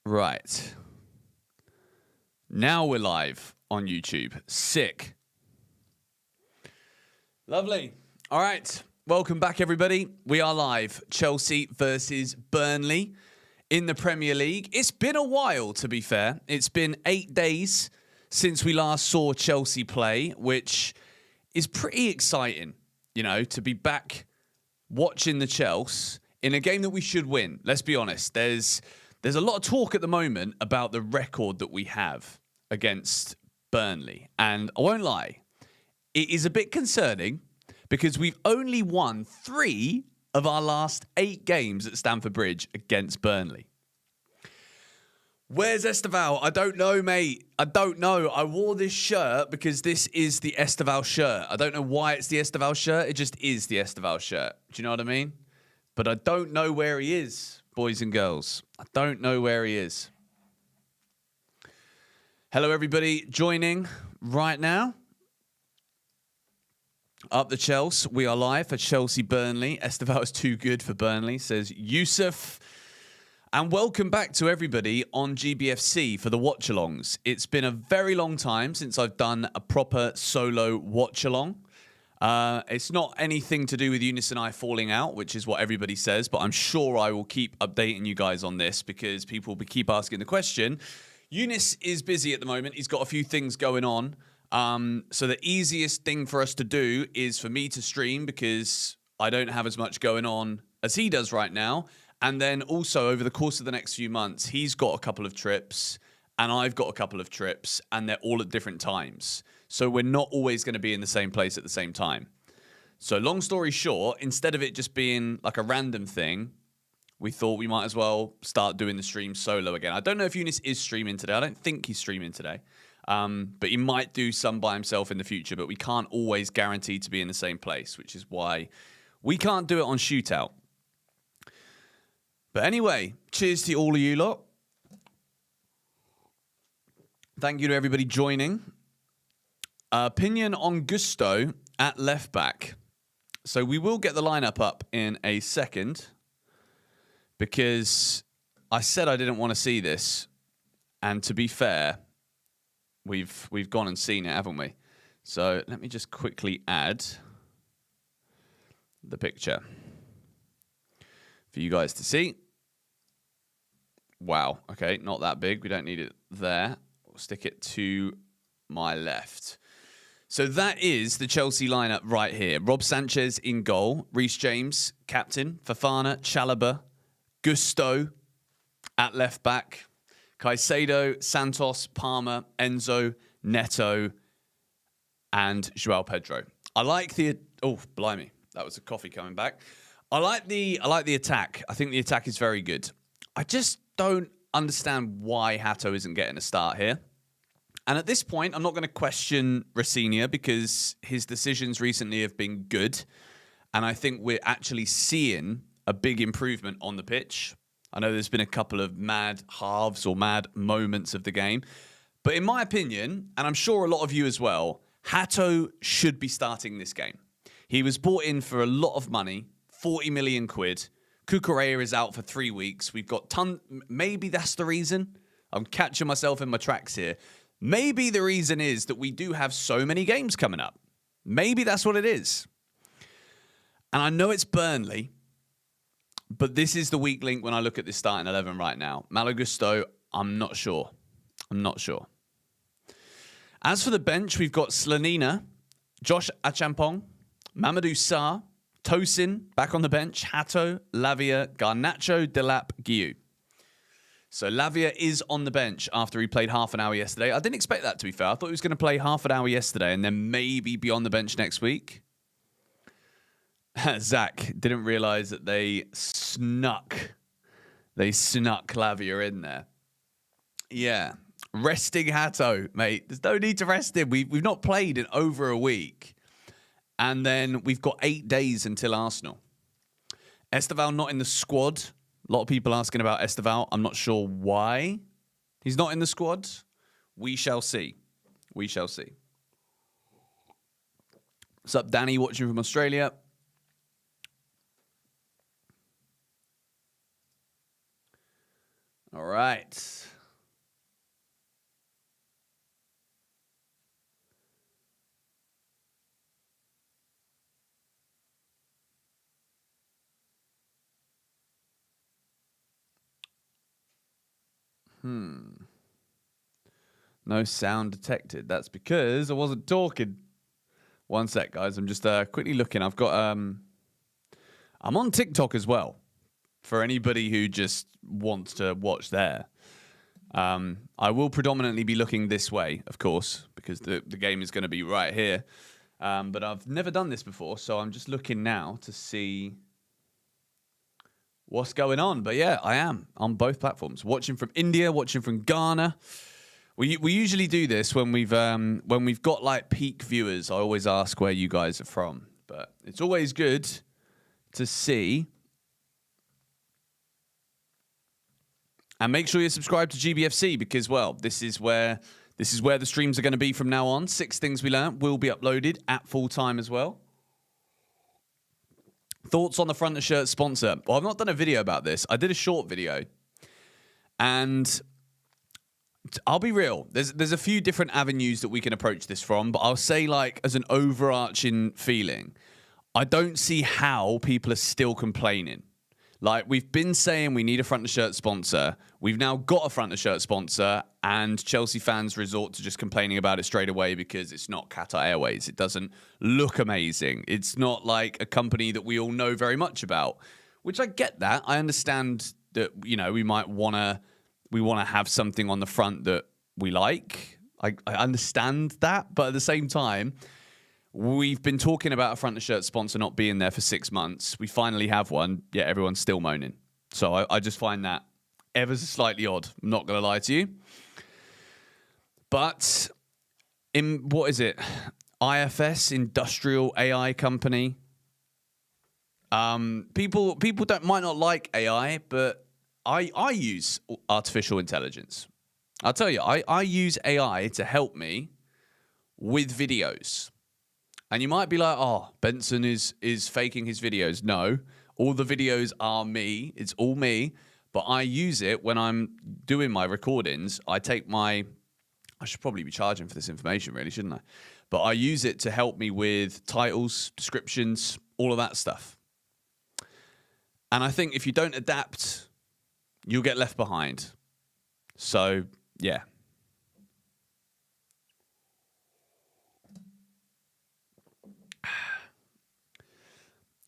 Right. Now we're live on YouTube. Sick. Lovely. All right. Welcome back, everybody. We are live. Chelsea versus Burnley in the Premier League. It's been a while, to be fair. It's been 8 days since we last saw Chelsea play, which is pretty exciting, you know, to be back watching the Chelsea in a game that we should win. Let's be honest. There's a lot of talk at the moment about the record that we have against Burnley. And I won't lie, it is a bit concerning because we've only won 3 of our last 8 games at Stamford Bridge against Burnley. Where's Estevao? I don't know, mate. I don't know. I wore this shirt because this is the Estevao shirt. I don't know why it's the Estevao shirt. It just is the Estevao shirt. Do you know what I mean? But I don't know where he is, boys and girls. I don't know where he is. Hello, everybody joining right now. Up the Chelsea. We are live for Chelsea-Burnley. Estevao is too good for Burnley, says Yusuf. And welcome back to everybody on GBFC for the Watchalongs. It's been a very long time since I've done a proper solo Watchalong. It's not anything to do with Eunice and I falling out, which is what everybody says, but I'm sure I will keep updating you guys on this because people keep asking the question. Eunice is busy at the moment. He's got a few things going on. So the easiest thing for us to do is for me to stream because I don't have as much going on as he does right now. And then also over the course of the next few months, he's got a couple of trips and I've got a couple of trips and they're all at different times. So we're not always going to be in the same place at the same time. So long story short, instead of it just being like a random thing, we thought we might as well start doing the stream solo again. I don't know if Eunice is streaming today. I don't think he's streaming today. But he might do some by himself in the future, but we can't always guarantee to be in the same place, which is why we can't do it on Shootout. But anyway, cheers to all of you lot. Thank you to everybody joining. Opinion on Gusto at left back. So we will get the lineup up in a second because I said I didn't want to see this. And to be fair, we've gone and seen it, haven't we? So let me just quickly add the picture for you guys to see. Wow. Okay, not that big. We don't need it there. We'll stick it to my left. So that is the Chelsea lineup right here. Rob Sanchez in goal. Reece James, captain. Fofana, Chalobah, Gusto at left back. Caicedo, Santos, Palmer, Enzo, Neto, and Joao Pedro. I like the... Oh, blimey. That was a coffee coming back. I like the attack. I think the attack is very good. I just don't understand why Hato isn't getting a start here. And at this point, I'm not going to question Racina because his decisions recently have been good. And I think we're actually seeing a big improvement on the pitch. I know there's been a couple of mad halves or mad moments of the game. But in my opinion, and I'm sure a lot of you as well, Hato should be starting this game. He was bought in for a lot of money, 40 million quid. Cucurella is out for 3 weeks. We've got maybe that's the reason. I'm catching myself in my tracks here. Maybe the reason is that we do have so many games coming up. Maybe that's what it is. And I know it's Burnley, but this is the weak link when I look at this starting 11 right now. Malo Gusto, I'm not sure. I'm not sure. As for the bench, we've got Slanina, Josh Achampong, Mamadou Sarr, Tosin back on the bench, Hato, Lavia, Garnacho, Delap, Guiu. So Lavia is on the bench after he played half an hour yesterday. I didn't expect that, to be fair. I thought he was going to play half an hour yesterday and then maybe be on the bench next week. Zach didn't realize that they snuck Lavia in there. Yeah. Resting Hato, mate. There's no need to rest him. We've not played in over a week. And then we've got 8 days until Arsenal. Estevao not in the squad. A lot of people asking about Estevao. I'm not sure why he's not in the squad. We shall see. We shall see. What's up, Danny, watching from Australia? All right. No sound detected. That's because I wasn't talking. One sec, guys. I'm just quickly looking. I've got I'm on TikTok as well. For anybody who just wants to watch there. I will predominantly be looking this way, of course, because the game is going to be right here. But I've never done this before, so I'm just looking now to see what's going on. But yeah, I am on both platforms. Watching from India, watching from Ghana. We usually do this when we've got like peak viewers. I always ask where you guys are from, but it's always good to see. And make sure you're subscribed to GBFC because, well, this is where the streams are going to be from now on. 6 Things We Learned will be uploaded at full time as well. Thoughts on the front of shirt sponsor? Well, I've not done a video about this. I did a short video, and I'll be real. There's a few different avenues that we can approach this from, but I'll say, like, as an overarching feeling, I don't see how people are still complaining. Like, we've been saying we need a front of shirt sponsor. We've now got a front of shirt sponsor, and Chelsea fans resort to just complaining about it straight away because it's not Qatar Airways. It doesn't look amazing. It's not like a company that we all know very much about, which I get that. I understand that, you know, we want to have something on the front that we like. I understand that, but at the same time, we've been talking about a front of shirt sponsor not being there for 6 months. We finally have one, yet everyone's still moaning. So I just find that ever so slightly odd. I'm not going to lie to you. But in, what is it? IFS, Industrial AI Company. People might not like AI, but I use artificial intelligence. I'll tell you, I use AI to help me with videos. And you might be like, oh, Benson is faking his videos. No, all the videos are me. It's all me. But I use it when I'm doing my recordings. I should probably be charging for this information, really, shouldn't I? But I use it to help me with titles, descriptions, all of that stuff. And I think if you don't adapt, you'll get left behind. So, yeah.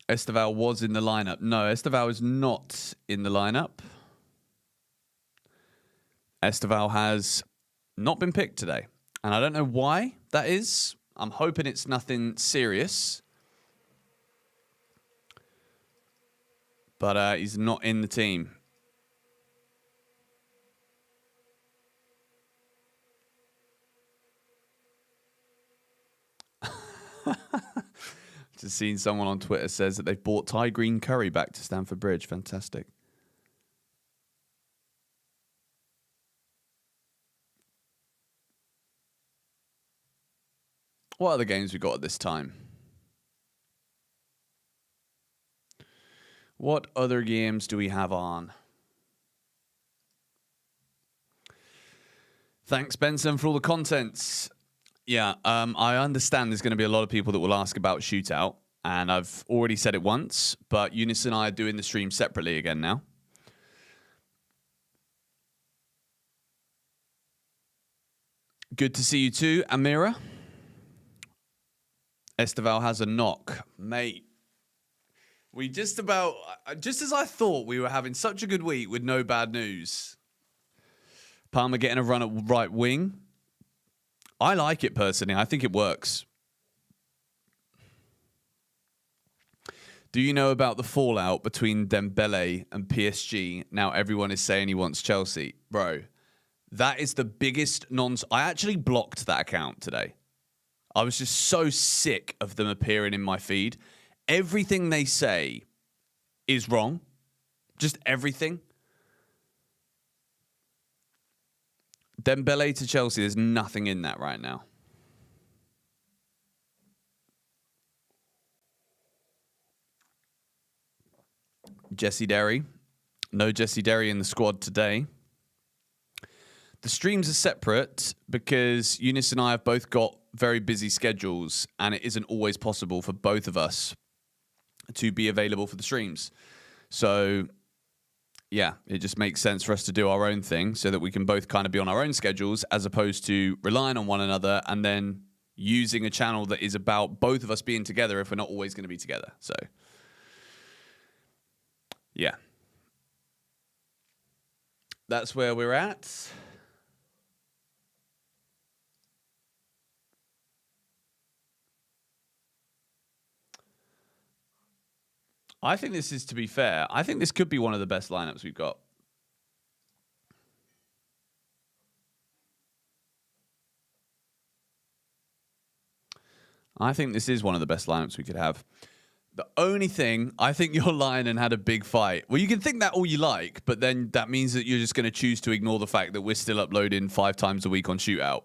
Estevao was in the lineup. No, Estevao is not in the lineup. Estevao has not been picked today. And I don't know why that is. I'm hoping it's nothing serious. But he's not in the team. Just seen someone on Twitter says that they've bought Thai green curry back to Stamford Bridge. Fantastic. What other games we got at this time? What other games do we have on? Thanks, Benson, for all the contents. Yeah, I understand there's going to be a lot of people that will ask about Shootout, and I've already said it once, but Eunice and I are doing the stream separately again now. Good to see you too, Amira. Estevao has a knock. Mate, we just as I thought we were having such a good week with no bad news. Palmer getting a run at right wing. I like it personally. I think it works. Do you know about the fallout between Dembele and PSG? Now everyone is saying he wants Chelsea. Bro, that is the biggest nonsense. I actually blocked that account today. I was just so sick of them appearing in my feed. Everything they say is wrong. Just everything. Dembele to Chelsea, there's nothing in that right now. Jesse Derry. No Jesse Derry in the squad today. The streams are separate because Eunice and I have both got very busy schedules, and it isn't always possible for both of us to be available for the streams. So, yeah, it just makes sense for us to do our own thing so that we can both kind of be on our own schedules as opposed to relying on one another and then using a channel that is about both of us being together if we're not always going to be together. So, yeah. That's where we're at. I think this is, to be fair, I think this could be one of the best lineups we've got. I think this is one of the best lineups we could have. The only thing, I think you're lying and had a big fight. Well, you can think that all you like, but then that means that you're just going to choose to ignore the fact that we're still uploading 5 times a week on Shootout,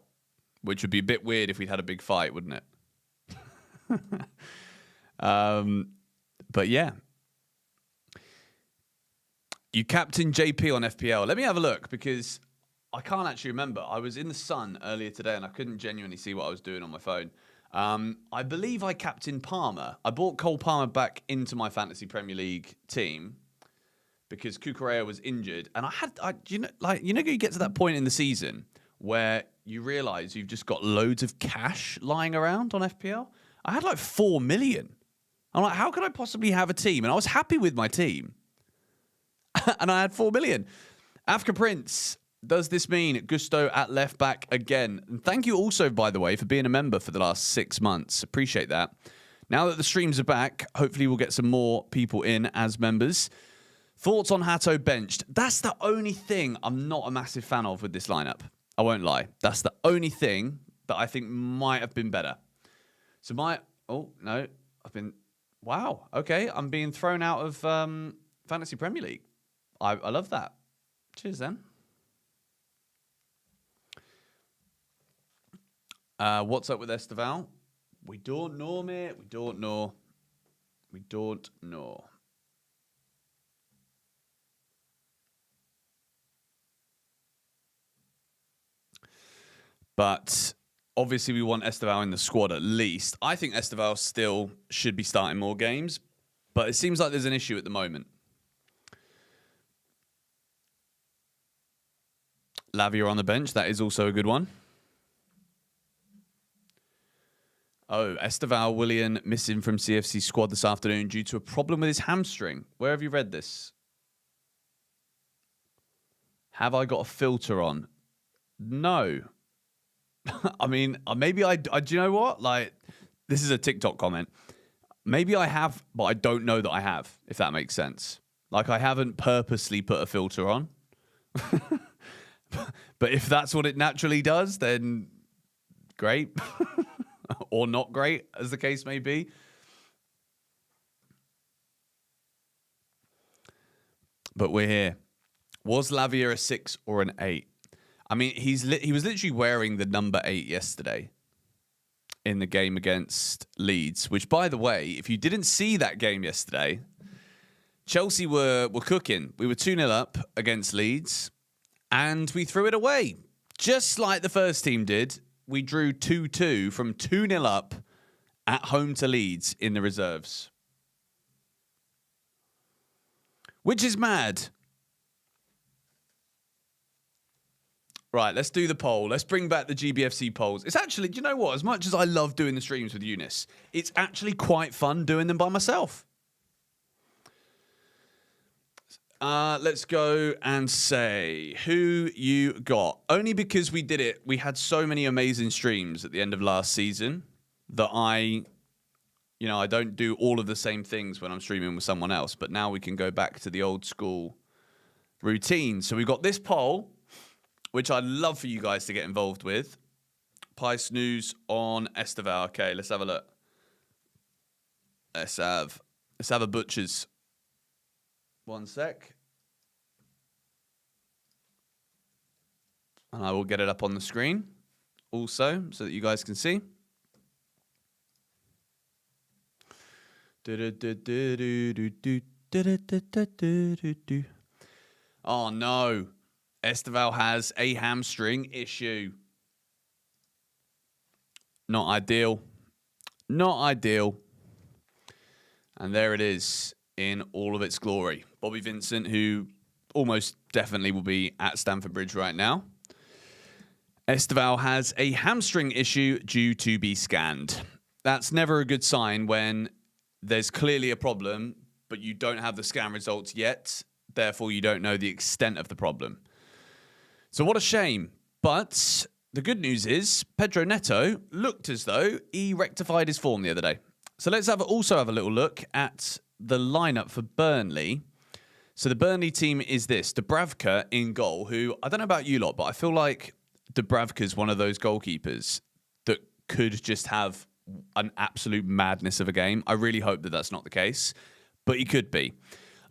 which would be a bit weird if we'd had a big fight, wouldn't it? But yeah. You captain JP on FPL. Let me have a look because I can't actually remember. I was in the sun earlier today and I couldn't genuinely see what I was doing on my phone. I believe I captained Palmer. I brought Cole Palmer back into my Fantasy Premier League team because Cucurella was injured. And you get to that point in the season where you realise you've just got loads of cash lying around on FPL. I had like 4 million. I'm like, how could I possibly have a team? And I was happy with my team. And I had 4 million. Africa Prince, does this mean Gusto at left back again? And thank you also, by the way, for being a member for the last 6 months. Appreciate that. Now that the streams are back, hopefully we'll get some more people in as members. Thoughts on Hato benched? That's the only thing I'm not a massive fan of with this lineup. I won't lie. That's the only thing that I think might have been better. So wow. Okay, I'm being thrown out of Fantasy Premier League. I love that. Cheers, then. What's up with Estevao? We don't know, mate. We don't know. We don't know. But obviously we want Estevao in the squad at least. I think Estevao still should be starting more games, but it seems like there's an issue at the moment. Lavia on the bench. That is also a good one. Oh, Estevao Willian missing from CFC squad this afternoon due to a problem with his hamstring. Where have you read this? Have I got a filter on? No. I mean, maybe I do you know what? Like, this is a TikTok comment. Maybe I have, but I don't know that I have, if that makes sense. Like, I haven't purposely put a filter on. But if that's what it naturally does, then great. Or not great, as the case may be. But we're here. Was Lavia a 6 or an 8? I mean, he was literally wearing the number 8 yesterday in the game against Leeds, which, by the way, if you didn't see that game yesterday, Chelsea were cooking. We were 2-0 up against Leeds, and we threw it away. Just like the first team did, we drew 2-2 from 2-0 up at home to Leeds in the reserves. Which is mad. Right, let's do the poll. Let's bring back the GBFC polls. It's actually, do you know what? As much as I love doing the streams with Eunice, it's actually quite fun doing them by myself. Let's go and say who you got. Only because we did it, we had so many amazing streams at the end of last season that I don't do all of the same things when I'm streaming with someone else. But now we can go back to the old school routine. So we've got this poll, which I'd love for you guys to get involved with. Pie snooze on Estevao. Okay, let's have a look. Let's have a butcher's. One sec. And I will get it up on the screen also so that you guys can see. Oh no. Estevao has a hamstring issue. Not ideal. Not ideal. And there it is in all of its glory. Bobby Vincent, who almost definitely will be at Stamford Bridge right now. Estevao has a hamstring issue due to be scanned. That's never a good sign when there's clearly a problem, but you don't have the scan results yet. Therefore, you don't know the extent of the problem. So what a shame. But the good news is Pedro Neto looked as though he rectified his form the other day. So let's also have a little look at the lineup for Burnley. So the Burnley team is this. Dubravka in goal, who, I don't know about you lot, but I feel like Dubravka's one of those goalkeepers that could just have an absolute madness of a game. I really hope that that's not the case, but he could be.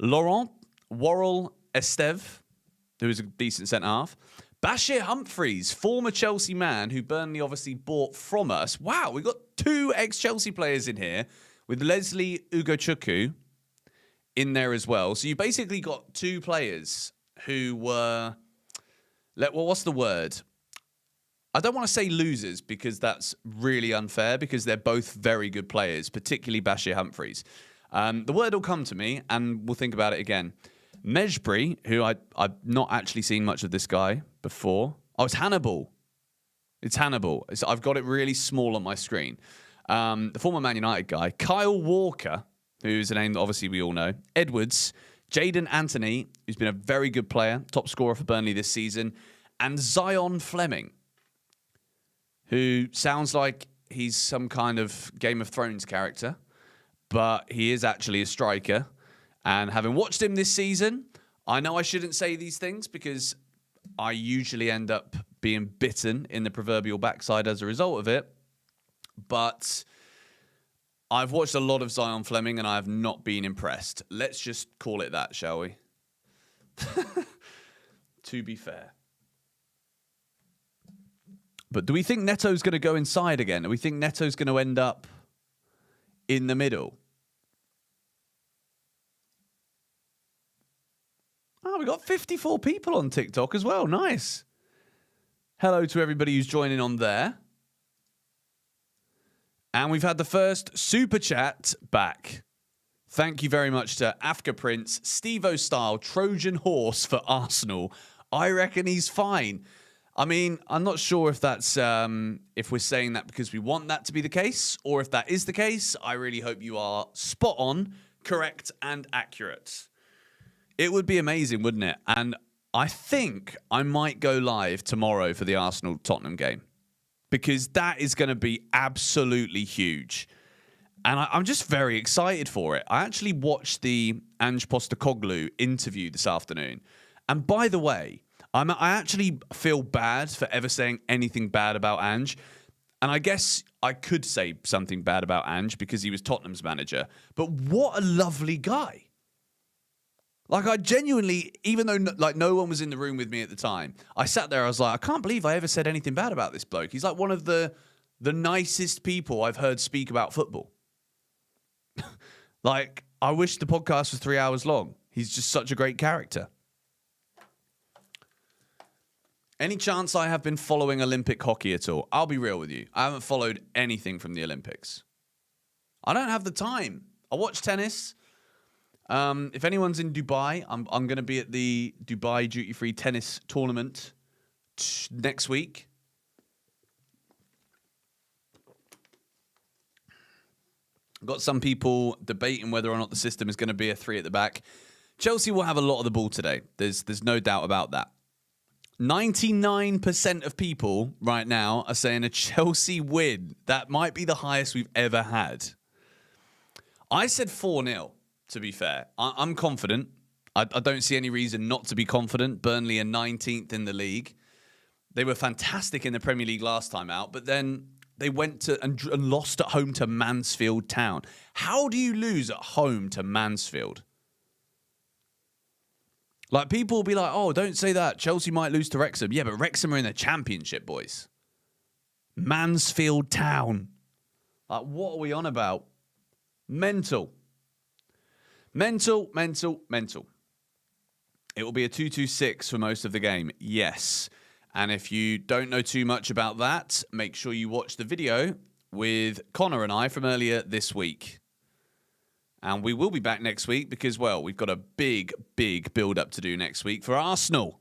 Laurent, Worrell, Estevao, who is a decent centre-half. Bashir Humphreys, former Chelsea man who Burnley obviously bought from us. Wow, we've got 2 ex-Chelsea players in here with Leslie Ugochukwu in there as well. So you basically got 2 players who were, well, what's the word? I don't want to say losers because that's really unfair because they're both very good players, particularly Bashir Humphreys. The word will come to me and we'll think about it again. Mejbri, who I've not actually seen much of this guy before. Oh, it's Hannibal. It's Hannibal. I've got it really small on my screen. The former Man United guy. Kyle Walker, who's a name that obviously we all know. Edwards. Jaden Anthony, who's been a very good player. Top scorer for Burnley this season. And Zion Fleming, who sounds like he's some kind of Game of Thrones character. But he is actually a striker. And having watched him this season, I know I shouldn't say these things because I usually end up being bitten in the proverbial backside as a result of it. But I've watched a lot of Zion Fleming and I have not been impressed. Let's just call it that, shall we? To be fair. But do we think Neto's going to go inside again? Do we think Neto's going to end up in the middle? Oh, we got 54 people on TikTok as well. Nice. Hello to everybody who's joining on there. And we've had the first super chat back. Thank you very much to Afka Prince, Steve-O Style, Trojan Horse for Arsenal. I reckon he's fine. I mean, I'm not sure if that's if we're saying that because we want that to be the case, or if that is the case. I really hope you are spot on, correct, and accurate. It would be amazing, wouldn't it? And I think I might go live tomorrow for the Arsenal-Tottenham game because that is going to be absolutely huge. And I'm just very excited for it. I actually watched the Ange Postecoglou interview this afternoon. And by the way, I actually feel bad for ever saying anything bad about Ange. And I guess I could say something bad about Ange because he was Tottenham's manager. But what a lovely guy. Like, I genuinely, even though no one was in the room with me at the time, I sat there, I was like, I can't believe I ever said anything bad about this bloke. He's like one of the nicest people I've heard speak about football. Like, I wish the podcast was 3 hours long. He's just such a great character. Any chance I have been following Olympic hockey at all? I'll be real with you. I haven't followed anything from the Olympics. I don't have the time. I watch tennis. If anyone's in Dubai, I'm going to be at the Dubai duty-free tennis tournament next week. I've got some people debating whether or not the system is going to be a 3 at the back. Chelsea will have a lot of the ball today. There's no doubt about that. 99% of people right now are saying a Chelsea win. That might be the highest we've ever had. I said 4-0. To be fair, I'm confident. I don't see any reason not to be confident. Burnley are 19th in the league. They were fantastic in the Premier League last time out, but then they went to and lost at home to Mansfield Town. How do you lose at home to Mansfield? Like, people will be like, oh, don't say that. Chelsea might lose to Wrexham. Yeah, but Wrexham are in the Championship, boys. Mansfield Town. Like, what are we on about? Mental. Mental. It will be a 2-2-6 for most of the game. Yes. And if you don't know too much about that, make sure you watch the video with Connor and I from earlier this week. And we will be back next week because, well, we've got a big, big build-up to do next week for Arsenal,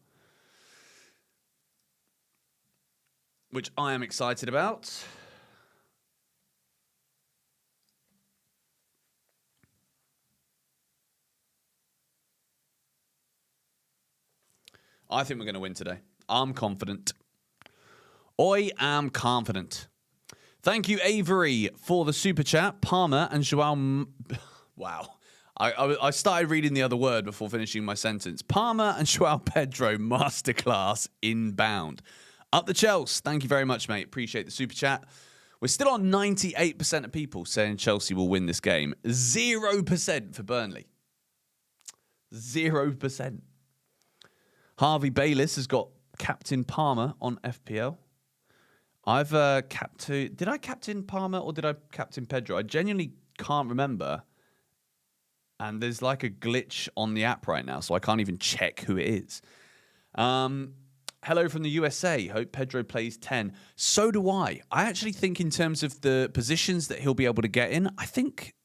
which I am excited about. I think we're going to win today. I'm confident. I am confident. Thank you, Avery, for the super chat. Palmer and Joao... Wow. I started reading the other word before finishing my sentence. Palmer and Joao Pedro masterclass inbound. Up the Chelsea. Thank you very much, mate. Appreciate the super chat. We're still on 98% of people saying Chelsea will win this game. 0% for Burnley. 0%. Harvey Bayliss has got Captain Palmer on FPL. I've did I captain Palmer or did I captain Pedro? I genuinely can't remember. And there's like a glitch on the app right now, so I can't even check who it is. Hello from the USA. Hope Pedro plays 10. So do I. I actually think in terms of the positions that he'll be able to get in, I think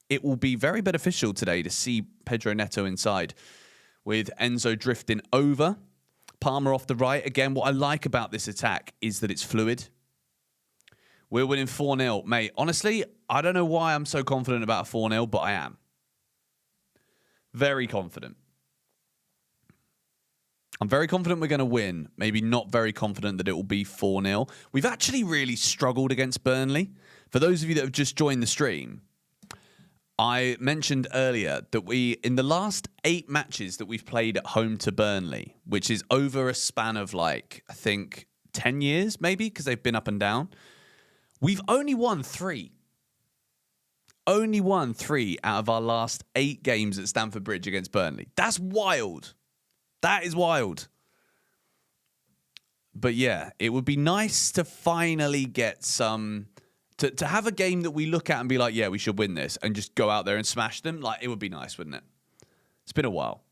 it will be very beneficial today to see Pedro Neto inside with Enzo drifting over. Palmer off the right. Again, what I like about this attack is that it's fluid. We're winning 4-0. Mate, honestly, I don't know why I'm so confident about a 4-0, but I am. Very confident. I'm very confident we're going to win. Maybe not very confident that it will be 4-0. We've actually really struggled against Burnley. For those of you that have just joined the stream, I mentioned earlier that in the last 8 matches that we've played at home to Burnley, which is over a span of like, I think 10 years maybe, because they've been up and down, we've only won 3. Only won 3 out of our last 8 games at Stamford Bridge against Burnley. That's wild. That is wild. But yeah, it would be nice to finally get some... To have a game that we look at and be like, yeah, we should win this, and just go out there and smash them. Like, it would be nice, wouldn't it? It's been a while.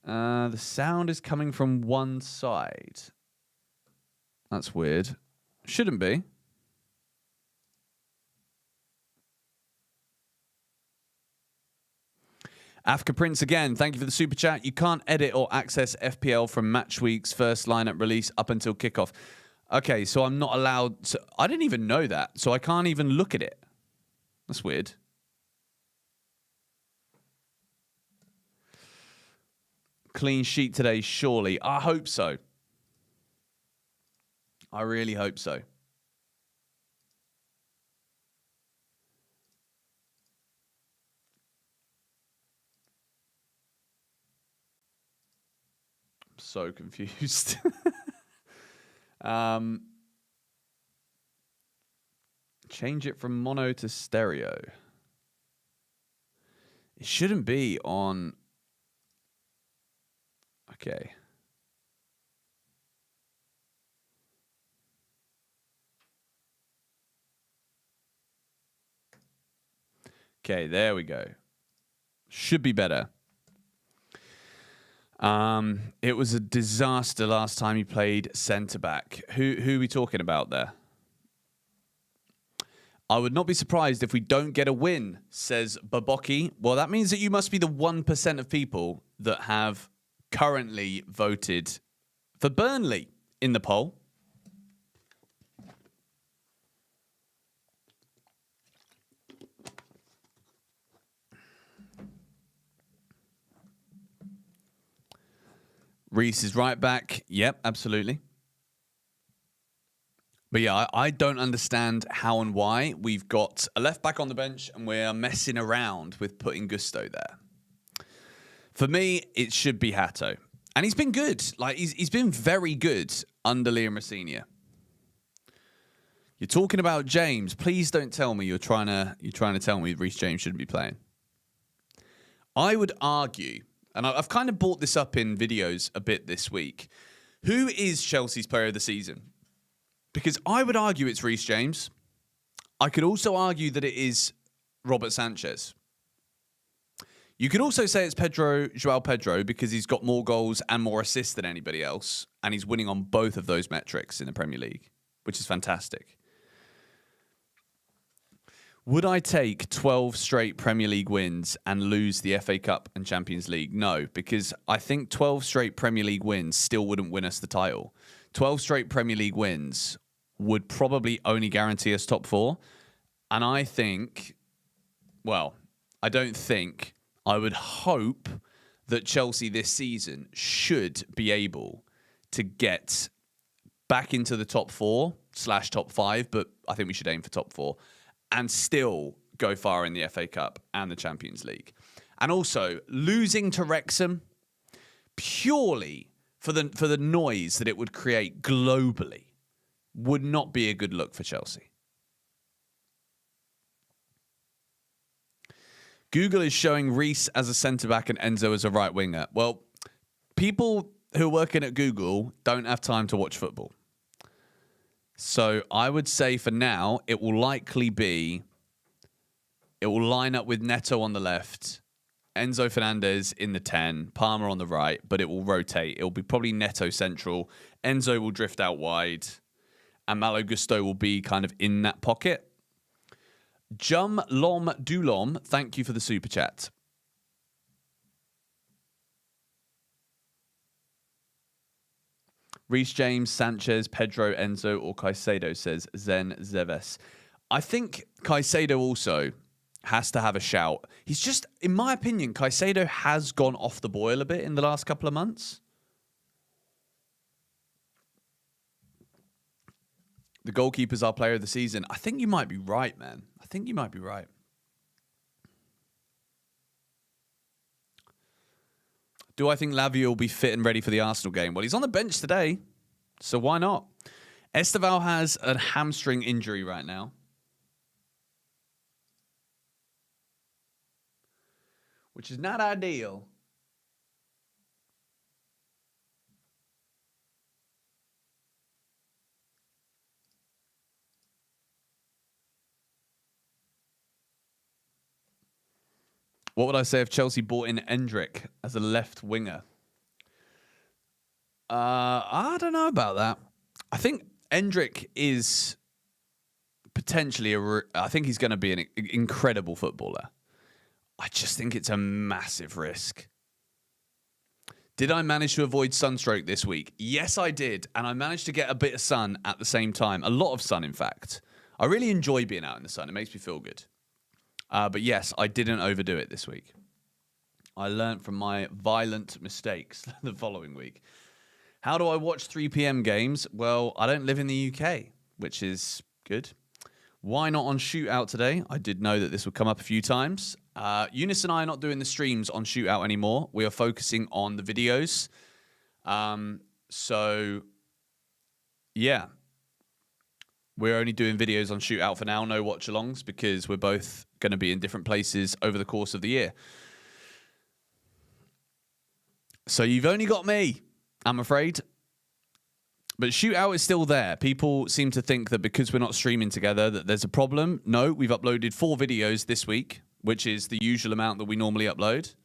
The sound is coming from one side. That's weird. Shouldn't be. Africa Prince again, thank you for the super chat. You can't edit or access FPL from match week's first lineup release up until kickoff. Okay, so I'm not allowed to... I didn't even know that, so I can't even look at it. That's weird. Clean sheet today, surely. I hope so. I really hope so. So confused. Change it from mono to stereo. It shouldn't be on... Okay. Okay, there we go. Should be better. It was a disaster last time he played centre-back. Who are we talking about there? I would not be surprised if we don't get a win, says Baboki. Well, that means that you must be the 1% of people that have currently voted for Burnley in the poll. Reece is right back. Yep, absolutely. But yeah, I don't understand how and why we've got a left back on the bench and we're messing around with putting Gusto there. For me, it should be Hato. And he's been good. Like he's been very good under Liam Rosenior. You're talking about James. Please don't tell me you're trying to tell me Reece James shouldn't be playing. I would argue, and I've kind of brought this up in videos a bit this week, who is Chelsea's player of the season? Because I would argue it's Reece James. I could also argue that it is Robert Sanchez. You could also say it's Joao Pedro, because he's got more goals and more assists than anybody else, and he's winning on both of those metrics in the Premier League, which is fantastic. Would I take 12 straight Premier League wins and lose the FA Cup and Champions League? No, because I think 12 straight Premier League wins still wouldn't win us the title. 12 straight Premier League wins would probably only guarantee us top 4. And I think, well, I don't think, I would hope that Chelsea this season should be able to get back into the top 4/top 5, but I think we should aim for top 4 and still go far in the FA Cup and the Champions League. And also, losing to Wrexham purely for the noise that it would create globally would not be a good look for Chelsea. Google is showing Reece as a centre-back and Enzo as a right winger. Well, people who are working at Google don't have time to watch football. So I would say for now, it will line up with Neto on the left, Enzo Fernandez in the 10, Palmer on the right, but it will rotate. It will be probably Neto central. Enzo will drift out wide, and Malo Gusto will be kind of in that pocket. Jum Lom Dulom, thank you for the super chat. Reece James, Sanchez, Pedro, Enzo, or Caicedo, says Zen Zeves. I think Caicedo also has to have a shout. He's just, in my opinion, Caicedo has gone off the boil a bit in the last couple of months. The goalkeeper's our player of the season. I think you might be right, man. I think you might be right. Do I think Lavia will be fit and ready for the Arsenal game? Well, he's on the bench today, so why not? Estevao has a hamstring injury right now, which is not ideal. What would I say if Chelsea bought in Endrick as a left winger? I don't know about that. I think Endrick is potentially I think he's going to be an incredible footballer. I just think it's a massive risk. Did I manage to avoid sunstroke this week? Yes, I did. And I managed to get a bit of sun at the same time. A lot of sun, in fact. I really enjoy being out in the sun. It makes me feel good. But yes, I didn't overdo it this week. I learned from my violent mistakes the following week. How do I watch 3 p.m. games? Well, I don't live in the UK, which is good. Why not on Shootout today? I did know that this would come up a few times. Eunice and I are not doing the streams on Shootout anymore. We are focusing on the videos. So, yeah. We're only doing videos on Shootout for now, no watch-alongs, because we're both going to be in different places over the course of the year. So you've only got me, I'm afraid. But Shootout is still there. People seem to think that because we're not streaming together that there's a problem. No, we've uploaded 4 videos this week, which is the usual amount that we normally upload.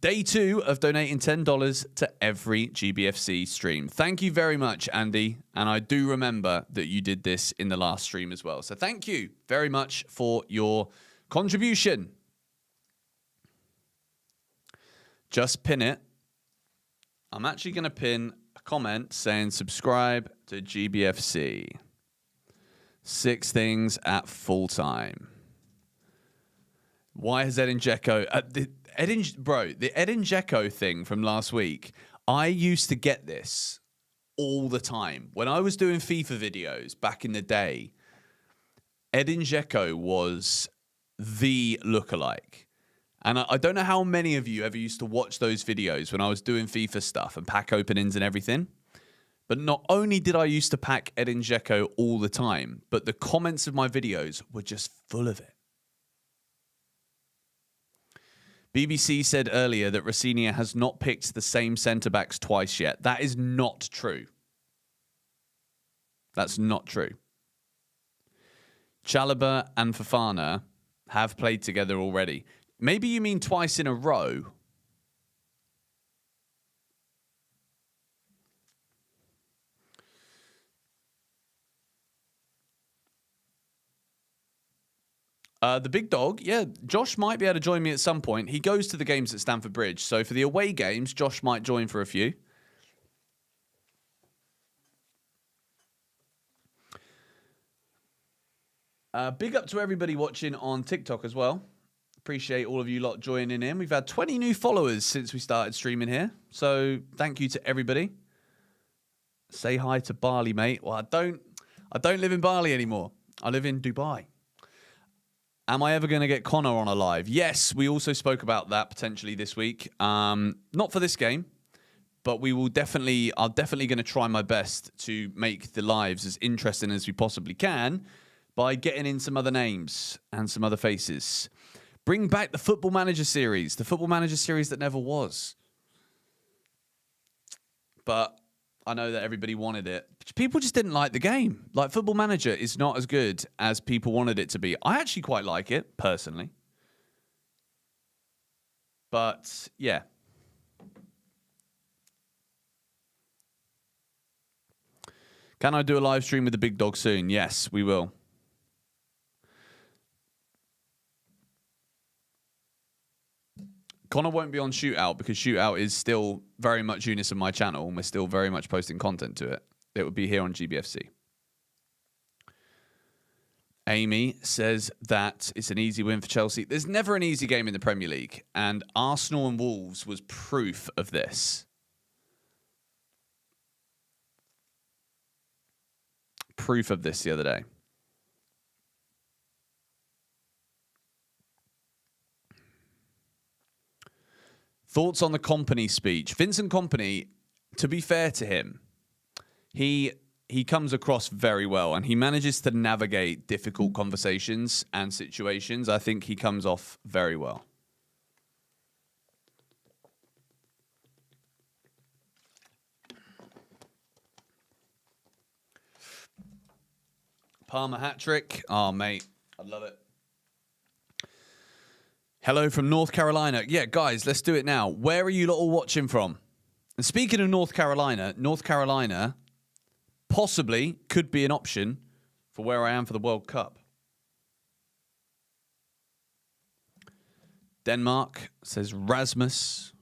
Day 2 of donating $10 to every GBFC stream. Thank you very much, Andy. And I do remember that you did this in the last stream as well. So thank you very much for your contribution. Just pin it. I'm actually going to pin a comment saying subscribe to GBFC. 6 things at full time. Why has Edin Dzeko... the Edin Dzeko thing from last week, I used to get this all the time. When I was doing FIFA videos back in the day, Edin Dzeko was the lookalike. And I don't know how many of you ever used to watch those videos when I was doing FIFA stuff and pack openings and everything. But not only did I used to pack Edin Dzeko all the time, but the comments of my videos were just full of it. BBC said earlier that Rosenior has not picked the same centre-backs twice yet. That is not true. That's not true. Chalobah and Fofana have played together already. Maybe you mean twice in a row. The big dog, yeah, Josh might be able to join me at some point. He goes to the games at Stamford Bridge. So for the away games, Josh might join for a few. Big up to everybody watching on TikTok as well. Appreciate all of you lot joining in. We've had 20 new followers since we started streaming here. So thank you to everybody. Say hi to Bali, mate. Well, I don't live in Bali anymore. I live in Dubai. Am I ever going to get Connor on a live? Yes, we also spoke about that potentially this week. Not for this game, but I'm definitely going to try my best to make the lives as interesting as we possibly can by getting in some other names and some other faces. Bring back the Football Manager series, that never was. But I know that everybody wanted it. People just didn't like the game. Like, Football Manager is not as good as people wanted it to be. I actually quite like it, personally. But, yeah. Can I do a live stream with the big dog soon? Yes, we will. Connor won't be on Shootout because Shootout is still very much Eunice on my channel and we're still very much posting content to it. It would be here on GBFC. Amy says that it's an easy win for Chelsea. There's never an easy game in the Premier League, and Arsenal and Wolves was proof of this. Proof of this the other day. Thoughts on the Kompany speech? Vincent Kompany, to be fair to him, he comes across very well and he manages to navigate difficult conversations and situations. I think he comes off very well. Palmer hat-trick. Oh, mate, I love it. Hello from North Carolina. Yeah, guys, let's do it now. Where are you lot all watching from? And speaking of North Carolina possibly could be an option for where I am for the World Cup. Denmark says Rasmus.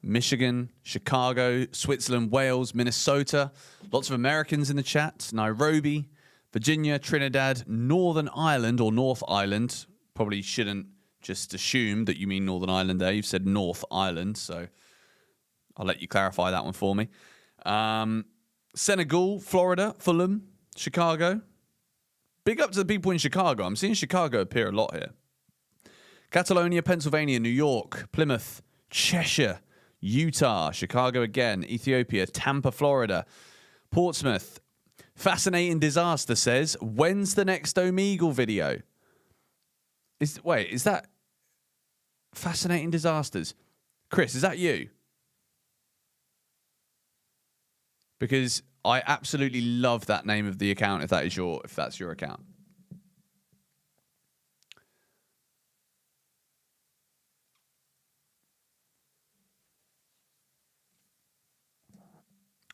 Michigan, Chicago, Switzerland, Wales, Minnesota. Lots of Americans in the chat. Nairobi, Virginia, Trinidad, Northern Ireland or North Ireland. Probably shouldn't just assume that you mean Northern Ireland there. You've said North Ireland, so I'll let you clarify that one for me. Senegal, Florida, Fulham, Chicago. Big up to the people in Chicago. I'm seeing Chicago appear a lot here. Catalonia, Pennsylvania, New York, Plymouth, Cheshire, Utah, Chicago again, Ethiopia, Tampa, Florida, Portsmouth. Fascinating Disaster says, when's the next Omegle video? Is that Fascinating Disasters? Chris, is that you? Because I absolutely love that name of the account if that's your account.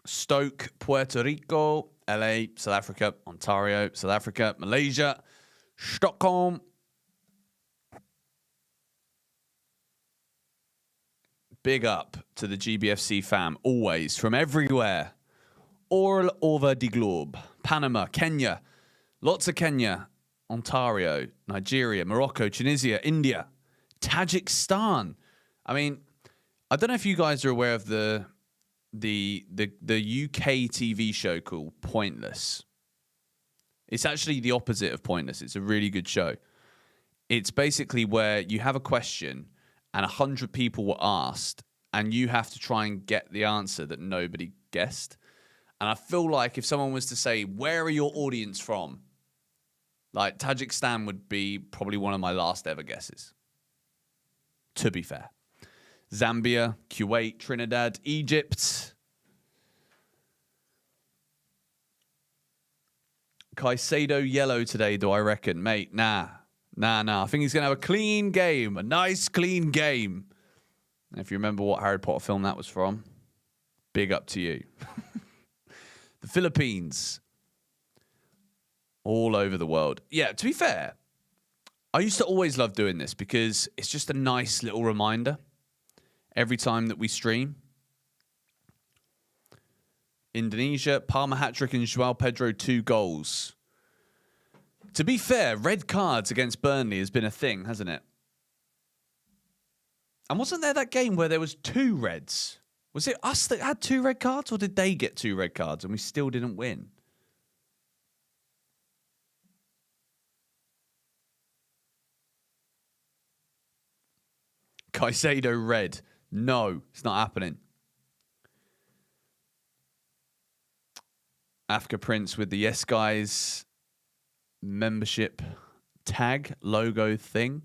Stoke, Puerto Rico, LA, South Africa, Ontario, South Africa, Malaysia, Stockholm. Big up to the GBFC fam, always, from everywhere. All over the globe. Panama, Kenya, lots of Kenya, Ontario, Nigeria, Morocco, Tunisia, India, Tajikistan. I mean, I don't know if you guys are aware of the UK TV show called Pointless. It's actually the opposite of Pointless. It's a really good show. It's basically where you have a question and 100 people were asked, and you have to try and get the answer that nobody guessed. And I feel like if someone was to say, where are your audience from? Like, Tajikistan would be probably one of my last ever guesses. To be fair. Zambia, Kuwait, Trinidad, Egypt. Caicedo yellow today, do I reckon? Mate, nah. I think he's going to have a clean game. A nice, clean game. And if you remember what Harry Potter film that was from, big up to you. The Philippines. All over the world. Yeah, to be fair, I used to always love doing this because it's just a nice little reminder every time that we stream. Indonesia, Palmer hat-trick and Joao Pedro 2 goals. To be fair, red cards against Burnley has been a thing, hasn't it? And wasn't there that game where there was 2 reds? Was it us that had 2 red cards, or did they get 2 red cards and we still didn't win? Caicedo red. No, it's not happening. Africa Prince with the Yes Guys membership tag logo thing.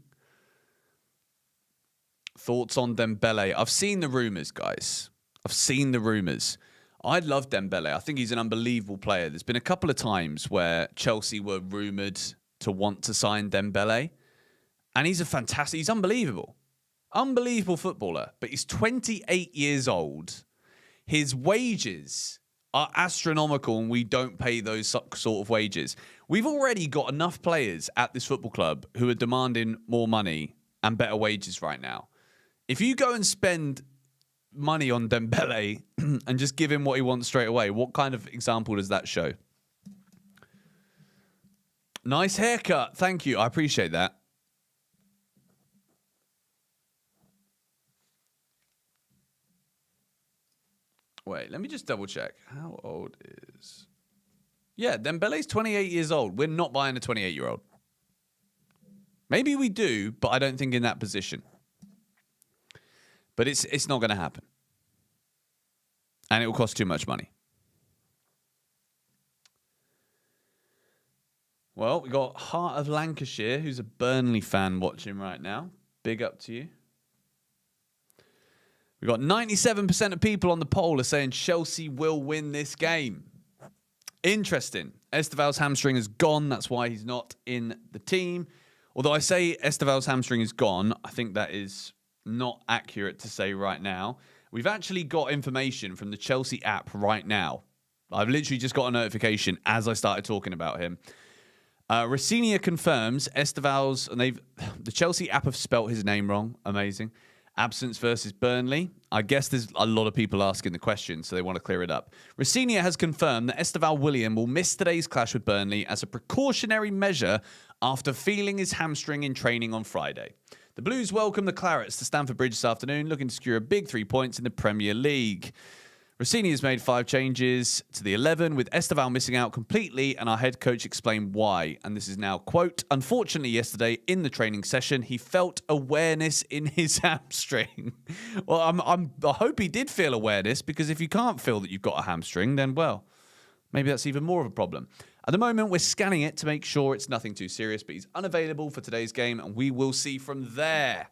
Thoughts on Dembele? I've seen the rumours, guys. I've seen the rumours. I love Dembele. I think he's an unbelievable player. There's been a couple of times where Chelsea were rumoured to want to sign Dembele. And he's he's unbelievable. Unbelievable footballer. But he's 28 years old. His wages are astronomical and we don't pay those sort of wages. We've already got enough players at this football club who are demanding more money and better wages right now. If you go and spend money on Dembele and just give him what he wants straight away, what kind of example does that show? Nice haircut. Thank you. I appreciate that. Wait, let me just double check. How old is... Yeah, Dembele's 28 years old. We're not buying a 28-year-old. Maybe we do, but I don't think in that position. But it's not going to happen. And it will cost too much money. Well, we got Heart of Lancashire, who's a Burnley fan watching right now. Big up to you. We've got 97% of people on the poll are saying Chelsea will win this game. Interesting. Estevao's hamstring is gone. That's why he's not in the team. Although I say Estevao's hamstring is gone, I think that is not accurate to say right now. We've actually got information from the Chelsea app right now. I've literally just got a notification as I started talking about him. Rosinia confirms Estevao's, and the Chelsea app have spelt his name wrong. Amazing. Absence versus Burnley. I guess there's a lot of people asking the question, so they want to clear it up. Rosinia has confirmed that Estevao William will miss today's clash with Burnley as a precautionary measure after feeling his hamstring in training on Friday. The Blues welcome the Clarets to Stamford Bridge this afternoon, looking to secure a big 3 points in the Premier League. Rossini has made 5 changes to the 11, with Estevao missing out completely, and our head coach explained why. And this is now, quote, unfortunately yesterday in the training session, he felt awareness in his hamstring. Well, I hope he did feel awareness, because if you can't feel that you've got a hamstring, then, well, maybe that's even more of a problem. At the moment, we're scanning it to make sure it's nothing too serious, but he's unavailable for today's game, and we will see from there.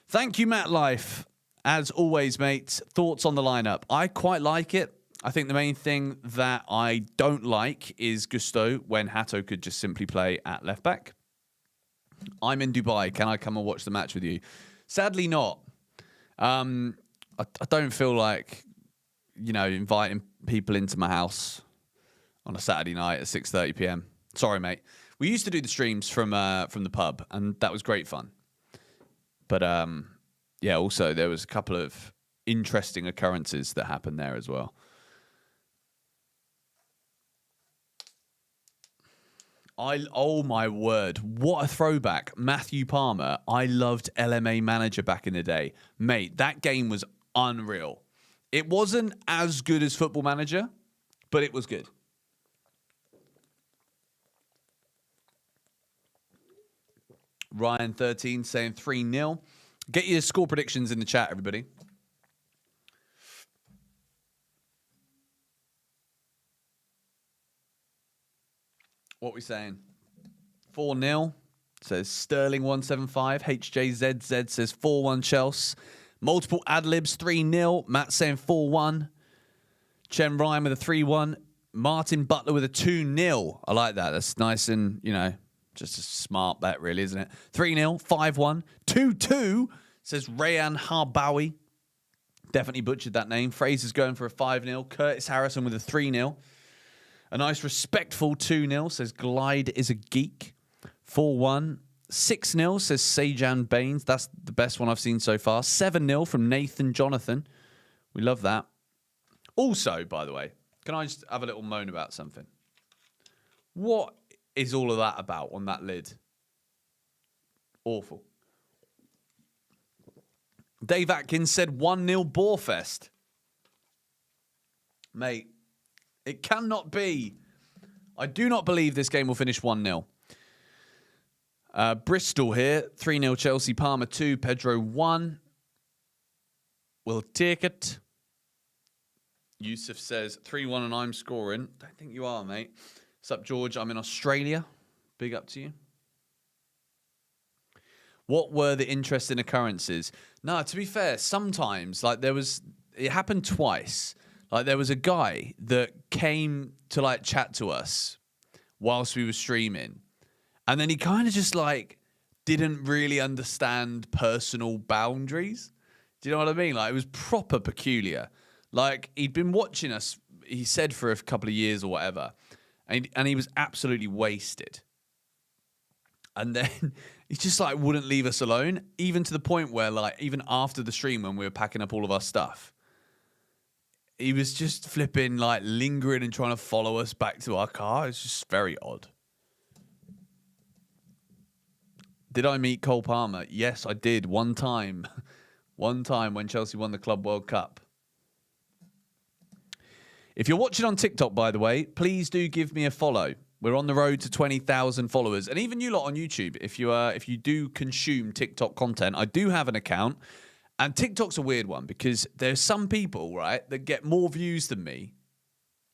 Thank you, Matt Life. As always, mate, thoughts on the lineup? I quite like it. I think the main thing that I don't like is Gusto when Hato could just simply play at left back. I'm in Dubai. Can I come and watch the match with you? Sadly not. I don't feel like, inviting people into my house on a Saturday night at 6:30 p.m. Sorry, mate. We used to do the streams from the pub, and that was great fun. But yeah, also there was a couple of interesting occurrences that happened there as well. Oh my word, what a throwback. Matthew Palmer, I loved LMA Manager back in the day. Mate, that game was unreal. It wasn't as good as Football Manager, but it was good. Ryan13 saying 3-0. Get your score predictions in the chat, everybody. What are we saying? 4-0. Says Sterling 175. HJZZ says 4-1 Chelsea. Multiple ad-libs 3-0. Matt saying 4-1. Chen Ryan with a 3-1. Martin Butler with a 2-0. I like that. That's nice and, just a smart bet, really, isn't it? 3-0, 5-1, 2-2, says Rayan Harbawi. Definitely butchered that name. Fraser's going for a 5-0. Curtis Harrison with a 3-0. A nice respectful 2-0, says Glide is a geek. 4-1. 6-0, says Sejan Baines. That's the best one I've seen so far. 7-0 from Nathan Jonathan. We love that. Also, by the way, can I just have a little moan about something? What is all of that about on that lid? Awful. Dave Atkins said 1-0 Boarfest. Mate, it cannot be. I do not believe this game will finish 1-0. Bristol here, 3-0 Chelsea, Palmer 2, Pedro 1. We'll take it. Yusuf says 3-1 and I'm scoring. Don't think you are, mate. What's up, George? I'm in Australia. Big up to you. What were the interesting occurrences? No, to be fair, sometimes, it happened twice. Like, there was a guy that came to, chat to us whilst we were streaming. And then he kind of just, didn't really understand personal boundaries. Do you know what I mean? It was proper peculiar. He'd been watching us, he said, for a couple of years or whatever. And he was absolutely wasted. And then he just wouldn't leave us alone, even to the point where even after the stream when we were packing up all of our stuff, he was just flipping lingering and trying to follow us back to our car. It's just very odd. Did I meet Cole Palmer? Yes, I did. One time. One time when Chelsea won the Club World Cup. If you're watching on TikTok, by the way, please do give me a follow. We're on the road to 20,000 followers. And even you lot on YouTube, if you do consume TikTok content, I do have an account. And TikTok's a weird one because there's some people, right, that get more views than me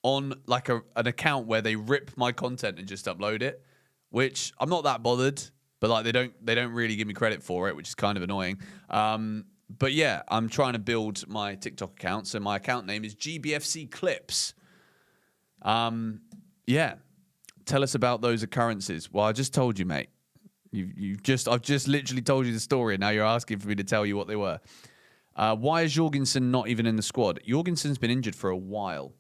on an account where they rip my content and just upload it, which I'm not that bothered, but they don't really give me credit for it, which is kind of annoying. But yeah, I'm trying to build my TikTok account. So my account name is GBFC Clips. Yeah. Tell us about those occurrences. Well, I just told you, mate. I've just literally told you the story, and now you're asking for me to tell you what they were. Why is Jorgensen not even in the squad? Jorgensen's been injured for a while.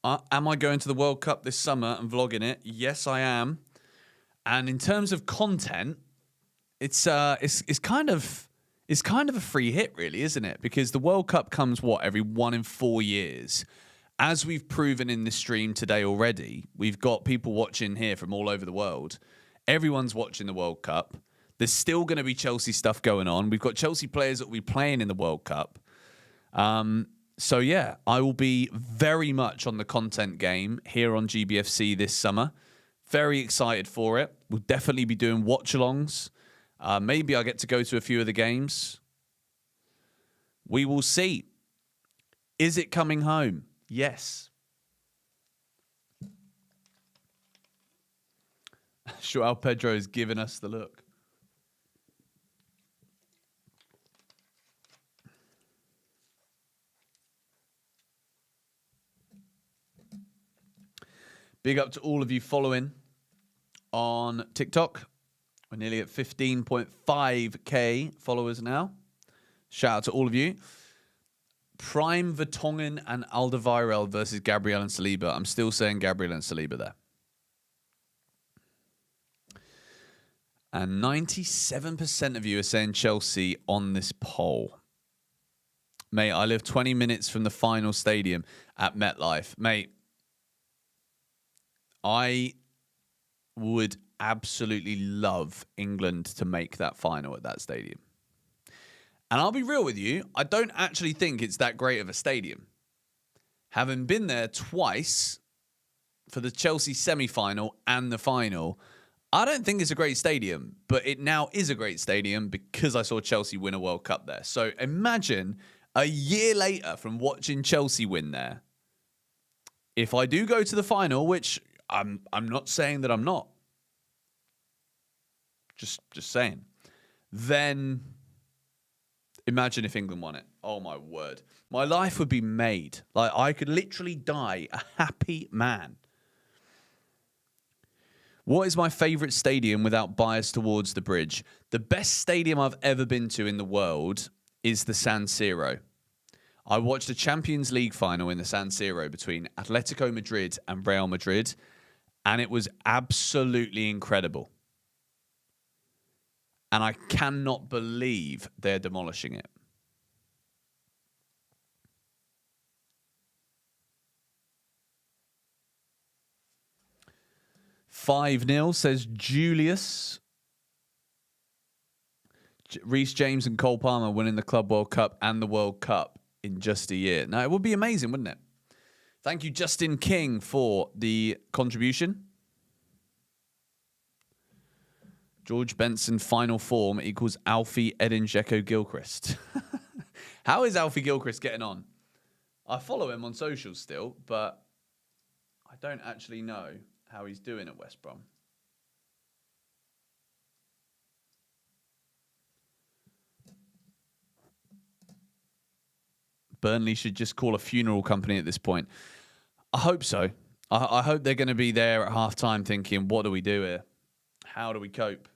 Am I going to the World Cup this summer and vlogging it? Yes, I am. And in terms of content, it's kind of a free hit, really, isn't it? Because the World Cup comes every 1 in 4 years. As we've proven in this stream today already, we've got people watching here from all over the world. Everyone's watching the World Cup. There's still going to be Chelsea stuff going on. We've got Chelsea players that will be playing in the World Cup. So, yeah, I will be very much on the content game here on GBFC this summer. Very excited for it. We'll definitely be doing watch-alongs. Maybe I'll get to go to a few of the games. We will see. Is it coming home? Yes. Joao Pedro is giving us the look. Big up to all of you following on TikTok. We're nearly at 15.5k followers now. Shout out to all of you. Prime Vertonghen and Alderweireld versus Gabriel and Saliba. I'm still saying Gabriel and Saliba there. And 97% of you are saying Chelsea on this poll. Mate, I live 20 minutes from the final stadium at MetLife. Mate, I would absolutely love England to make that final at that stadium. And I'll be real with you, I don't actually think it's that great of a stadium. Having been there twice for the Chelsea semi-final and the final, I don't think it's a great stadium, but it now is a great stadium because I saw Chelsea win a World Cup there. So imagine a year later from watching Chelsea win there, if I do go to the final, which I'm not saying that I'm not, just saying, then Imagine if England won it. Oh, my word. My life would be made. Like, I could literally die a happy man. What is my favourite stadium without bias towards the bridge? The best stadium I've ever been to in the world is the San Siro. I watched a Champions League final in the San Siro between Atletico Madrid and Real Madrid, and it was absolutely incredible. And I cannot believe they're demolishing it. "5-0, says Julius. Reece James and Cole Palmer winning the Club World Cup and the World Cup in just a year. Now, it would be amazing, wouldn't it? Thank you, Justin King, for the contribution. George Benson final form equals Alfie Edin Dzeko Gilchrist. How is Alfie Gilchrist getting on? I follow him on socials still, but I don't actually know how he's doing at West Brom. Burnley should just call a funeral company at this point. I hope so. I hope they're going to be there at half-time thinking, what do we do here? How do we cope?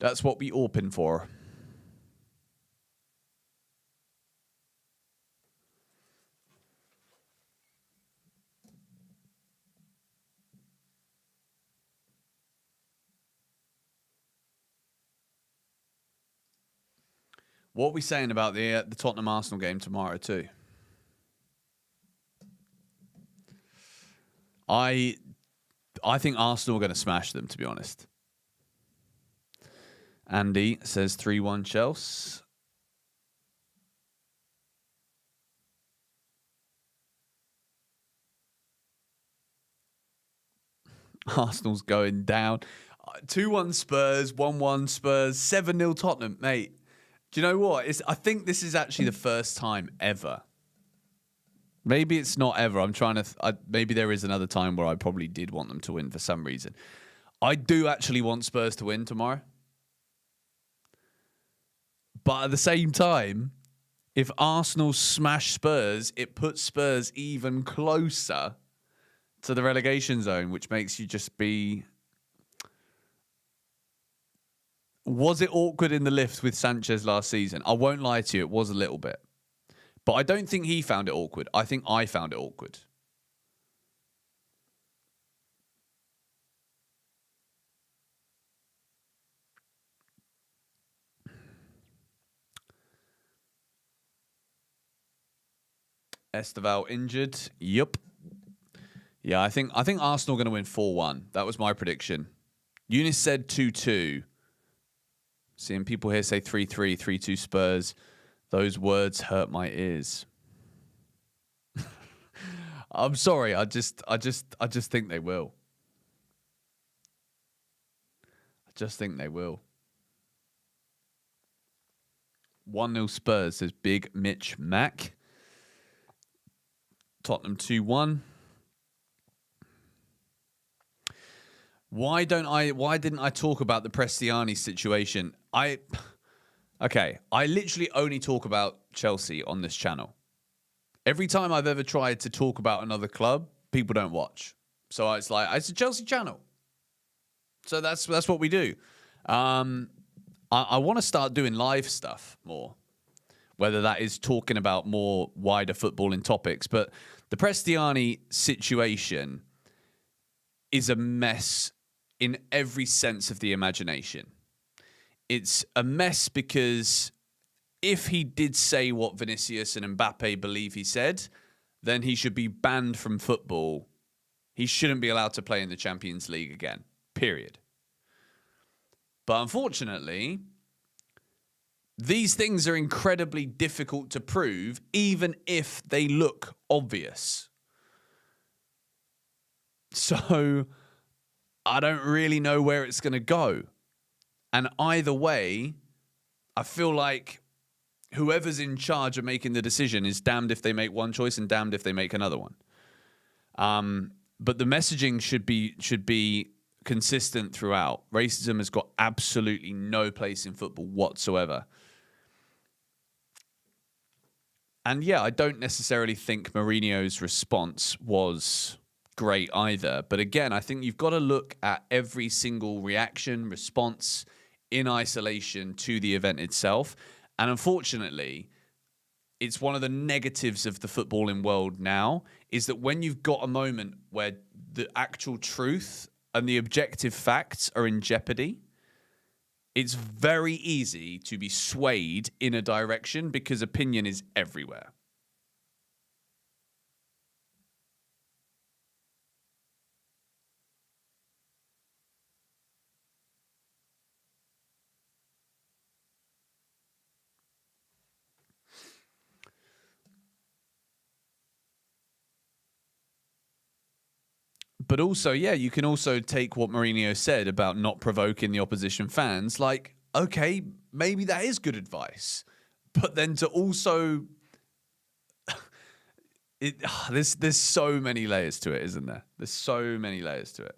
That's what we open for. What are we saying about the Tottenham Arsenal game tomorrow too? I think Arsenal are going to smash them, to be honest. Andy says 3-1 Chelsea. Arsenal's going down. 2-1 Spurs, 1-1 Spurs, 7-0 Tottenham, mate. Do you know what? I think this is actually the first time ever. Maybe it's not ever. I'm trying to... maybe there is another time where I probably did want them to win for some reason. I do actually want Spurs to win tomorrow. But at the same time, if Arsenal smash Spurs, it puts Spurs even closer to the relegation zone, which makes you just be... Was it awkward in the lift with Sanchez last season? I won't lie to you, it was a little bit. But I don't think he found it awkward. I think I found it awkward. Estevao injured. Yup. Yeah, I think Arsenal are going to win 4-1. That was my prediction. Eunice said 2-2. Seeing people here say 3-3, 3-2 Spurs. Those words hurt my ears. I'm sorry. I just think they will. I just think they will. 1-0 Spurs, says Big Mitch Mack. Tottenham 2-1. Why didn't I talk about the Prestiani situation? I literally only talk about Chelsea on this channel. Every time I've ever tried to talk about another club, people don't watch. So it's like, it's a Chelsea channel. So that's what we do. I want to start doing live stuff more, whether that is talking about more wider footballing topics. But the Prestiani situation is a mess in every sense of the imagination. It's a mess because if he did say what Vinicius and Mbappe believe he said, then he should be banned from football. He shouldn't be allowed to play in the Champions League again, period. But unfortunately, these things are incredibly difficult to prove, even if they look obvious. So I don't really know where it's going to go. And either way, I feel like whoever's in charge of making the decision is damned if they make one choice and damned if they make another one. But the messaging should be consistent throughout. Racism has got absolutely no place in football whatsoever. And yeah, I don't necessarily think Mourinho's response was great either. But again, I think you've got to look at every single reaction, response in isolation to the event itself. And unfortunately, it's one of the negatives of the footballing world now, is that when you've got a moment where the actual truth and the objective facts are in jeopardy, it's very easy to be swayed in a direction because opinion is everywhere. But also, yeah, you can also take what Mourinho said about not provoking the opposition fans. Like, okay, maybe that is good advice. But then to also... there's so many layers to it, isn't there? There's so many layers to it.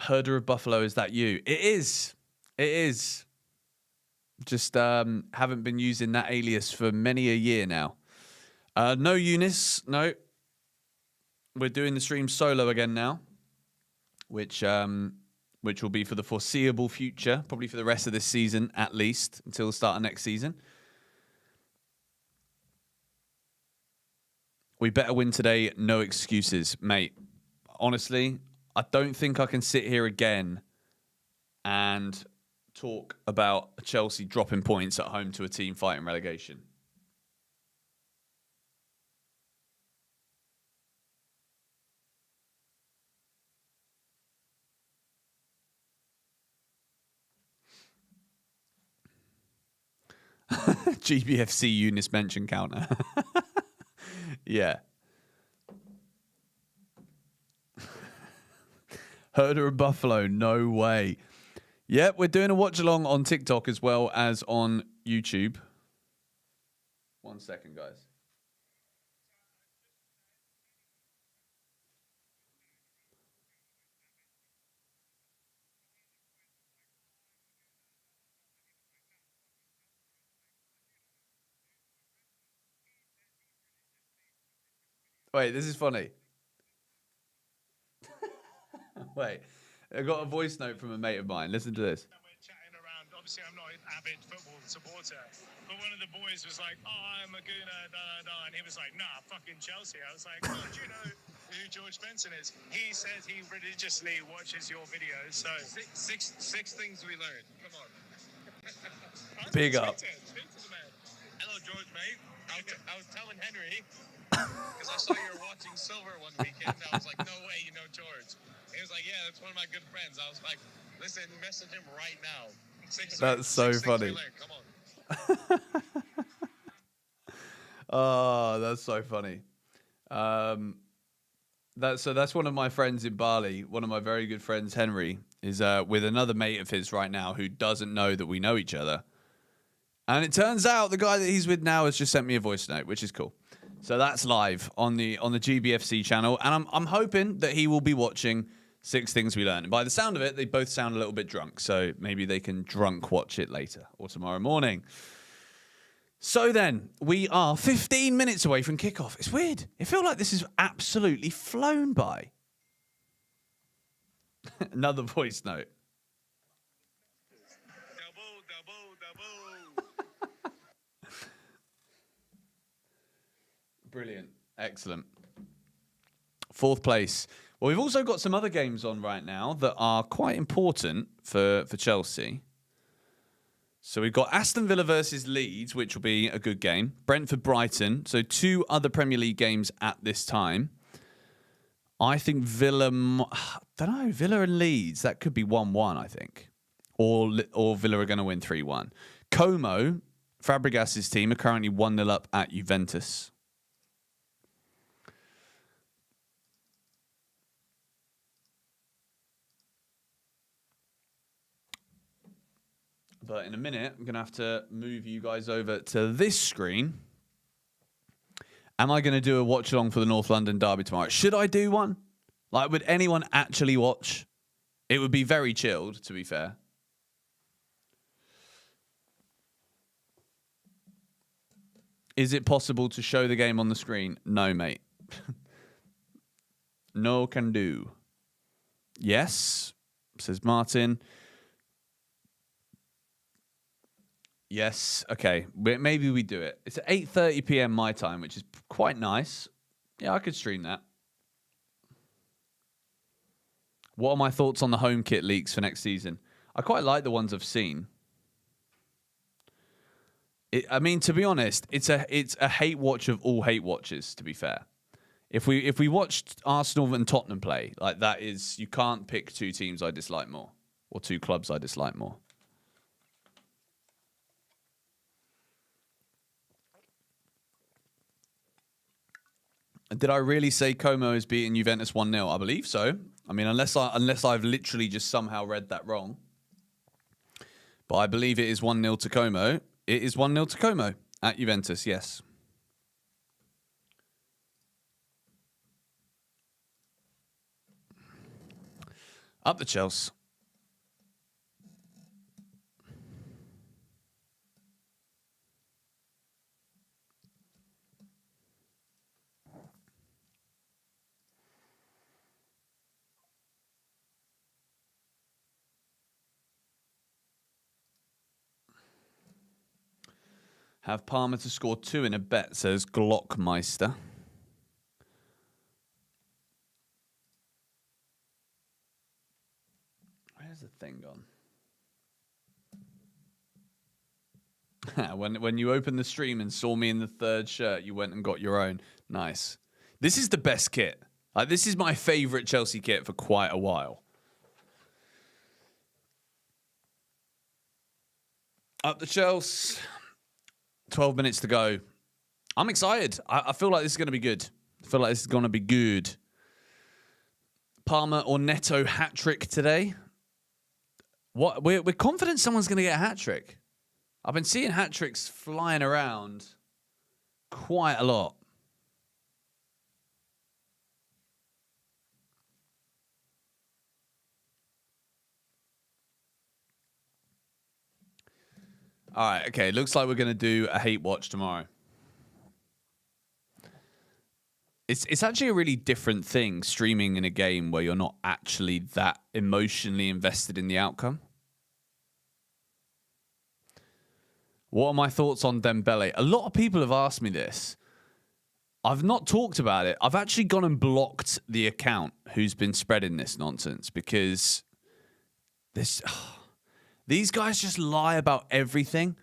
Herder of Buffalo, is that you? It is. It is. Just haven't been using that alias for many a year now. No Eunice, no. We're doing the stream solo again now, which will be for the foreseeable future, probably for the rest of this season at least, until the start of next season. We better win today, no excuses, mate. Honestly, I don't think I can sit here again and talk about Chelsea dropping points at home to a team fighting relegation. GBFC Eunice mention counter. Yeah. Herder of Buffalo, no way. Yep, we're doing a watch along on TikTok as well as on YouTube. 1 second, guys. Wait, this is funny. Wait, I got a voice note from a mate of mine. Listen to this. We're chatting around. Obviously, I'm not an avid football supporter, but one of the boys was like, "Oh, I'm a Gooner, and he was like, "Nah, fucking Chelsea." I was like, "Oh, do you know who George Benson is?" He says he religiously watches your videos. So six things we learned. Come on. Big up. Speak to the man. Hello, George, mate. I was telling Henry because I saw you were watching Silver one weekend. I was like, "No way, you know George." He was like, "Yeah, that's one of my good friends." I was like, "Listen, message him right now." That's so funny. Come on. Oh, that's so funny. That's one of my friends in Bali. One of my very good friends, Henry, is with another mate of his right now who doesn't know that we know each other. And it turns out the guy that he's with now has just sent me a voice note, which is cool. So that's live on the GBFC channel, and I'm hoping that he will be watching 6 Things We Learned. And by the sound of it, they both sound a little bit drunk, so maybe they can drunk watch it later or tomorrow morning. So then, we are 15 minutes away from kickoff. It's weird. It feels like this has absolutely flown by. Another voice note. Double. Brilliant. Excellent. 4th place. Well, we've also got some other games on right now that are quite important for Chelsea. So we've got Aston Villa versus Leeds, which will be a good game. Brentford, Brighton. So 2 other Premier League games at this time. I think Villa, I don't know, Villa and Leeds, that could be 1-1, I think. Or Villa are going to win 3-1. Como, Fabregas' team, are currently 1-0 up at Juventus. But in a minute, I'm going to have to move you guys over to this screen. Am I going to do a watch along for the North London derby tomorrow? Should I do one? Like, would anyone actually watch? It would be very chilled, to be fair. Is it possible to show the game on the screen? No, mate. No can do. Yes, says Martin. Yes, okay. Maybe we do it. It's at 8:30 p.m. my time, which is quite nice. Yeah, I could stream that. What are my thoughts on the home kit leaks for next season? I quite like the ones I've seen. I mean, to be honest, it's a hate watch of all hate watches, to be fair. If we watched Arsenal and Tottenham play, like that is, you can't pick two teams I dislike more or two clubs I dislike more. Did I really say Como is beating Juventus 1-0? I believe so. I mean, unless I've literally just somehow read that wrong. But I believe it is 1-0 to Como. It is 1-0 to Como at Juventus, yes. Up the Chelsea. Have Palmer to score 2 in a bet, says Glockmeister. Where's the thing gone? When you opened the stream and saw me in the third shirt, you went and got your own. Nice. This is the best kit. Like, this is my favourite Chelsea kit for quite a while. Up the Chelsea. 12 minutes to go. I'm excited. I feel like this is going to be good. I feel like this is going to be good. Palmer or Neto hat-trick today. What? We're confident someone's going to get a hat-trick. I've been seeing hat-tricks flying around quite a lot. All right, okay. Looks like we're going to do a hate watch tomorrow. It's actually a really different thing streaming in a game where you're not actually that emotionally invested in the outcome. What are my thoughts on Dembele? A lot of people have asked me this. I've not talked about it. I've actually gone and blocked the account who's been spreading this nonsense because these guys just lie about everything.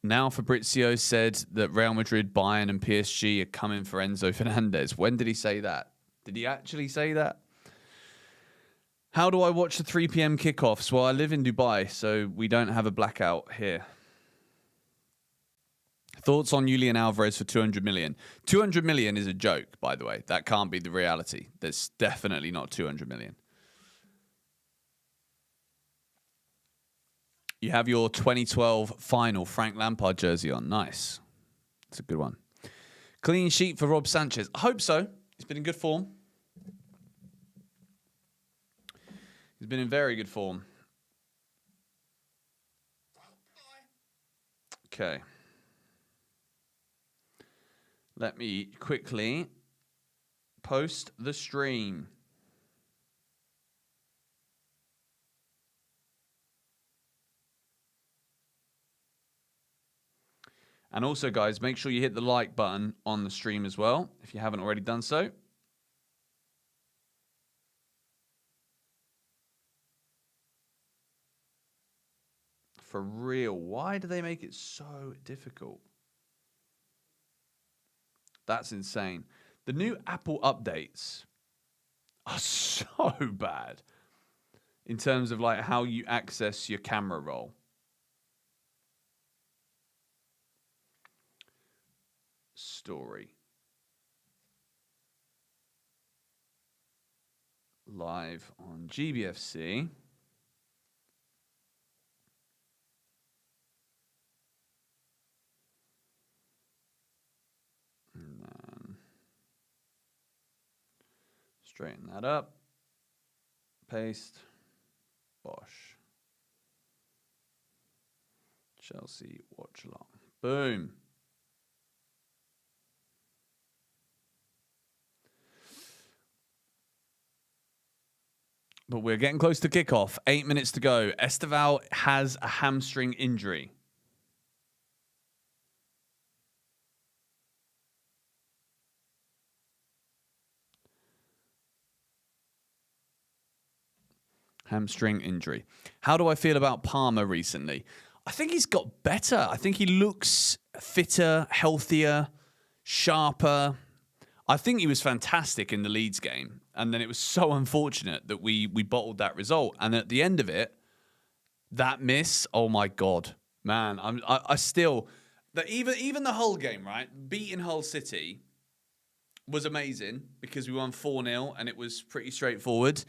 Now Fabrizio said that Real Madrid, Bayern and PSG are coming for Enzo Fernandez. When did he say that? Did he actually say that? How do I watch the 3 p.m. kickoffs? Well, I live in Dubai, so we don't have a blackout here. Thoughts on Julian Alvarez for 200 million? 200 million is a joke, by the way. That can't be the reality. There's definitely not 200 million. You have your 2012 final Frank Lampard jersey on. Nice. It's a good one. Clean sheet for Rob Sanchez. I hope so. He's been in good form. He's been in very good form. Okay. Let me quickly post the stream. And also, guys, make sure you hit the like button on the stream as well, if you haven't already done so. For real, why do they make it so difficult? That's insane. The new Apple updates are so bad in terms of like how you access your camera roll. Story. Live on GBFC. Straighten that up. Paste. Bosh. Chelsea Watchalong. Boom. But we're getting close to kickoff. 8 minutes to go. Estevao has a hamstring injury. Hamstring injury. How do I feel about Palmer recently? I think he's got better. I think he looks fitter, healthier, sharper. I think he was fantastic in the Leeds game. And then it was so unfortunate that we bottled that result. And at the end of it, that miss, oh my God. Man, I still... Even the Hull game, right? Beating Hull City was amazing because we won 4-0 and it was pretty straightforward.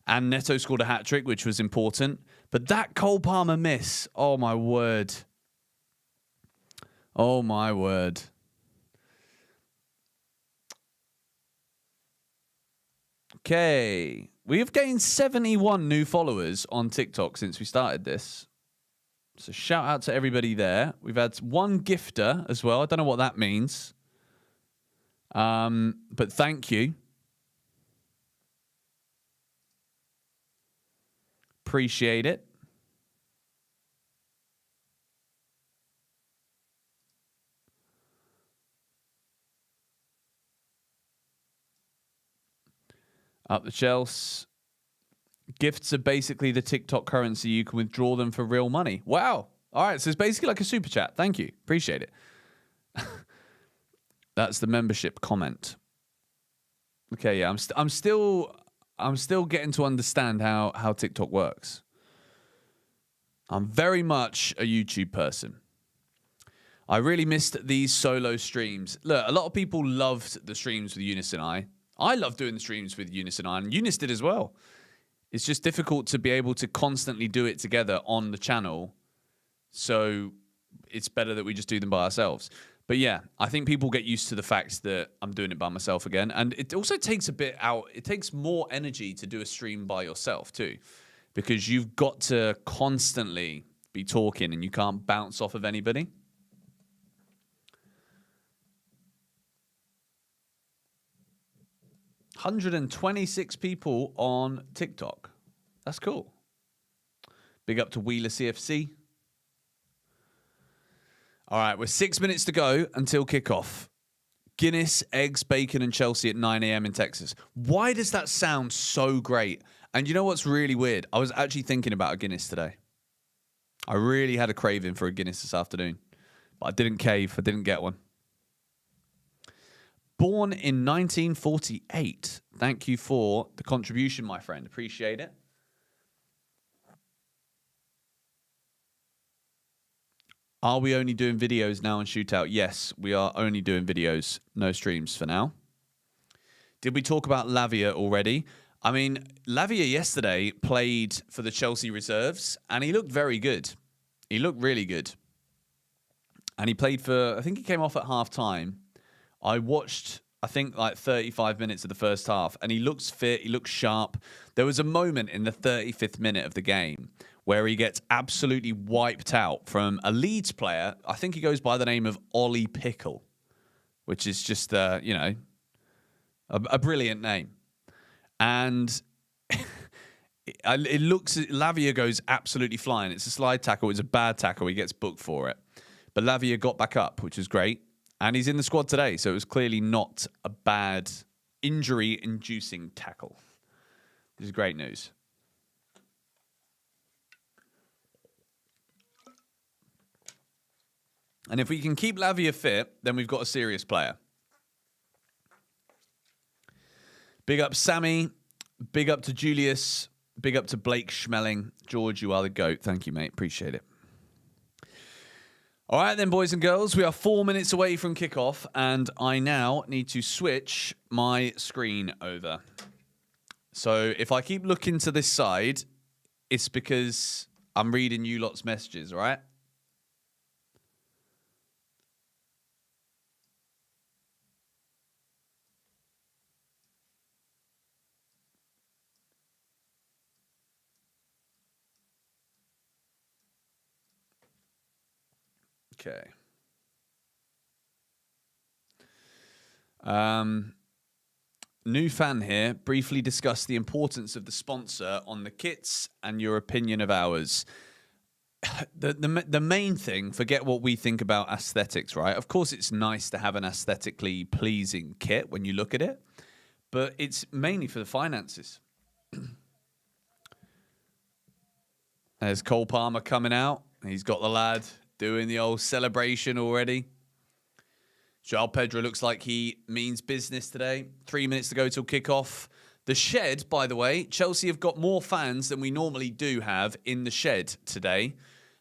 And Neto scored a hat-trick, which was important. But that Cole Palmer miss, oh my word. Oh my word. Okay. We have gained 71 new followers on TikTok since we started this. So shout out to everybody there. We've had one gifter as well. I don't know what that means. But thank you. Appreciate it. Up the Chelsea. Gifts are basically the TikTok currency. You can withdraw them for real money. Wow. All right. So it's basically like a super chat. Thank you. Appreciate it. That's the membership comment. Okay. Yeah. I'm still getting to understand how TikTok works. I'm very much a YouTube person. I really missed these solo streams. Look, a lot of people loved the streams with Eunice and I. I love doing the streams with Eunice and I, and Eunice did as well. It's just difficult to be able to constantly do it together on the channel. So it's better that we just do them by ourselves. But yeah, I think people get used to the fact that I'm doing it by myself again. And it also takes a bit out. It takes more energy to do a stream by yourself too, because you've got to constantly be talking and you can't bounce off of anybody. $126 people on TikTok. That's cool. Big up to Wheeler CFC. All right, we're 6 minutes to go until kickoff. Guinness, eggs, bacon, and Chelsea at 9 a.m. in Texas. Why does that sound so great? And you know what's really weird? I was actually thinking about a Guinness today. I really had a craving for a Guinness this afternoon. But I didn't cave. I didn't get one. Born in 1948. Thank you for the contribution, my friend. Appreciate it. Are we only doing videos now on Shootout? Yes, we are only doing videos. No streams for now. Did we talk about Lavia already? I mean, Lavia yesterday played for the Chelsea reserves, and he looked very good. He looked really good. And he played for, I think he came off at half-time. I watched, I think, like 35 minutes of the first half, and he looks fit, he looks sharp. There was a moment in the 35th minute of the game where he gets absolutely wiped out from a Leeds player. I think he goes by the name of Ollie Pickle, which is just, a brilliant name. And it looks, Lavia goes absolutely flying. It's a slide tackle. It's a bad tackle. He gets booked for it. But Lavia got back up, which was great. And he's in the squad today, so it was clearly not a bad injury-inducing tackle. This is great news. And if we can keep Lavia fit, then we've got a serious player. Big up Sammy. Big up to Julius. Big up to Blake Schmeling. George, you are the GOAT. Thank you, mate. Appreciate it. All right, then, boys and girls. We are 4 minutes away from kickoff, and I now need to switch my screen over. So if I keep looking to this side, it's because I'm reading you lot's messages, all right? Okay. New fan here. Briefly discuss the importance of the sponsor on the kits and your opinion of ours. The main thing, forget what we think about aesthetics, right? Of course, it's nice to have an aesthetically pleasing kit when you look at it, but it's mainly for the finances. There's Cole Palmer coming out. He's got the lad doing the old celebration already. Joao Pedro looks like he means business today. 3 minutes to go till kickoff. The shed, by the way, Chelsea have got more fans than we normally do have in the shed today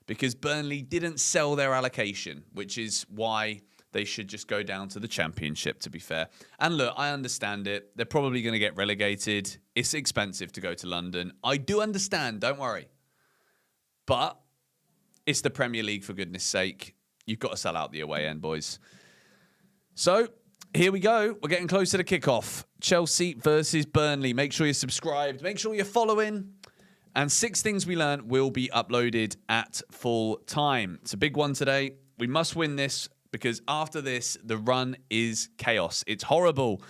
because Burnley didn't sell their allocation, which is why they should just go down to the Championship, to be fair. And look, I understand it. They're probably going to get relegated. It's expensive to go to London. I do understand, don't worry. But it's the Premier League, for goodness sake. You've got to sell out the away end, boys. So, here we go. We're getting close to the kickoff. Chelsea versus Burnley. Make sure you're subscribed. Make sure you're following. And 6 things we learned will be uploaded at full time. It's a big one today. We must win this because after this, the run is chaos. It's horrible.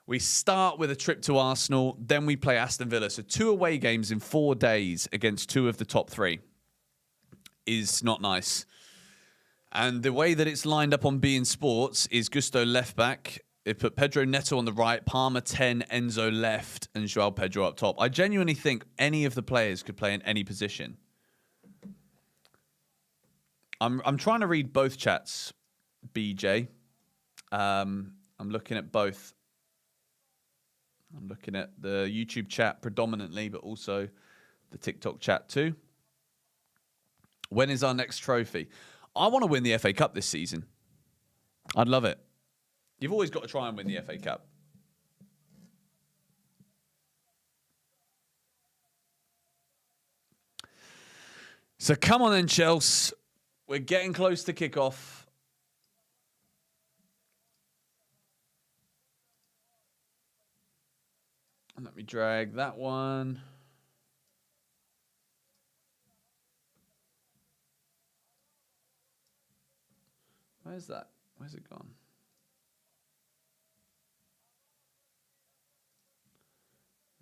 We start with a trip to Arsenal. Then we play Aston Villa. So 2 away games in 4 days against 2 of the top 3 is not nice. And the way that it's lined up on beIN Sports is Gusto left back. It put Pedro Neto on the right, Palmer 10, Enzo left, and Joao Pedro up top. I genuinely think any of the players could play in any position. I'm trying to read both chats, BJ. I'm looking at both. I'm looking at the YouTube chat predominantly, but also the TikTok chat too. When is our next trophy? I want to win the FA Cup this season. I'd love it. You've always got to try and win the FA Cup. So come on then, Chelsea. We're getting close to kickoff. Let me drag that one. Where's that? Where's it gone?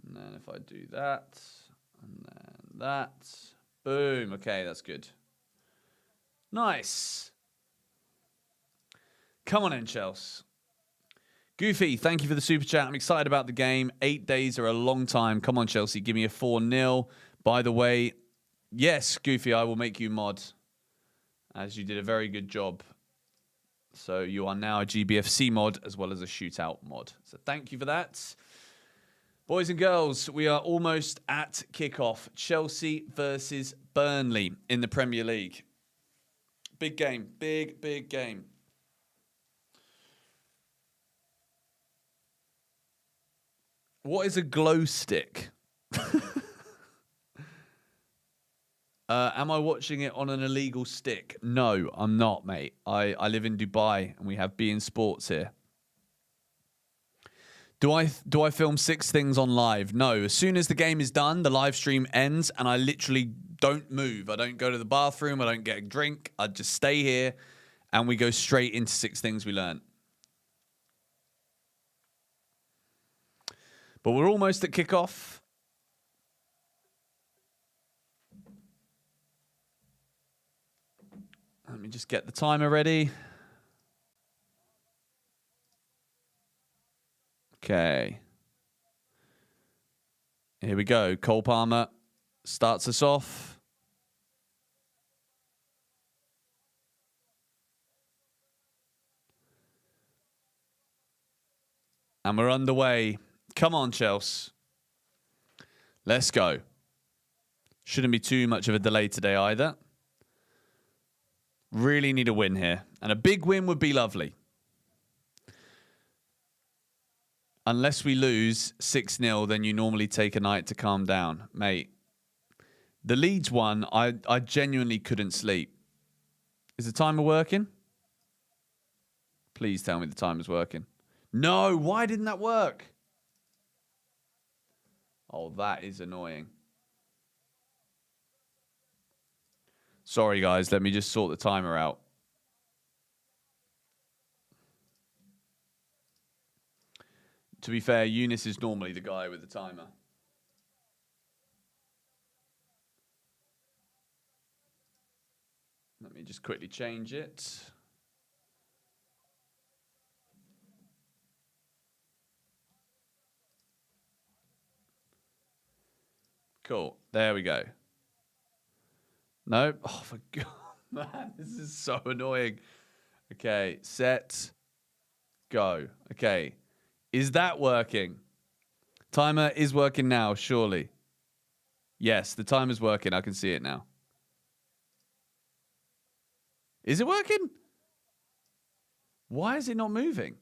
And then if I do that, and then that, boom. Okay, that's good. Nice. Come on in, Chelsea. Goofy, thank you for the super chat. I'm excited about the game. 8 days are a long time. Come on, Chelsea. Give me a 4-0. By the way, yes, Goofy, I will make you mod, as you did a very good job. So you are now a GBFC mod as well as a shootout mod. So thank you for that. Boys and girls, we are almost at kickoff. Chelsea versus Burnley in the Premier League. Big game. Big, big game. What is a glow stick? Am I watching it on an illegal stick? No, I'm not, mate. I live in Dubai and we have beIN Sports here. Do I film 6 things on live? No. As soon as the game is done, the live stream ends and I literally don't move. I don't go to the bathroom. I don't get a drink. I just stay here and we go straight into 6 things we learned. But we're almost at kickoff. Let me just get the timer ready. Okay. Here we go. Cole Palmer starts us off. And we're underway. Come on, Chelsea. Let's go. Shouldn't be too much of a delay today either. Really need a win here. And a big win would be lovely. Unless we lose 6-0, then you normally take a night to calm down. Mate, the Leeds one, I genuinely couldn't sleep. Is the timer working? Please tell me the timer's working. No, why didn't that work? Oh, that is annoying. Sorry, guys. Let me just sort the timer out. To be fair, Eunice is normally the guy with the timer. Let me just quickly change it. Cool. There we go. No. Oh, for God. Man, this is so annoying. Okay. Set. Go. Okay. Is that working? Timer is working now, surely. Yes, the timer's working. I can see it now. Is it working? Why is it not moving?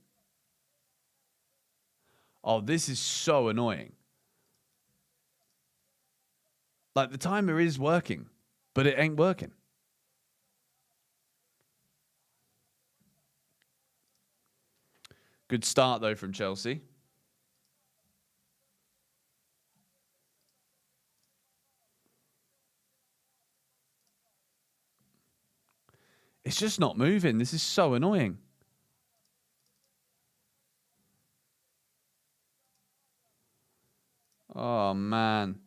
Oh, this is so annoying. Like, the timer is working, but it ain't working. Good start, though, from Chelsea. It's just not moving. This is so annoying. Oh, man.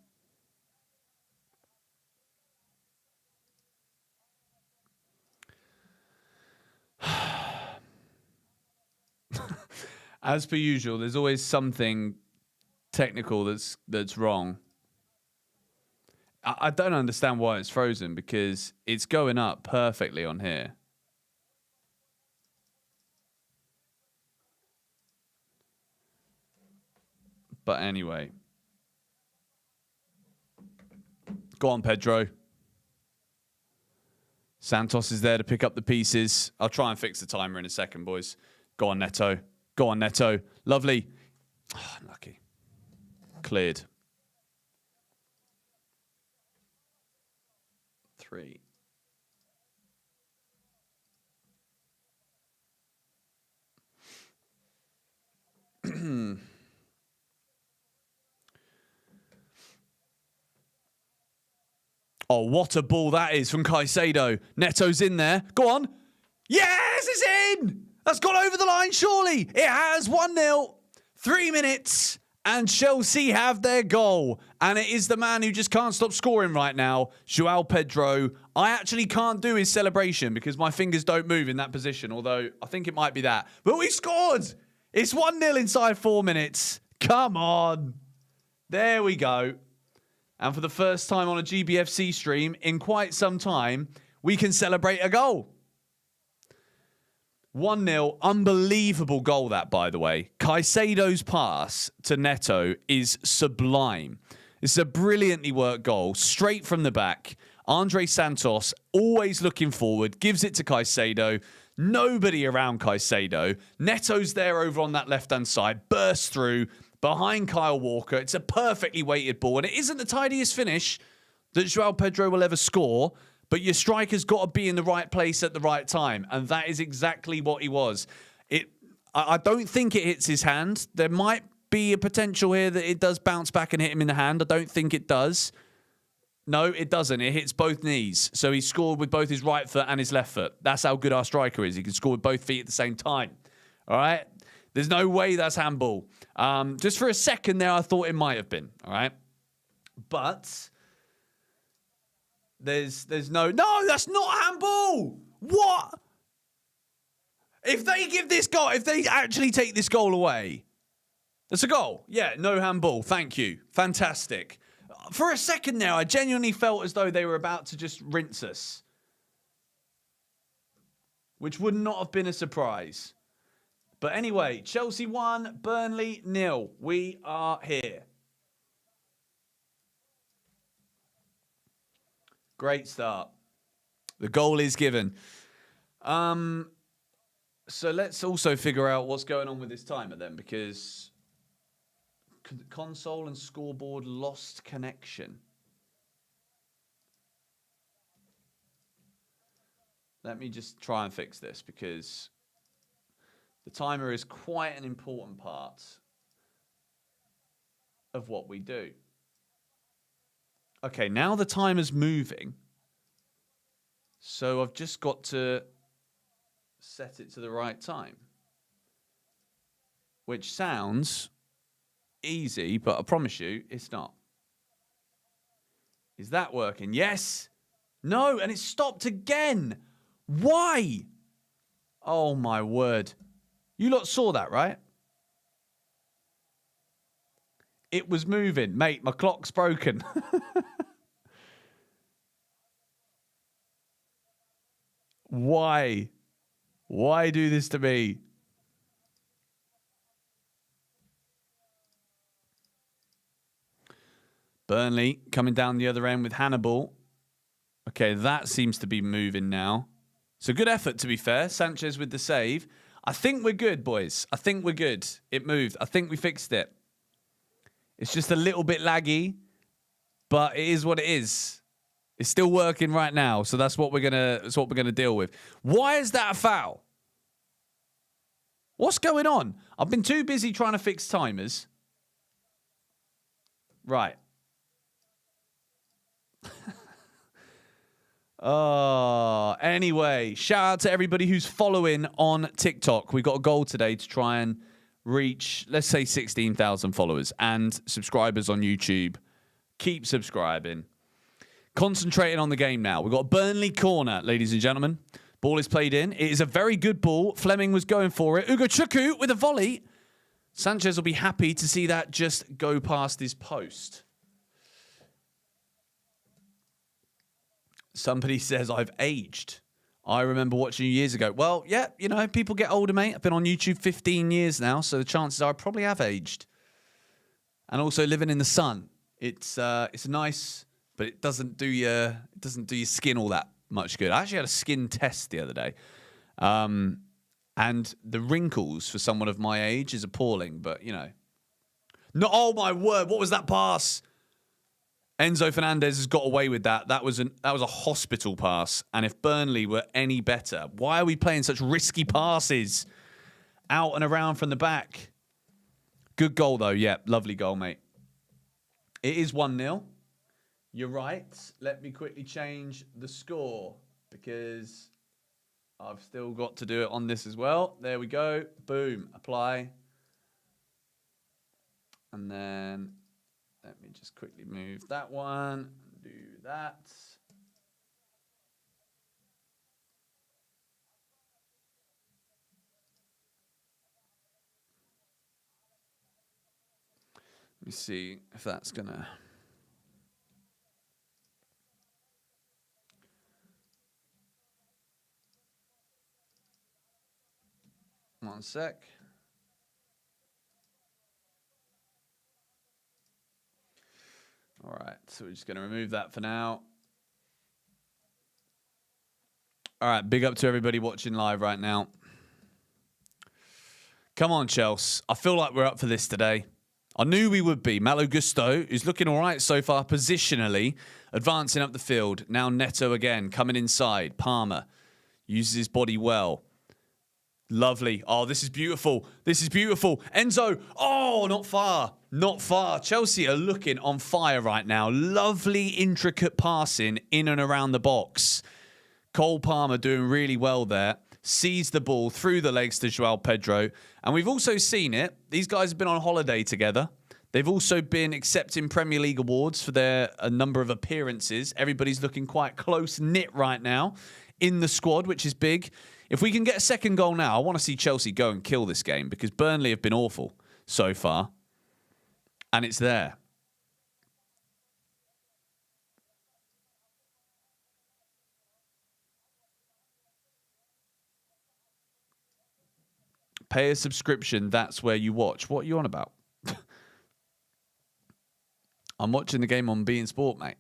As per usual, there's always something technical that's wrong. I don't understand why it's frozen because it's going up perfectly on here. But anyway. Go on, Pedro. Santos is there to pick up the pieces. I'll try and fix the timer in a second, boys. Go on, Neto. Go on, Neto. Lovely. Oh, unlucky. Cleared. 3. Oh, what a ball that is from Caicedo. Neto's in there. Go on. Yes, it's in! That's gone over the line, surely. It has. 1-0. 3 minutes. And Chelsea have their goal. And it is the man who just can't stop scoring right now, Joao Pedro. I actually can't do his celebration because my fingers don't move in that position, although I think it might be that. But we scored! It's 1-0 inside 4 minutes. Come on. There we go. And for the first time on a GBFC stream in quite some time, we can celebrate a goal. 1-0, unbelievable goal that, by the way. Caicedo's pass to Neto is sublime. It's a brilliantly worked goal, straight from the back. Andre Santos, always looking forward, gives it to Caicedo. Nobody around Caicedo. Neto's there over on that left-hand side, bursts through, behind Kyle Walker. It's a perfectly weighted ball, and it isn't the tidiest finish that Joao Pedro will ever score, but your striker's got to be in the right place at the right time, and that is exactly what he was. I don't think it hits his hand. There might be a potential here that it does bounce back and hit him in the hand. I don't think it does. No, it doesn't. It hits both knees. So he scored with both his right foot and his left foot. That's how good our striker is. He can score with both feet at the same time. All right? There's no way that's handball. Just for a second there, I thought it might have been. All right? But there's no, that's not handball. What? If they give this goal, if they actually take this goal away, that's a goal. Yeah, no handball. Thank you. Fantastic. For a second there, I genuinely felt as though they were about to just rinse us, which would not have been a surprise. But anyway, Chelsea 1, Burnley 0. We are here. Great start. The goal is given. So let's also figure out what's going on with this timer then, because console and scoreboard lost connection. Let me just try and fix this, because the timer is quite an important part of what we do. Okay, now the timer's moving. So I've just got to set it to the right time, which sounds easy, but I promise you, it's not. Is that working? Yes. No, and it stopped again. Why? Oh, my word. You lot saw that, right? It was moving. Mate, my clock's broken. Why? Why do this to me? Burnley coming down the other end with Hannibal. Okay, that seems to be moving now. So good effort, to be fair. Sanchez with the save. I think we're good, boys. I think we're good. It moved. I think we fixed it. It's just a little bit laggy, but it is what it is. It's still working right now, so that's what we're gonna deal with. Why is that a foul? What's going on? I've been too busy trying to fix timers. Right. Anyway, shout out to everybody who's following on TikTok. We got a goal today to try and reach, let's say, 16,000 followers and subscribers on YouTube. Keep subscribing. Concentrating on the game now. We've got a Burnley corner, ladies and gentlemen. Ball is played in. It is a very good ball. Fleming was going for it. Ugochukwu with a volley. Sanchez will be happy to see that just go past his post. Somebody says I've aged. I remember watching you years ago. Well, yeah, you know, people get older, mate. I've been on YouTube 15 years now, so the chances are I probably have aged. And also living in the sun. It's nice, but it doesn't do your skin all that much good. I actually had a skin test the other day. And the wrinkles for someone of my age is appalling, but you know. No, oh my word, what was that pass? Enzo Fernandez has got away with that. That was a hospital pass. And if Burnley were any better, why are we playing such risky passes out and around from the back? Good goal, though. Yeah, lovely goal, mate. It is 1-0. You're right. Let me quickly change the score because I've still got to do it on this as well. There we go. Boom. Apply. And then let me just quickly move that one. Do that. Let me see if that's going to... One sec. All right, so we're just going to remove that for now. All right, big up to everybody watching live right now. Come on, Chelsea. I feel like we're up for this today. I knew we would be. Malo Gusto, who's looking all right so far positionally, advancing up the field. Now Neto again, coming inside. Palmer uses his body well. Lovely. Oh, this is beautiful. This is beautiful. Enzo. Oh, not far. Not far. Chelsea are looking on fire right now. Lovely, intricate passing in and around the box. Cole Palmer doing really well there. Sees the ball through the legs to Joao Pedro. And we've also seen it. These guys have been on holiday together. They've also been accepting Premier League awards for a number of appearances. Everybody's looking quite close-knit right now in the squad, which is big. If we can get a second goal now, I want to see Chelsea go and kill this game because Burnley have been awful so far. And it's there. Pay a subscription, that's where you watch. What are you on about? I'm watching the game on beIN Sport, mate.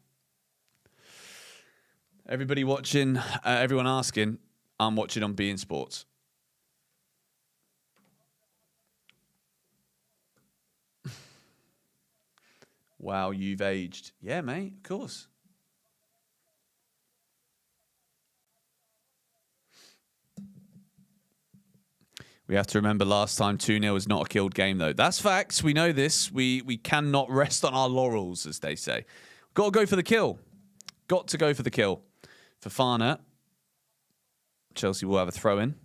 Everybody watching, everyone asking, I'm watching on beIN Sports. Wow, you've aged. Yeah, mate, of course. We have to remember last time 2-0 was not a killed game, though. That's facts. We know this. We cannot rest on our laurels, as they say. Got to go for the kill. Got to go for the kill. Fofana. Chelsea will have a throw-in.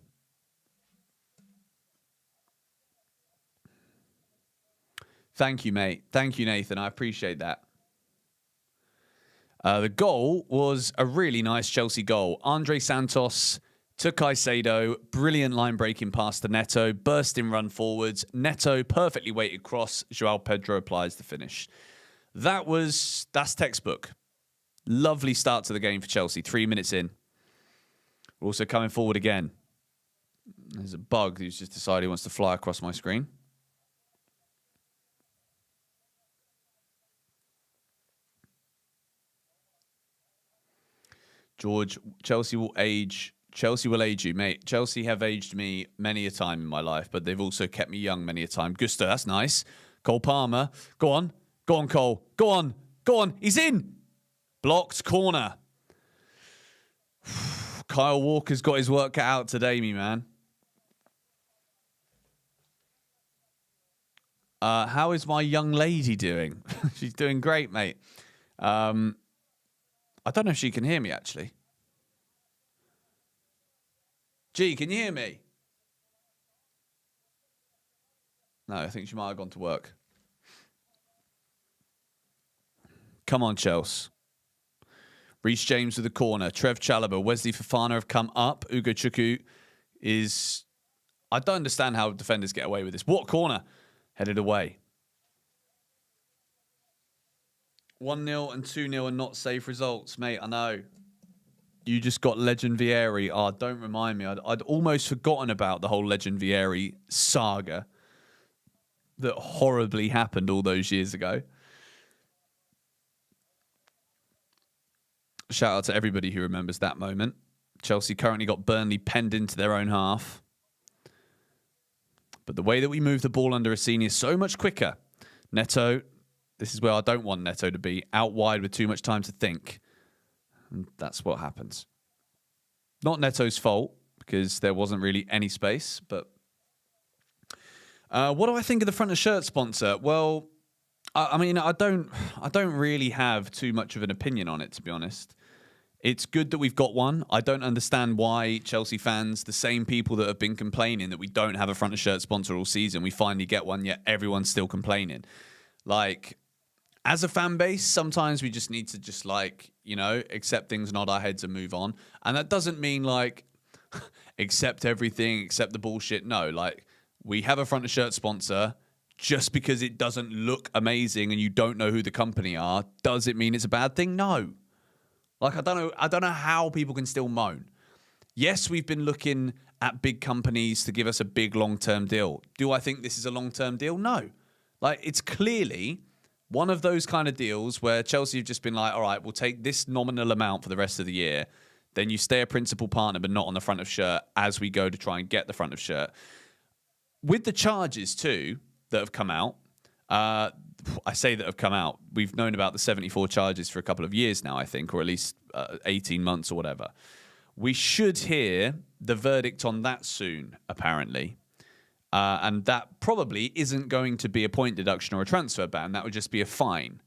Thank you, mate. Thank you, Nathan. I appreciate that. The goal was a really nice Chelsea goal. Andre Santos to Caicedo. Brilliant line-breaking pass to Neto. Bursting run forwards. Neto, perfectly weighted cross. Joao Pedro applies the finish. That's textbook. Lovely start to the game for Chelsea. 3 minutes in. We're also coming forward again. There's a bug who's just decided he wants to fly across my screen. George, Chelsea will age you, mate. Chelsea have aged me many a time in my life, but they've also kept me young many a time. Gusto, that's nice. Cole Palmer. Go on, Cole. Go on. He's in. Blocked corner. Kyle Walker's got his work cut out today, me man. How is my young lady doing? She's doing great, mate. I don't know if she can hear me, actually. G, can you hear me? No, I think she might have gone to work. Come on, Chelsea. Reece James with the corner. Trev Chalobah, Wesley Fofana have come up. Ugo Chukwu is... I don't understand how defenders get away with this. What corner? Headed away. 1-0 and 2-0 are not safe results, mate. I know. You just got Legend Vieri. Oh, don't remind me. I'd almost forgotten about the whole Legend Vieri saga that horribly happened all those years ago. Shout out to everybody who remembers that moment. Chelsea currently got Burnley penned into their own half. But the way that we move the ball under Assini is so much quicker. Neto... This is where I don't want Neto to be, out wide with too much time to think. And that's what happens. Not Neto's fault, because there wasn't really any space, but... what do I think of the front of shirt sponsor? Well, I mean, I don't really have too much of an opinion on it, to be honest. It's good that we've got one. I don't understand why Chelsea fans, the same people that have been complaining that we don't have a front of shirt sponsor all season, we finally get one, yet everyone's still complaining. Like... As a fan base, sometimes we just need to accept things, nod our heads and move on. And that doesn't mean accept everything, accept the bullshit. No, we have a front of shirt sponsor. Just because it doesn't look amazing and you don't know who the company are, does it mean it's a bad thing? No. I don't know how people can still moan. Yes, we've been looking at big companies to give us a big long-term deal. Do I think this is a long-term deal? No. It's clearly... one of those kind of deals where Chelsea have just been all right, we'll take this nominal amount for the rest of the year. Then you stay a principal partner, but not on the front of shirt as we go to try and get the front of shirt. With the charges, too, that have come out, I say that have come out. We've known about the 74 charges for a couple of years now, I think, or at least 18 months or whatever. We should hear the verdict on that soon, apparently. And that probably isn't going to be a point deduction or a transfer ban. That would just be a fine.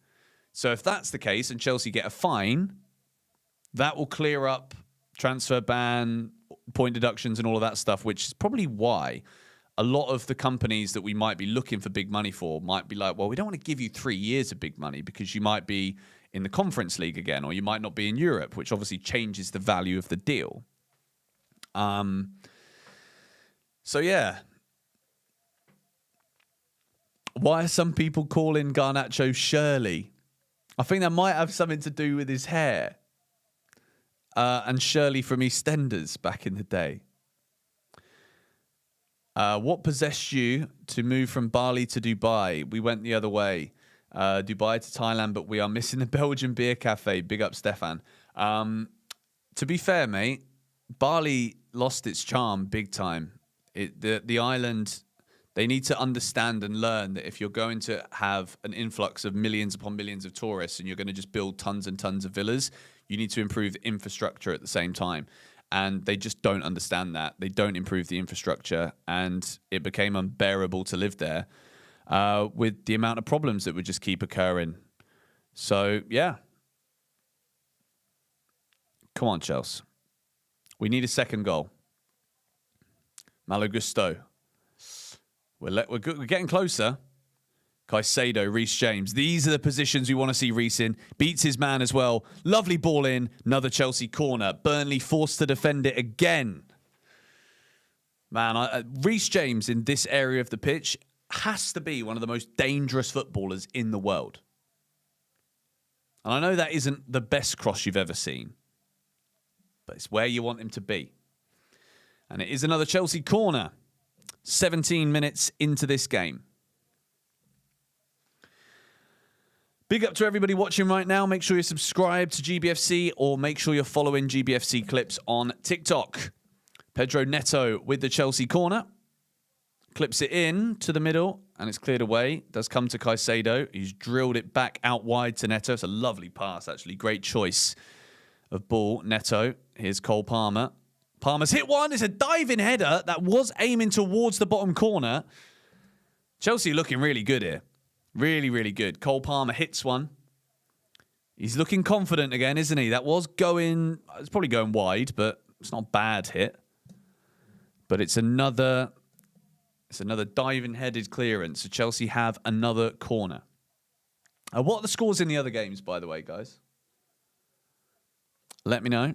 So if that's the case and Chelsea get a fine, that will clear up transfer ban, point deductions and all of that stuff, which is probably why a lot of the companies that we might be looking for big money for might be well, we don't want to give you 3 years of big money because you might be in the Conference League again, or you might not be in Europe, which obviously changes the value of the deal. So yeah. Why are some people calling Garnacho Shirley? I think that might have something to do with his hair. And Shirley from EastEnders back in the day. What possessed you to move from Bali to Dubai? We went the other way. Dubai to Thailand, but we are missing the Belgian beer cafe. Big up, Stefan. To be fair, mate, Bali lost its charm big time. The island... They need to understand and learn that if you're going to have an influx of millions upon millions of tourists and you're going to just build tons and tons of villas, you need to improve the infrastructure at the same time. And they just don't understand that. They don't improve the infrastructure. And it became unbearable to live there with the amount of problems that would just keep occurring. So, yeah. Come on, Chelsea. We need a second goal. Malo Gusto. We're getting closer. Caicedo, Reece James. These are the positions we want to see Reece in. Beats his man as well. Lovely ball in. Another Chelsea corner. Burnley forced to defend it again. Man, Reece James in this area of the pitch has to be one of the most dangerous footballers in the world. And I know that isn't the best cross you've ever seen, but it's where you want him to be. And it is another Chelsea corner. 17 minutes into this game. Big up to everybody watching right now. Make sure you're subscribed to GBFC or make sure you're following GBFC clips on TikTok. Pedro Neto with the Chelsea corner. Clips it in to the middle and it's cleared away. Does come to Caicedo. He's drilled it back out wide to Neto. It's a lovely pass, actually. Great choice of ball. Neto. Here's Cole Palmer. Palmer's hit one. It's a diving header that was aiming towards the bottom corner. Chelsea looking really good here. Really, really good. Cole Palmer hits one. He's looking confident again, isn't he? That was going... It's probably going wide, but it's not a bad hit. But it's another diving-headed clearance. So Chelsea have another corner. What are the scores in the other games, by the way, guys? Let me know.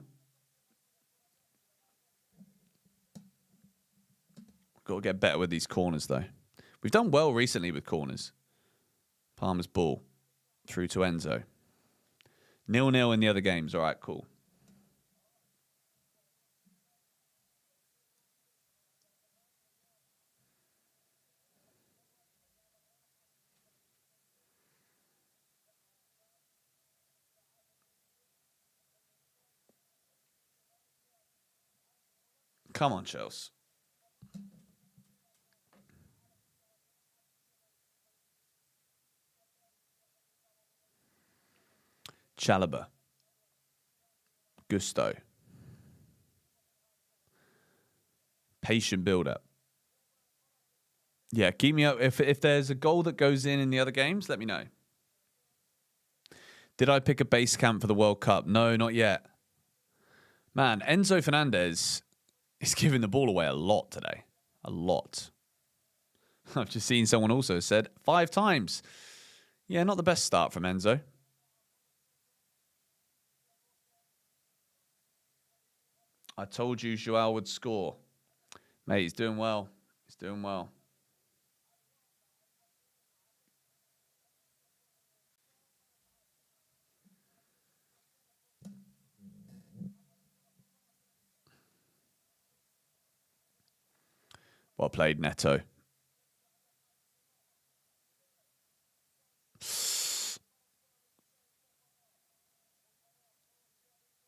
Got to get better with these corners, though. We've done well recently with corners. Palmer's ball through to Enzo. 0-0 in the other games. All right, cool. Come on, Chelsea. Chalobah. Gusto. Patient build-up. Yeah, keep me up. If there's a goal that goes in the other games, let me know. Did I pick a base camp for the World Cup? No, not yet. Man, Enzo Fernandez is giving the ball away a lot today. A lot. I've just seen someone also said 5 times. Yeah, not the best start from Enzo. I told you Joao would score. Mate, he's doing well. He's doing well. Well played, Neto.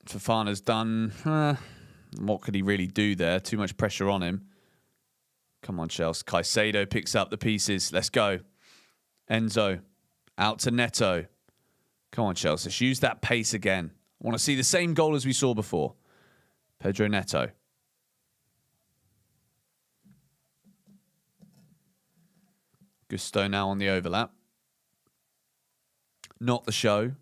Fofana's done. What could he really do there? Too much pressure on him. Come on, Chelsea. Caicedo picks up the pieces. Let's go. Enzo. Out to Neto. Come on, Chelsea. Let's use that pace again. I want to see the same goal as we saw before. Pedro Neto. Gusto now on the overlap. Not the show.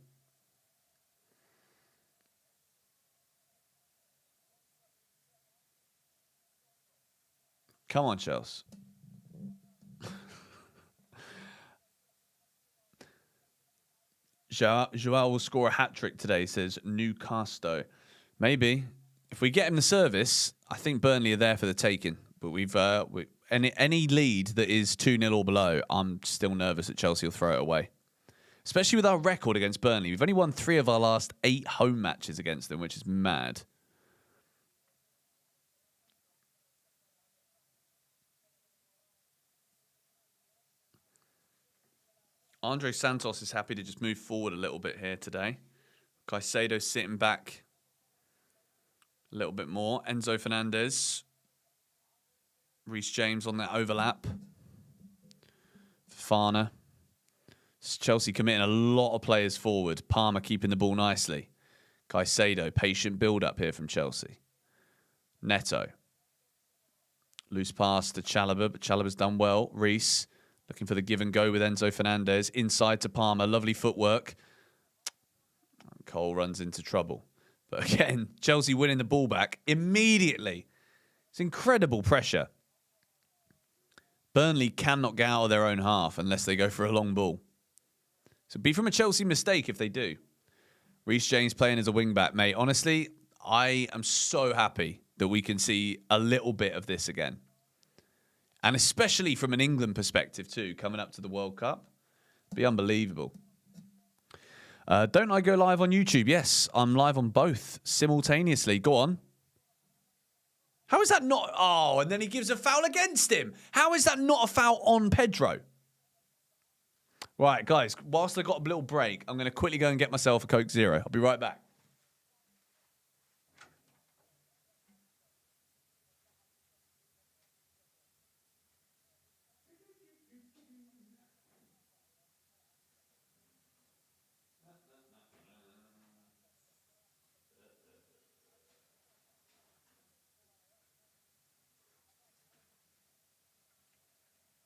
Come on, Chelsea. Joao will score a hat-trick today, says Newcastle. Maybe. If we get him the service, I think Burnley are there for the taking. But any lead that is 2-0 or below, I'm still nervous that Chelsea will throw it away. Especially with our record against Burnley. We've only won 3 of our last 8 home matches against them, which is mad. Andre Santos is happy to just move forward a little bit here today. Caicedo sitting back a little bit more. Enzo Fernandez. Reece James on that overlap. Fofana. Chelsea committing a lot of players forward. Palmer keeping the ball nicely. Caicedo, patient build-up here from Chelsea. Neto. Loose pass to Chalobah, but Chalobah's done well. Reece. Looking for the give and go with Enzo Fernandez. Inside to Palmer. Lovely footwork. Cole runs into trouble. But again, Chelsea winning the ball back immediately. It's incredible pressure. Burnley cannot get out of their own half unless they go for a long ball. So be from a Chelsea mistake if they do. Reece James playing as a wing-back, mate. Honestly, I am so happy that we can see a little bit of this again. And especially from an England perspective too, coming up to the World Cup. Be unbelievable. Don't I go live on YouTube? Yes, I'm live on both simultaneously. Go on. How is that not... Oh, and then he gives a foul against him. How is that not a foul on Pedro? Right, guys, whilst I got a little break, I'm going to quickly go and get myself a Coke Zero. I'll be right back.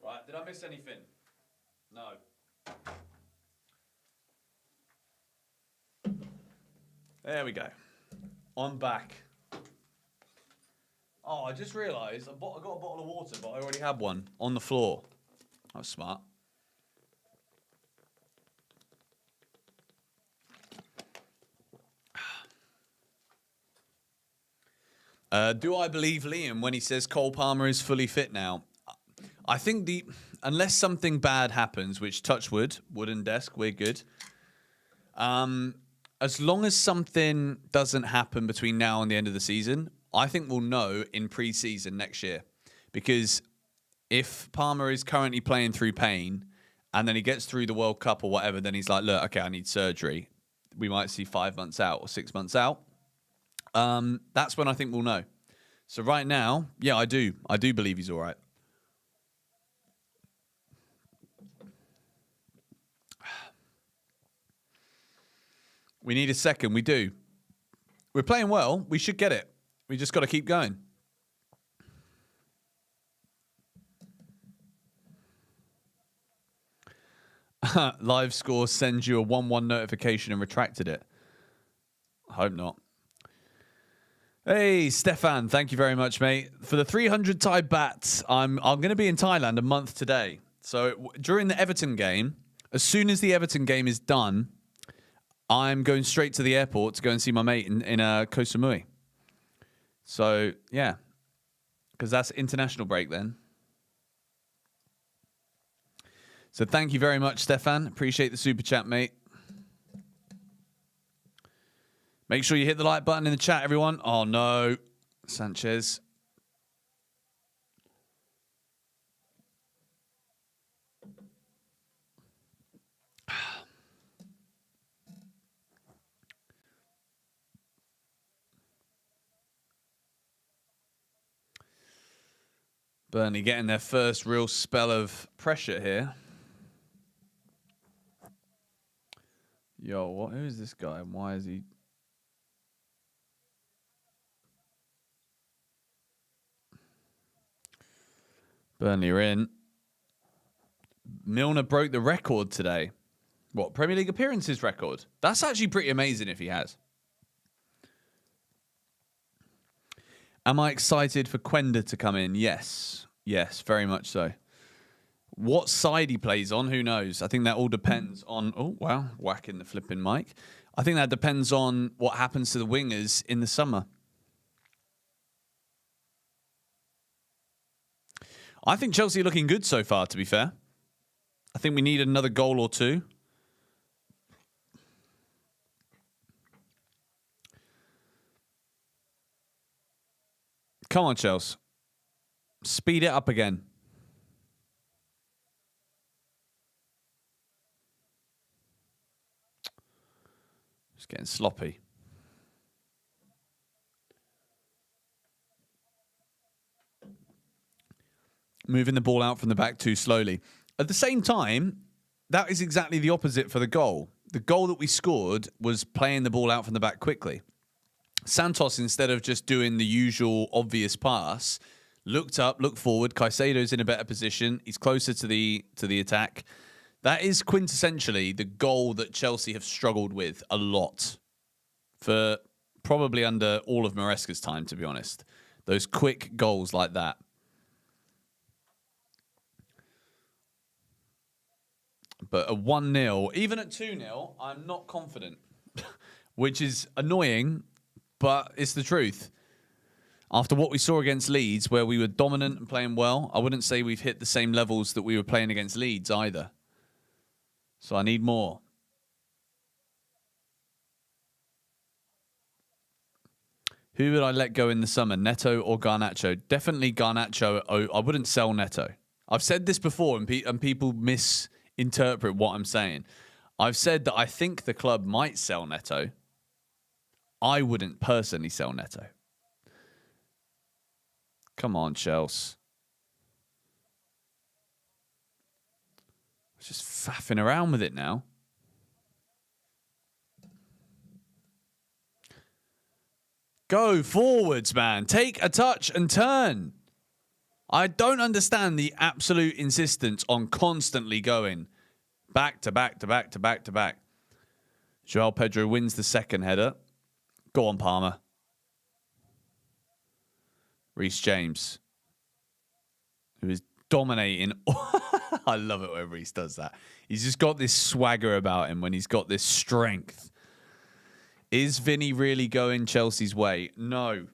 Right, did I miss anything? No. There we go. I'm back. Oh, I just realised I got a bottle of water, but I already had one on the floor. That was smart. Do I believe Liam when he says Cole Palmer is fully fit now? I think unless something bad happens, which touch wood, wooden desk, we're good. As long as something doesn't happen between now and the end of the season, I think we'll know in pre-season next year. Because if Palmer is currently playing through pain and then he gets through the World Cup or whatever, then he's like, look, okay, I need surgery. We might see 5 months out or 6 months out. That's when I think we'll know. So right now, yeah, I do believe he's all right. We need a second. We do. We're playing well. We should get it. We just got to keep going. Live score sends you a 1-1 notification and retracted it. I hope not. Hey, Stefan, thank you very much, mate. For the 300 Thai bats, I'm going to be in Thailand a month today. So during the Everton game, as soon as the Everton game is done, I'm going straight to the airport to go and see my mate in Koh Samui. So, yeah, because that's international break then. So thank you very much, Stefan. Appreciate the super chat, mate. Make sure you hit the like button in the chat, everyone. Oh, no. Sanchez. Burnley getting their first real spell of pressure here. Yo, who is this guy and why is he... Burnley are in. Milner broke the record today. What, Premier League appearances record? That's actually pretty amazing if he has. Am I excited for Quenda to come in? Yes. Yes, very much so. What side he plays on, who knows? I think that all depends on... Oh, wow. Whacking the flipping mic. I think that depends on what happens to the wingers in the summer. I think Chelsea are looking good so far, to be fair. I think we need another goal or two. Come on, Chelsea. Speed it up again. Just getting sloppy. Moving the ball out from the back too slowly. At the same time, that is exactly the opposite for the goal. The goal that we scored was playing the ball out from the back quickly. Santos, instead of just doing the usual obvious pass, looked up, looked forward. Caicedo's in a better position. He's closer to the attack. That is quintessentially the goal that Chelsea have struggled with a lot for probably under all of Maresca's time, to be honest. Those quick goals like that. But a 1-0, even at 2-0, I'm not confident, which is annoying, but it's the truth. After what we saw against Leeds, where we were dominant and playing well, I wouldn't say we've hit the same levels that we were playing against Leeds either. So I need more. Who would I let go in the summer, Neto or Garnacho? Definitely Garnacho. I wouldn't sell Neto. I've said this before, and people misinterpret what I'm saying. I've said that I think the club might sell Neto. I wouldn't personally sell Neto. Come on, Chelsea. Just faffing around with it now. Go forwards, man. Take a touch and turn. I don't understand the absolute insistence on constantly going back to back to back to back to back. Joao Pedro wins the second header. Go on, Palmer. Reece James, who is dominating. I love it when Reece does that. He's just got this swagger about him when he's got this strength. Is Vinny really going Chelsea's way? No.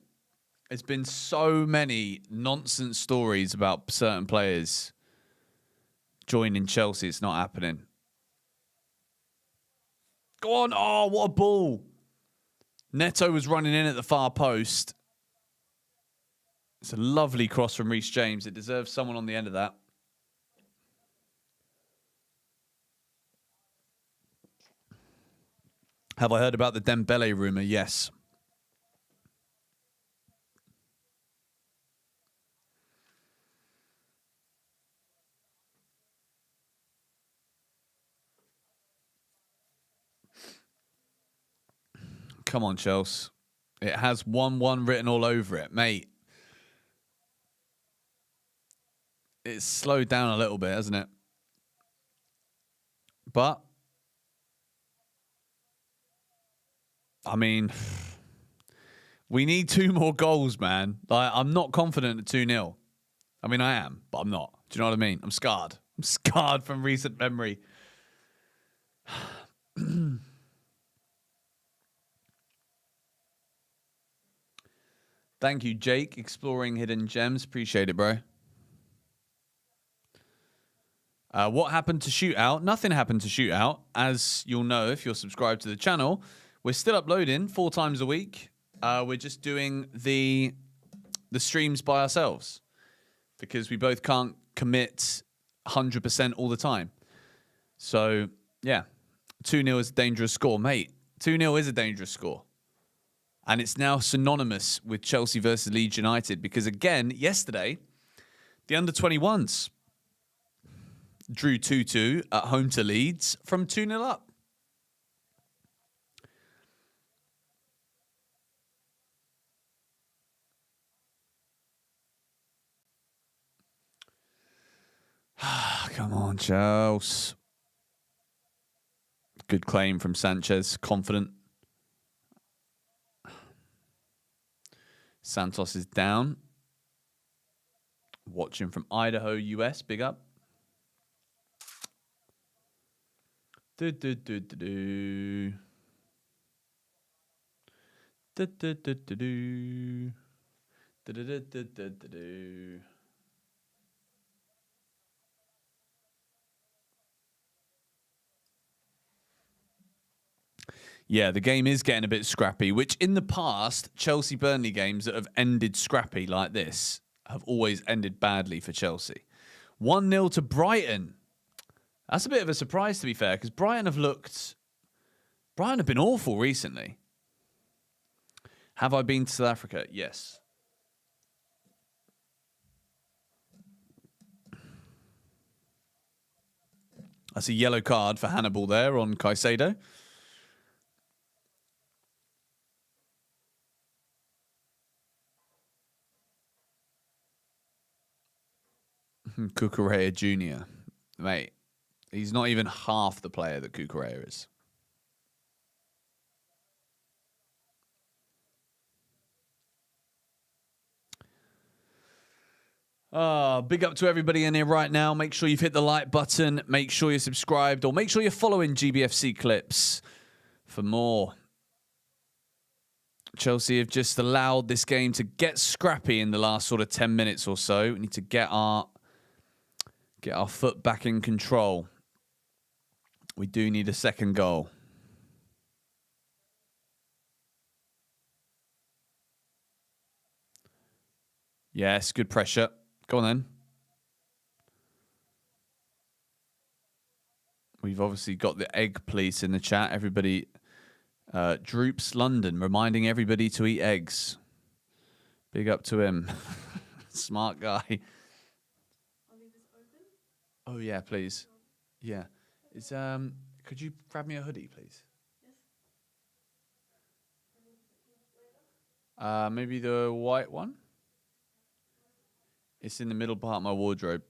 There's been so many nonsense stories about certain players joining Chelsea. It's not happening. Go on. Oh, what a ball. Neto was running in at the far post. It's a lovely cross from Reece James. It deserves someone on the end of that. Have I heard about the Dembele rumour? Yes. Come on, Chelsea. It has 1-1 written all over it, mate. It's slowed down a little bit, hasn't it? But I mean, we need 2 more goals, man. Like, I'm not confident at 2-0. I mean, I am, but I'm not. Do you know what I mean? I'm scarred. I'm scarred from recent memory. Thank you, Jake. Exploring hidden gems. Appreciate it, bro. What happened to Shootout? Nothing happened to Shootout. As you'll know if you're subscribed to the channel, we're still uploading 4 times a week. We're just doing the streams by ourselves because we both can't commit 100% all the time. So, yeah. 2-0 is a dangerous score. Mate, 2-0 is a dangerous score. And it's now synonymous with Chelsea versus Leeds United because, again, yesterday, the under-21s drew 2-2 at home to Leeds from 2-0 up. Come on, Chelsea. Good claim from Sanchez. Confident. Santos is down. Watching from Idaho, US. Big up. Do. Yeah, the game is getting a bit scrappy, which in the past, Chelsea-Burnley games that have ended scrappy like this have always ended badly for Chelsea. 1-0 to Brighton. That's a bit of a surprise, to be fair, because Brighton have been awful recently. Have I been to South Africa? Yes. That's a yellow card for Hannibal there on Caicedo. Cucurella Jr. Mate, he's not even half the player that Cucurella is. Big up to everybody in here right now. Make sure you've hit the like button. Make sure you're subscribed, or make sure you're following GBFC Clips for more. Chelsea have just allowed this game to get scrappy in the last sort of 10 minutes or so. We need to get our foot back in control. We do need a second goal. Yes, good pressure. Go on then. We've obviously got the egg police in the chat. Everybody, Droops London, reminding everybody to eat eggs. Big up to him. Smart guy. I'll leave this open. Oh yeah, please. Yeah. Could you grab me a hoodie, please? Yes. Maybe the white one? It's in the middle part of my wardrobe.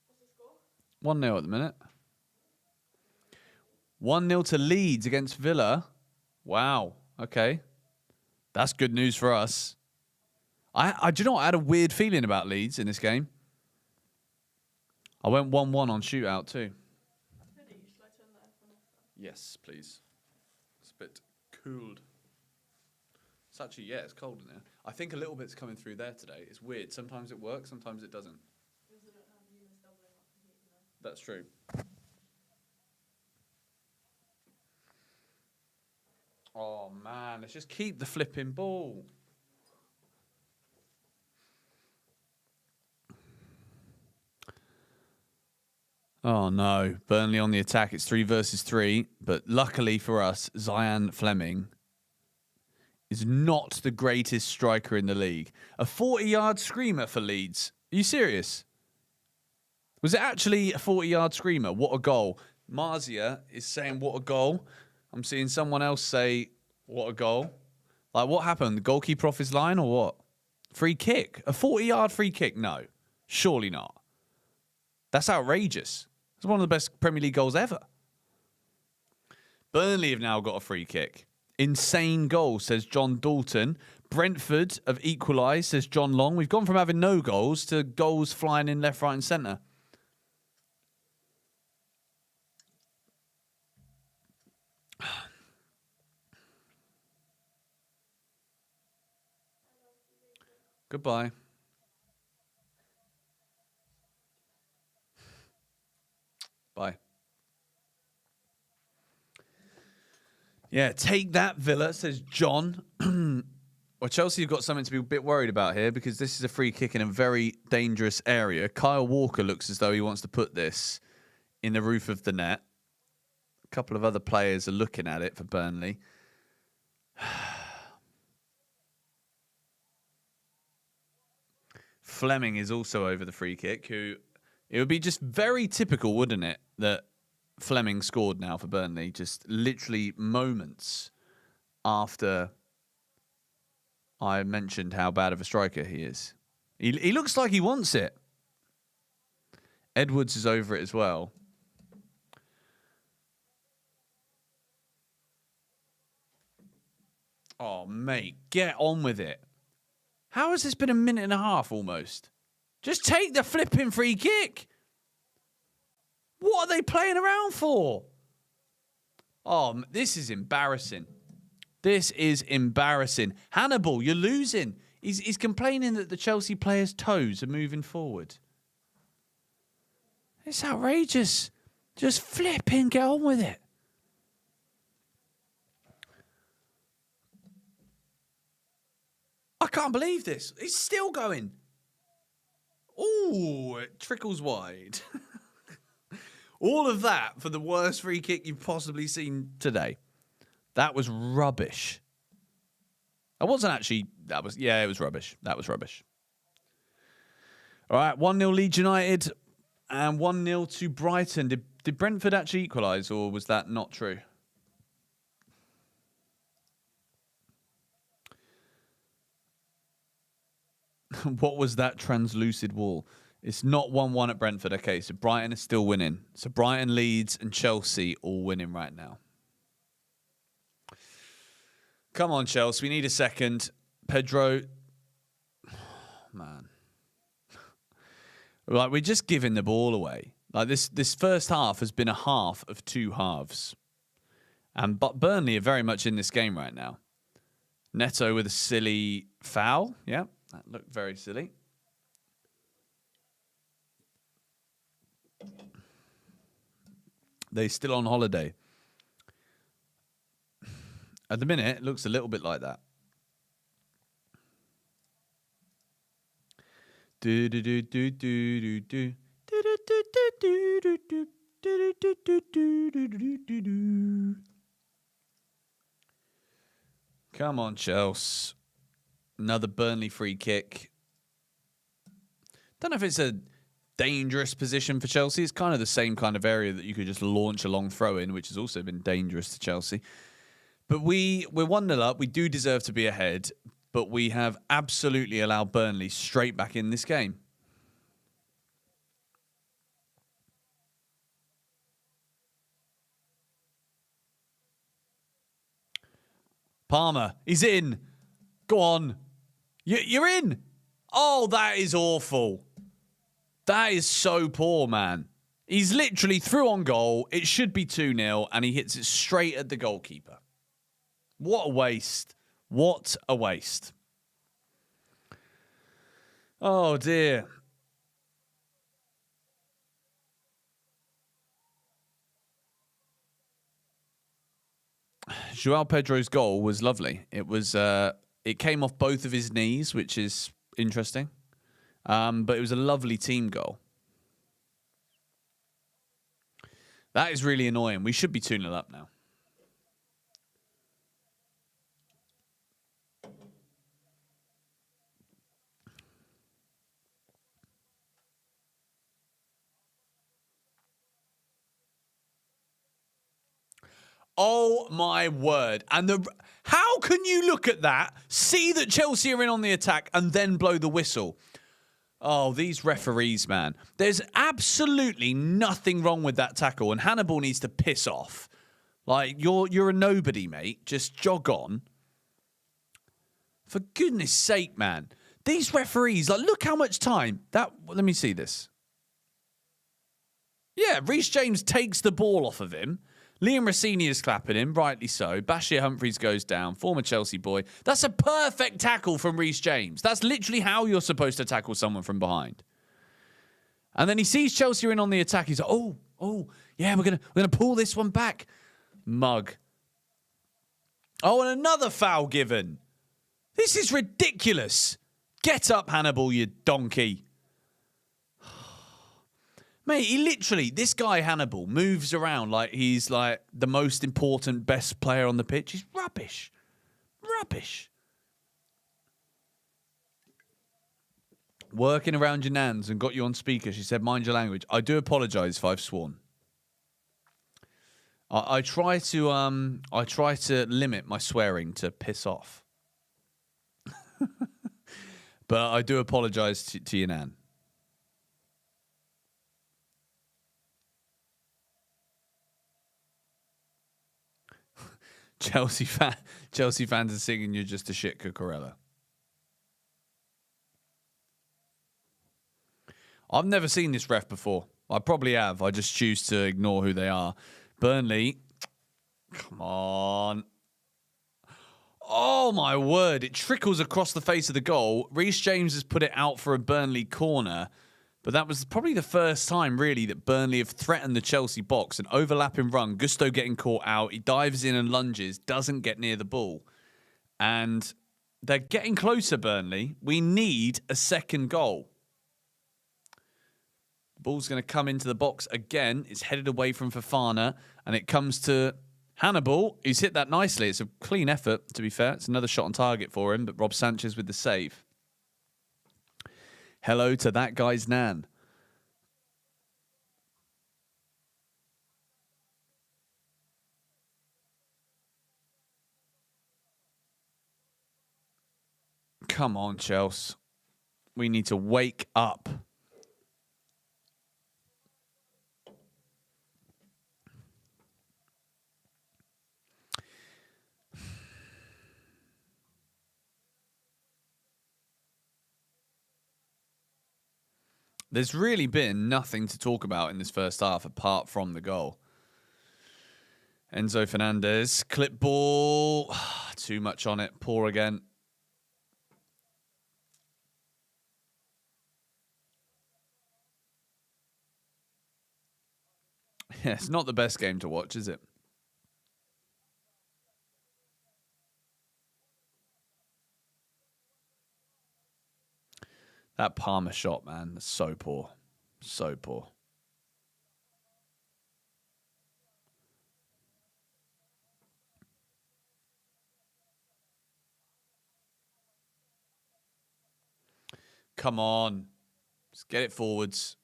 What's the score? 1-0 at the minute. 1-0 to Leeds against Villa. Wow. Okay. That's good news for us. Do you know what? I had a weird feeling about Leeds in this game. I went 1-1 on shootout too. Hoodie, shall I turn that iPhone off? Yes, please. It's a bit cooled. It's actually, yeah, it's cold in there. I think a little bit's coming through there today. It's weird. Sometimes it works, sometimes it doesn't. Because I don't have humans doubling up the heat, you know. That's true. Oh, man. Let's just keep the flipping ball. Oh, no. Burnley on the attack. It's 3 versus 3. But luckily for us, Zian Fleming is not the greatest striker in the league. A 40-yard screamer for Leeds. Are you serious? Was it actually a 40-yard screamer? What a goal. Marzia is saying, what a goal. I'm seeing someone else say, what a goal. Like, what happened? The goalkeeper off his line or what? Free kick? A 40-yard free kick? No. Surely not. That's outrageous. It's one of the best Premier League goals ever. Burnley have now got a free kick. Insane goal, says John Dalton. Brentford have equalised, says John Long. We've gone from having no goals to goals flying in left, right and centre. Goodbye. Bye. Yeah, take that, Villa, says John. Well, Chelsea have got something to be a bit worried about here because this is a free kick in a very dangerous area. Kyle Walker looks as though he wants to put this in the roof of the net. A couple of other players are looking at it for Burnley. Fleming is also over the free kick, who it would be just very typical, wouldn't it, that Fleming scored now for Burnley, just literally moments after I mentioned how bad of a striker he is. He looks like he wants it. Edwards is over it as well. Oh, mate, get on with it. How has this been a minute and a half almost? Just take the flipping free kick. What are they playing around for? Oh, this is embarrassing. This is embarrassing. Hannibal, you're losing. He's complaining that the Chelsea players' toes are moving forward. It's outrageous. Just flipping get on with it. I can't believe this. It's still going. Ooh, it trickles wide. All of that for the worst free kick you've possibly seen today. That was rubbish. It wasn't actually... it was rubbish. That was rubbish. All right, 1-0 Leeds United and 1-0 to Brighton. Did Brentford actually equalise, or was that not true? What was that translucid wall? It's not 1-1 at Brentford. Okay, so Brighton is still winning. So Brighton, Leeds and Chelsea all winning right now. Come on, Chelsea. We need a second. Pedro. Man. Like, we're just giving the ball away. Like, this first half has been a half of two halves. But Burnley are very much in this game right now. Neto with a silly foul. Yeah, that looked very silly. They're still on holiday. At the minute, it looks a little bit like that. Do do do do do do do do do do do do do do do do do. Come on, Chelsea. Another Burnley free kick. Don't know if it's a dangerous position for Chelsea. It's kind of the same kind of area that you could just launch a long throw in, which has also been dangerous to Chelsea. But we're 1-0 up. We do deserve to be ahead, but we have absolutely allowed Burnley straight back in this game. Palmer, he's in. Go on. You're in. Oh, that is awful. That is so poor, man. He's literally through on goal. It should be 2-0, and he hits it straight at the goalkeeper. What a waste. What a waste. Oh, dear. Joao Pedro's goal was lovely. It came off both of his knees, which is interesting. But it was a lovely team goal. That is really annoying. We should be 2-0 up now. Oh, my word. And how can you look at that, see that Chelsea are in on the attack, and then blow the whistle? Oh, these referees, man. There's absolutely nothing wrong with that tackle, and Hannibal needs to piss off. Like, you're a nobody, mate. Just jog on. For goodness sake, man. These referees, like, look how much time. Let me see this. Yeah, Reece James takes the ball off of him. Liam Rossini is clapping him, rightly so. Bashir Humphries goes down, former Chelsea boy. That's a perfect tackle from Reece James. That's literally how you're supposed to tackle someone from behind. And then he sees Chelsea in on the attack. He's like, oh, yeah, we're gonna pull this one back. Mug. Oh, and another foul given. This is ridiculous. Get up, Hannibal, you donkey. Mate, this guy Hannibal moves around like he's like the most important, best player on the pitch. He's rubbish. Rubbish. Working around your nans and got you on speaker. She said, mind your language. I do apologise if I've sworn. I try to limit my swearing to piss off. But I do apologise to your nan. Chelsea fans are singing "You're Just a Shit Cucurella." I've never seen this ref before. I probably have. I just choose to ignore who they are. Burnley, come on. Oh, my word. It trickles across the face of the goal. Reece James has put it out for a Burnley corner. But that was probably the first time, really, that Burnley have threatened the Chelsea box. An overlapping run, Gusto getting caught out. He dives in and lunges, doesn't get near the ball. And they're getting closer, Burnley. We need a second goal. The ball's going to come into the box again. It's headed away from Fofana, and it comes to Hannibal. He's hit that nicely. It's a clean effort, to be fair. It's another shot on target for him, but Rob Sanchez with the save. Hello to that guy's nan. Come on, Chelsea. We need to wake up. There's really been nothing to talk about in this first half apart from the goal. Enzo Fernandez, clip ball. Too much on it. Poor again. Yeah, it's not the best game to watch, is it? That Palmer shot, man, that's so poor. So poor. Come on. Let's get it forwards.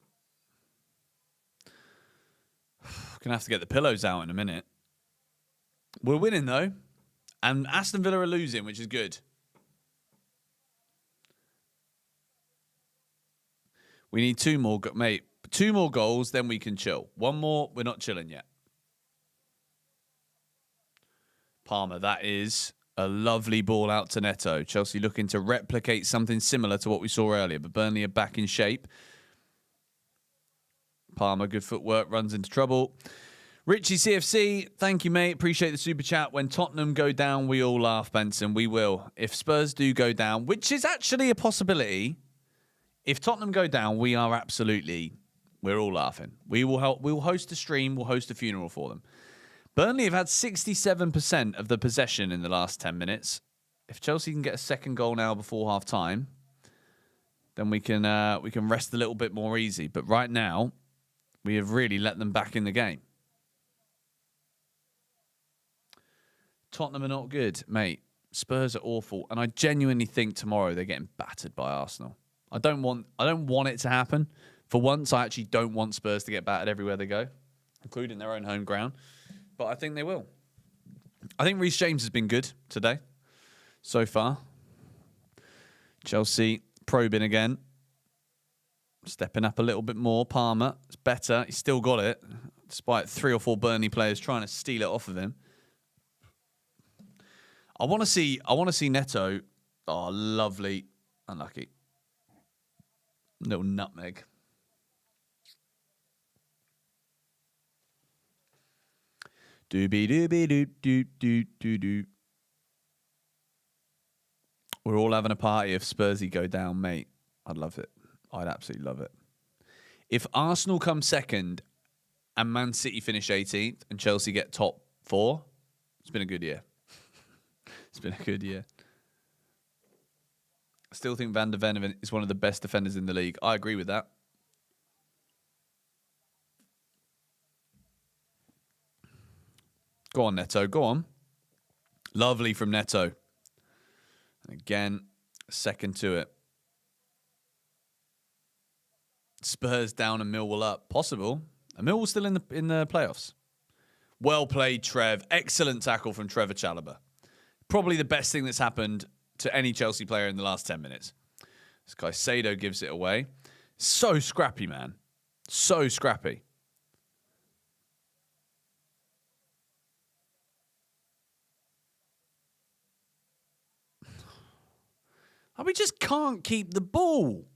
Gonna have to get the pillows out in a minute. We're winning, though. And Aston Villa are losing, which is good. We need two more, mate. 2 more goals, then we can chill. 1 more, we're not chilling yet. Palmer, that is a lovely ball out to Neto. Chelsea looking to replicate something similar to what we saw earlier, but Burnley are back in shape. Palmer, good footwork, runs into trouble. Richie CFC, thank you, mate. Appreciate the super chat. When Tottenham go down, we all laugh, Benson. We will. If Spurs do go down, which is actually a possibility, if Tottenham go down, we're all laughing. We will help. We will host a stream. We'll host a funeral for them. Burnley have had 67% of the possession in the last 10 minutes. If Chelsea can get a second goal now before half time, then we can rest a little bit more easy. But right now, we have really let them back in the game. Tottenham are not good, mate. Spurs are awful, and I genuinely think tomorrow they're getting battered by Arsenal. I don't want it to happen. For once, I actually don't want Spurs to get battered everywhere they go, including their own home ground. But I think they will. I think Reece James has been good today, so far. Chelsea probing again. Stepping up a little bit more. Palmer, it's better. He's still got it, despite 3 or 4 Burnley players trying to steal it off of him. I want to see Neto. Oh, lovely. Unlucky. Little nutmeg. Doobie doobie doo doo doo doo doo. We're all having a party if Spursy go down, mate. I'd love it. I'd absolutely love it. If Arsenal come second and Man City finish 18th and Chelsea get top 4, it's been a good year. It's been a good year. I still think Van de Ven is one of the best defenders in the league. I agree with that. Go on, Neto. Go on. Lovely from Neto. And again, second to it. Spurs down and Millwall up. Possible. And Millwall still in the playoffs. Well played, Trev. Excellent tackle from Trevor Chalobah. Probably the best thing that's happened to any Chelsea player in the last 10 minutes. This guy Sado gives it away. So scrappy, man. So scrappy. We just can't keep the ball.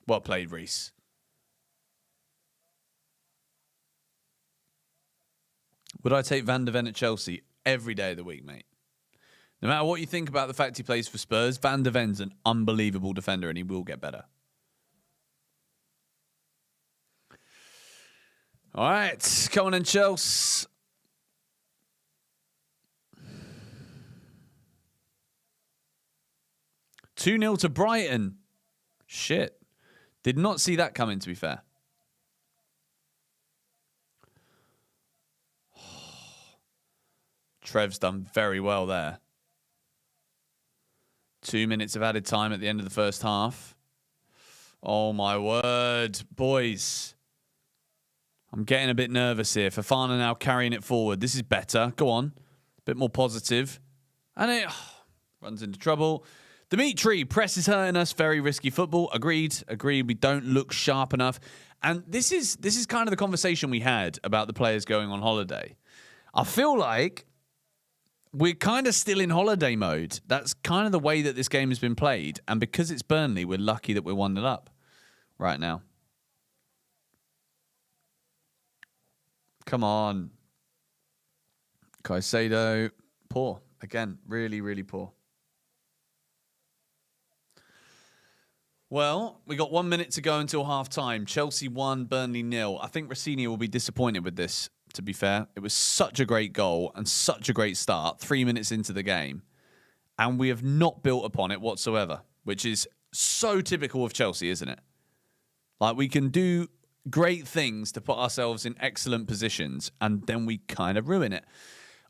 Well played, Reece. Would I take Van de Ven at Chelsea every day of the week, mate? No matter what you think about the fact he plays for Spurs, Van de Ven's an unbelievable defender and he will get better. All right, come on in, Chelsea. Two 2-0 to Brighton. Shit. Did not see that coming, to be fair. Trev's done very well there. 2 minutes of added time at the end of the first half. Oh, my word. Boys. I'm getting a bit nervous here. Fofana now carrying it forward. This is better. Go on. A bit more positive. And it runs into trouble. Dimitri, press is hurting us. Very risky football. Agreed. We don't look sharp enough. And this is kind of the conversation we had about the players going on holiday. I feel like we're kind of still in holiday mode. That's kind of the way that this game has been played. And because it's Burnley, we're lucky that we're 1-0 up right now. Come on. Caicedo, poor. Again, really, really poor. Well, we got 1 minute to go until half-time. Chelsea 1, Burnley 0. I think Rossini will be disappointed with this, to be fair. It was such a great goal and such a great start 3 minutes into the game. And we have not built upon it whatsoever, which is so typical of Chelsea, isn't it? Like, we can do great things to put ourselves in excellent positions, and then we kind of ruin it.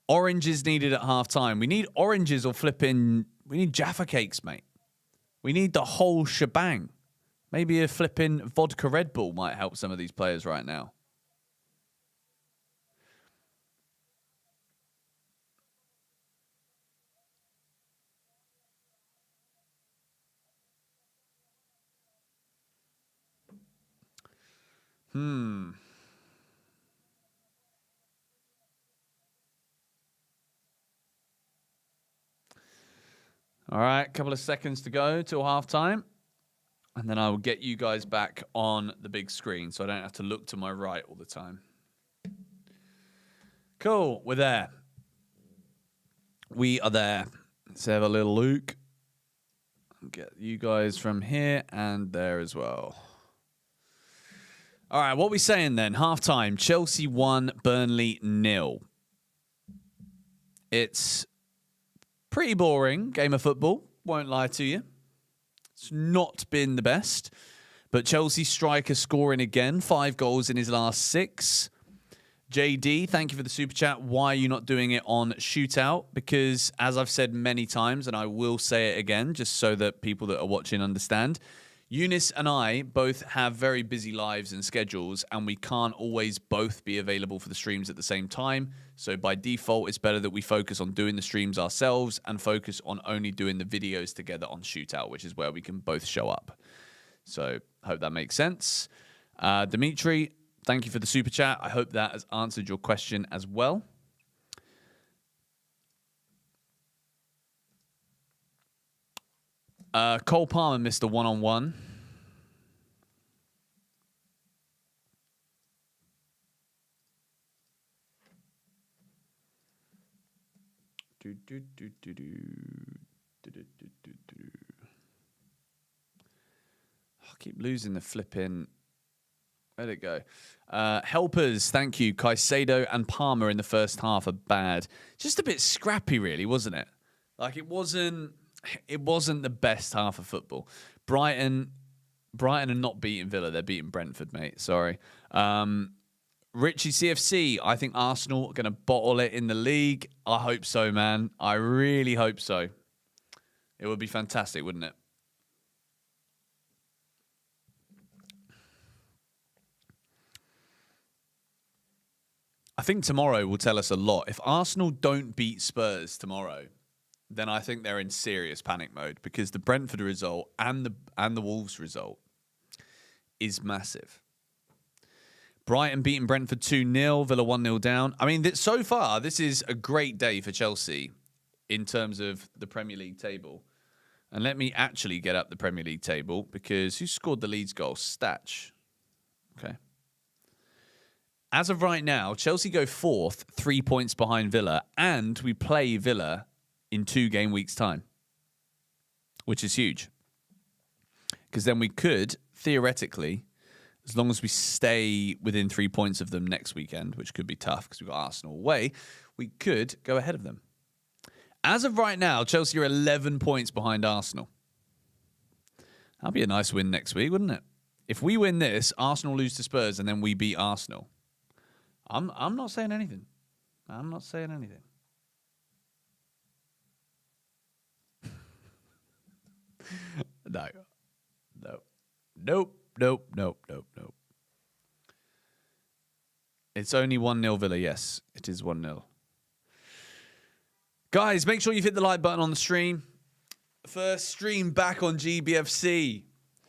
Orange is needed at half-time. We need oranges or flipping... We need Jaffa cakes, mate. We need the whole shebang. Maybe a flipping vodka Red Bull might help some of these players right now. All right, a couple of seconds to go till half-time. And then I will get you guys back on the big screen so I don't have to look to my right all the time. Cool, we're there. We are there. Let's have a little look. Get you guys from here and there as well. All right, what are we saying then? Half-time, Chelsea 1, Burnley 0. It's pretty boring game of football, won't lie to you. It's not been the best. But Chelsea striker scoring again, 5 goals in his last 6. JD, thank you for the super chat. Why are you not doing it on Shootout? Because, as I've said many times, and I will say it again, just so that people that are watching understand, Eunice and I both have very busy lives and schedules, and we can't always both be available for the streams at the same time. So by default, it's better that we focus on doing the streams ourselves and focus on only doing the videos together on Shootout, which is where we can both show up. So hope that makes sense. Dimitri, thank you for the super chat. I hope that has answered your question as well. Cole Palmer missed a one-on-one. I keep losing the flipping. Where'd it go? Helpers, thank you. Caicedo and Palmer in the first half are bad. Just a bit scrappy, really, wasn't it? Like, it wasn't the best half of football. Brighton are not beating Villa. They're beating Brentford, mate. Sorry. Richie CFC, I think Arsenal are going to bottle it in the league. I hope so, man. I really hope so. It would be fantastic, wouldn't it? I think tomorrow will tell us a lot. If Arsenal don't beat Spurs tomorrow, then I think they're in serious panic mode, because the Brentford result and the Wolves result is massive. Brighton beating Brentford 2-0, Villa 1-0 down. I mean, so far, this is a great day for Chelsea in terms of the Premier League table. And let me actually get up the Premier League table, because who scored the Leeds goal? Statch. Okay. As of right now, Chelsea go 4th, 3 points behind Villa, and we play Villa in 2 game weeks' time, which is huge. Because then we could, theoretically, as long as we stay within 3 points of them next weekend, which could be tough because we've got Arsenal away, we could go ahead of them. As of right now, Chelsea are 11 points behind Arsenal. That'd be a nice win next week, wouldn't it? If we win this, Arsenal lose to Spurs, and then we beat Arsenal. I'm not saying anything. I'm not saying anything. No. Nope. It's only 1-0 Villa, yes. It is 1-0. Guys, make sure you've hit the like button on the stream. First stream back on GBFC.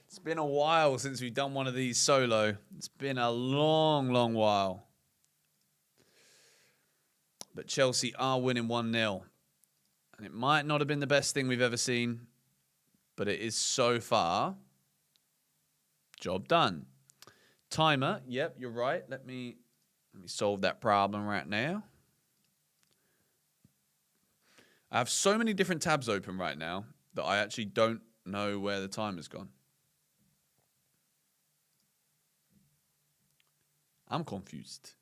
It's been a while since we've done one of these solo. It's been a long while. But Chelsea are winning 1-0. And it might not have been the best thing we've ever seen, but it is so far. Job done. Timer. Yep, you're right. Let me solve that problem right now. I have so many different tabs open right now that I actually don't know where the timer's gone. I'm confused.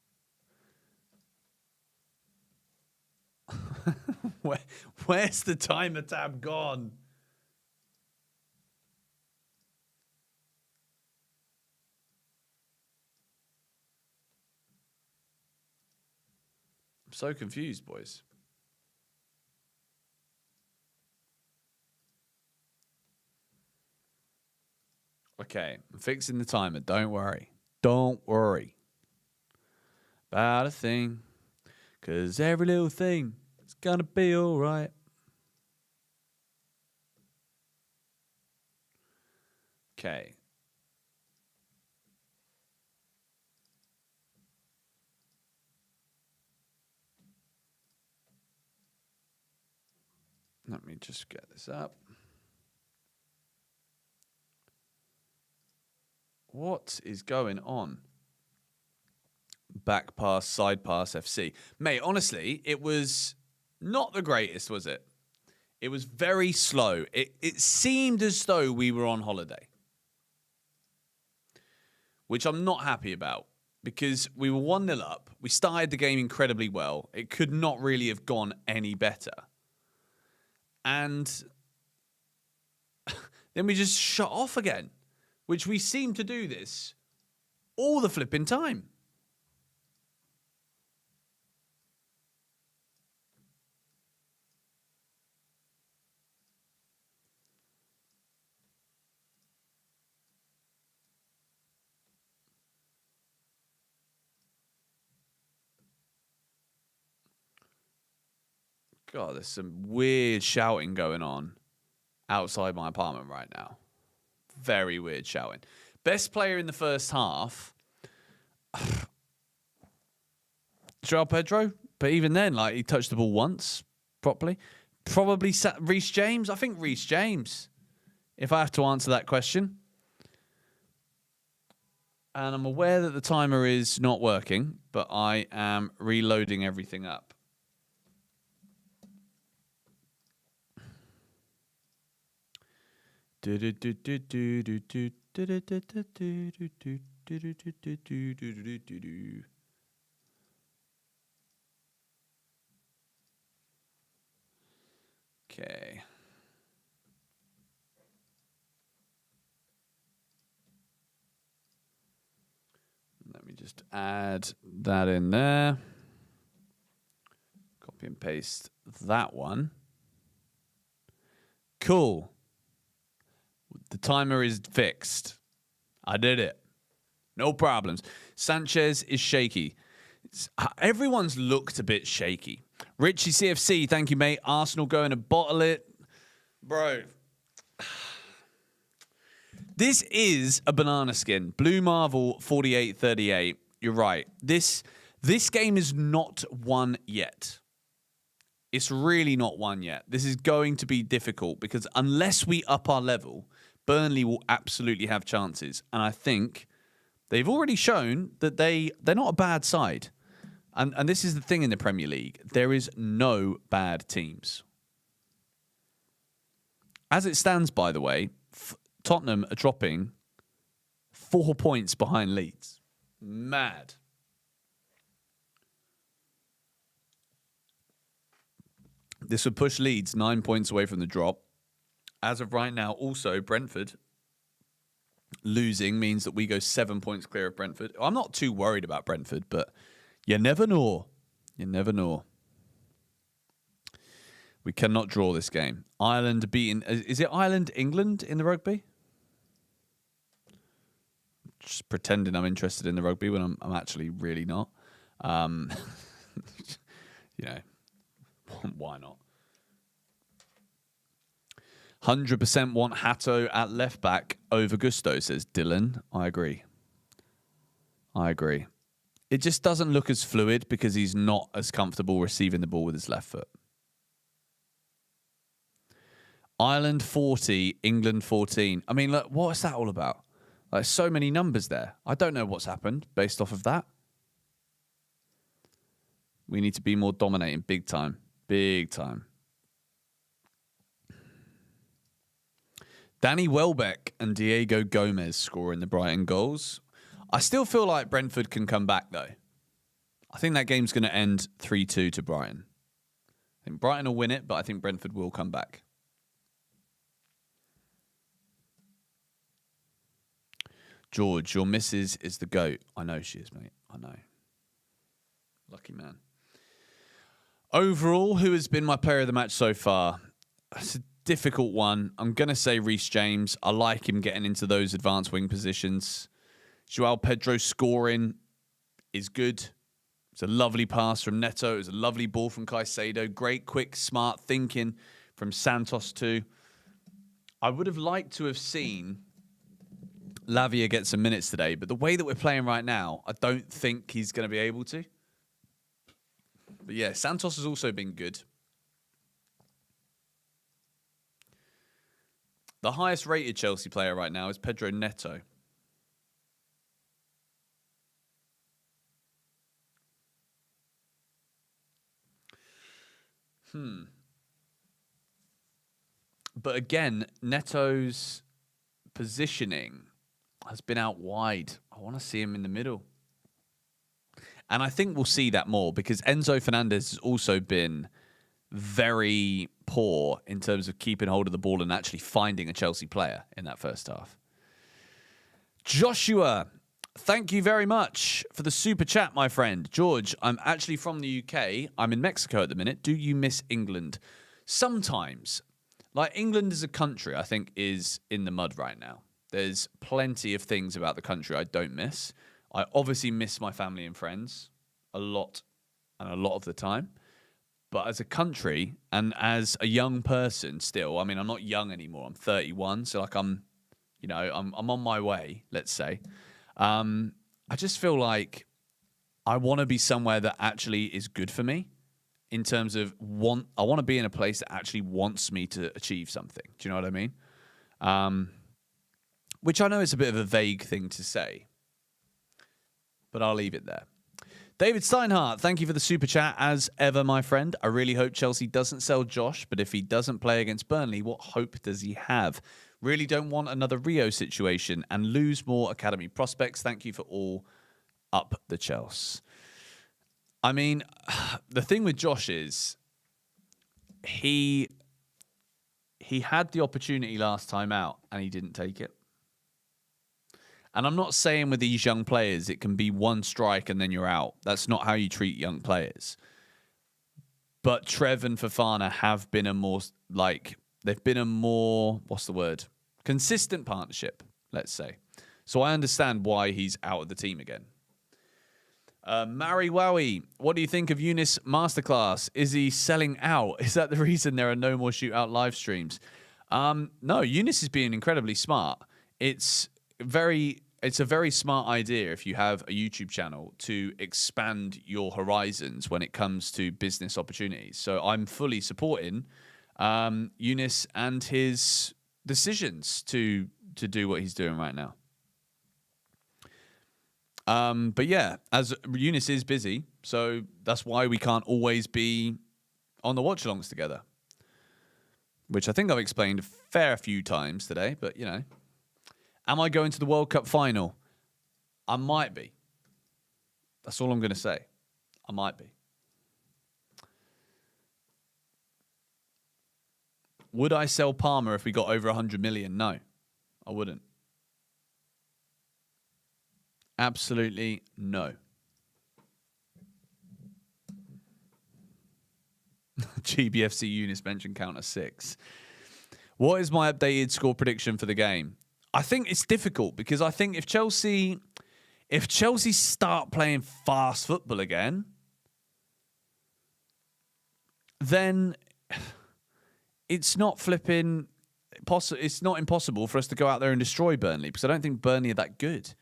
Where's the timer tab gone? I'm so confused, boys. Okay, I'm fixing the timer. Don't worry. Don't worry about a thing, 'cause every little thing is gonna be all right. Okay. Let me just get this up. What is going on? Back pass, side pass, FC. Mate, honestly, it was not the greatest, was it? It was very slow. It seemed as though we were on holiday, which I'm not happy about because we were 1-0 up. We started the game incredibly well. It could not really have gone any better. And then we just shut off again, which we seem to do this all the flipping time. God, there's some weird shouting going on outside my apartment right now. Very weird shouting. Best player in the first half, Joao Pedro. But even then, like, he touched the ball once properly. Probably Reece James. I think Reece James, if I have to answer that question. And I'm aware that the timer is not working, but I am reloading everything up. Okay. Let me just add that in there. Copy and paste that one. Cool. The timer is fixed. I did it. No problems. Sanchez is shaky. Everyone's looked a bit shaky. Richie CFC, thank you, mate. Arsenal going to bottle it. Bro. This is a banana skin. Blue Marvel 4838. You're right. This game is not won yet. It's really not won yet. This is going to be difficult because unless we up our level, Burnley will absolutely have chances. And I think they've already shown that they're not a bad side. And this is the thing in the Premier League. There is no bad teams. As it stands, by the way, Tottenham are dropping 4 points behind Leeds. Mad. This would push Leeds 9 points away from the drop. As of right now, also, Brentford losing means that we go 7 points clear of Brentford. I'm not too worried about Brentford, but you never know. You never know. We cannot draw this game. Ireland beating... Is it Ireland-England in the rugby? Just pretending I'm interested in the rugby when I'm actually really not. You know, why not? 100% want Hato at left back over Gusto, says Dylan. I agree. It just doesn't look as fluid because he's not as comfortable receiving the ball with his left foot. Ireland 40, England 14. I mean, look, what's that all about? Like, so many numbers there. I don't know what's happened based off of that. We need to be more dominating. Big time. Big time. Danny Welbeck and Diego Gomez scoring the Brighton goals. I still feel like Brentford can come back, though. I think that game's going to end 3-2 to Brighton. I think Brighton will win it, but I think Brentford will come back. George, your missus is the GOAT. I know she is, mate. I know. Lucky man. Overall, who has been my player of the match so far? It's a difficult one. I'm going to say Reece James. I like him getting into those advanced wing positions. Joao Pedro scoring is good. It's a lovely pass from Neto. It was a lovely ball from Caicedo. Great, quick, smart thinking from Santos too. I would have liked to have seen Lavia get some minutes today, but the way that we're playing right now, I don't think he's going to be able to. But yeah, Santos has also been good. The highest rated Chelsea player right now is Pedro Neto. But again, Neto's positioning has been out wide. I want to see him in the middle. And I think we'll see that more because Enzo Fernandez has also been very poor in terms of keeping hold of the ball and actually finding a Chelsea player in that first half. Joshua, thank you very much for the super chat, my friend. George, I'm actually from the UK. I'm in Mexico at the minute. Do you miss England? Sometimes. Like, England as a country, I think, is in the mud right now. There's plenty of things about the country I don't miss. I obviously miss my family and friends a lot and a lot of the time. But as a country and as a young person still, I mean, I'm not young anymore. I'm 31. So like I'm on my way, let's say. I just feel like I want to be somewhere that actually is good for me in terms of I want to be in a place that actually wants me to achieve something. Do you know what I mean? Which I know is a bit of a vague thing to say, but I'll leave it there. David Steinhardt, thank you for the super chat as ever, my friend. I really hope Chelsea doesn't sell Josh, but if he doesn't play against Burnley, what hope does he have? Really don't want another Rio situation and lose more academy prospects. Thank you for all up the Chelsea. I mean, the thing with Josh is he had the opportunity last time out and he didn't take it. And I'm not saying with these young players it can be one strike and then you're out. That's not how you treat young players. But Trev and Fofana have been they've been a more, consistent partnership, let's say. So I understand why he's out of the team again. Mary Wowie, what do you think of Eunice Masterclass? Is he selling out? Is that the reason there are no more shootout live streams? No, Eunice is being incredibly smart. It's a very smart idea if you have a YouTube channel to expand your horizons when it comes to business opportunities. So I'm fully supporting Eunice and his decisions to do what he's doing right now. But yeah, as Eunice is busy, so that's why we can't always be on the watch-alongs together, which I think I've explained a fair few times today, but you know. Am I going to the World Cup final? I might be. That's all I'm going to say. I might be. Would I sell Palmer if we got over 100 million? No, I wouldn't. Absolutely no. GBFC Eunice mentioned counter 6. What is my updated score prediction for the game? I think it's difficult because I think if Chelsea start playing fast football again, then it's not it's not impossible for us to go out there and destroy Burnley because I don't think Burnley are that good.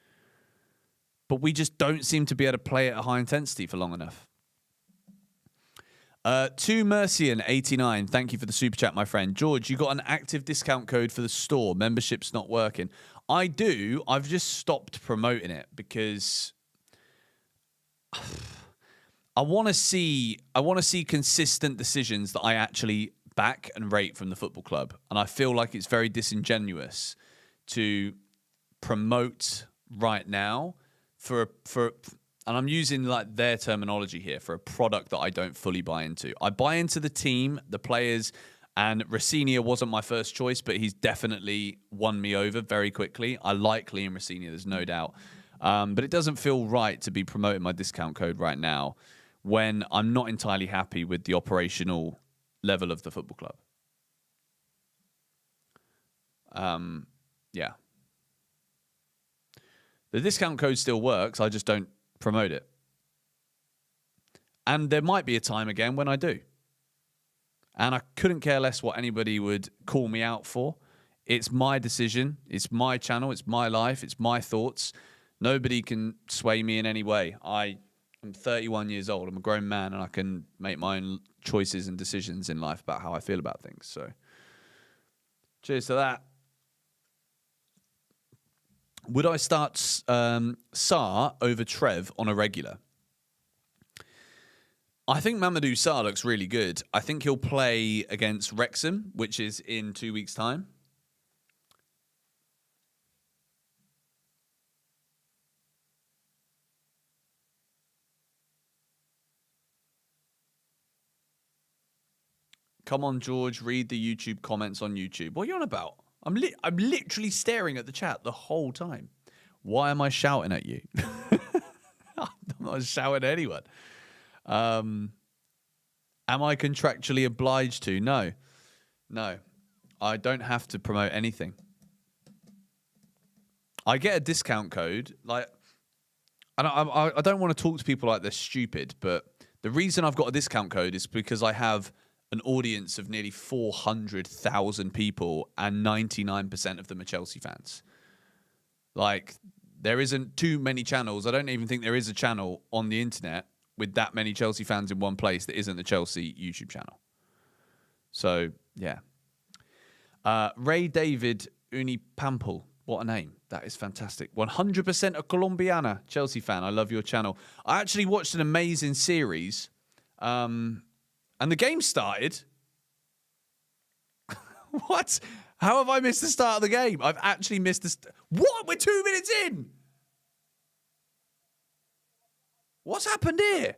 But we just don't seem to be able to play at a high intensity for long enough. To Mercian 89, thank you for the super chat, my friend. George, you got an active discount code for the store. Membership's not working. I do. I've just stopped promoting it because I want to see consistent decisions that I actually back and rate from the football club, and I feel like it's very disingenuous to promote right now and I'm using like their terminology here, for a product that I don't fully buy into. I buy into the team, the players, and Rosenior wasn't my first choice, but he's definitely won me over very quickly. I like Liam Rosenior, there's no doubt. But it doesn't feel right to be promoting my discount code right now when I'm not entirely happy with the operational level of the football club. Yeah. The discount code still works, I just don't promote it. And there might be a time again when I do. And I couldn't care less what anybody would call me out for. It's my decision. It's my channel. It's my life. It's my thoughts. Nobody can sway me in any way. I am 31 years old. I'm a grown man, and I can make my own choices and decisions in life about how I feel about things. So, cheers to that. Would I start Sarr over Trev on a regular? I think Mamadou Sarr looks really good. I think he'll play against Wrexham, which is in 2 weeks' time. Come on, George, read the YouTube comments on YouTube. What are you on about? I'm literally staring at the chat the whole time. Why am I shouting at you? I'm not shouting at anyone. Am I contractually obliged to? No. I don't have to promote anything. I get a discount code. Like, I don't want to talk to people like they're stupid, but the reason I've got a discount code is because I have an audience of nearly 400,000 people, and 99% of them are Chelsea fans. Like, there isn't too many channels. I don't even think there is a channel on the internet with that many Chelsea fans in one place that isn't the Chelsea YouTube channel. So, yeah. Ray David Unipample. What a name. That is fantastic. 100% a Colombiana Chelsea fan. I love your channel. I actually watched an amazing series, and the game started. What? How have I missed the start of the game? I've actually missed the... What? We're 2 minutes in. What's happened here?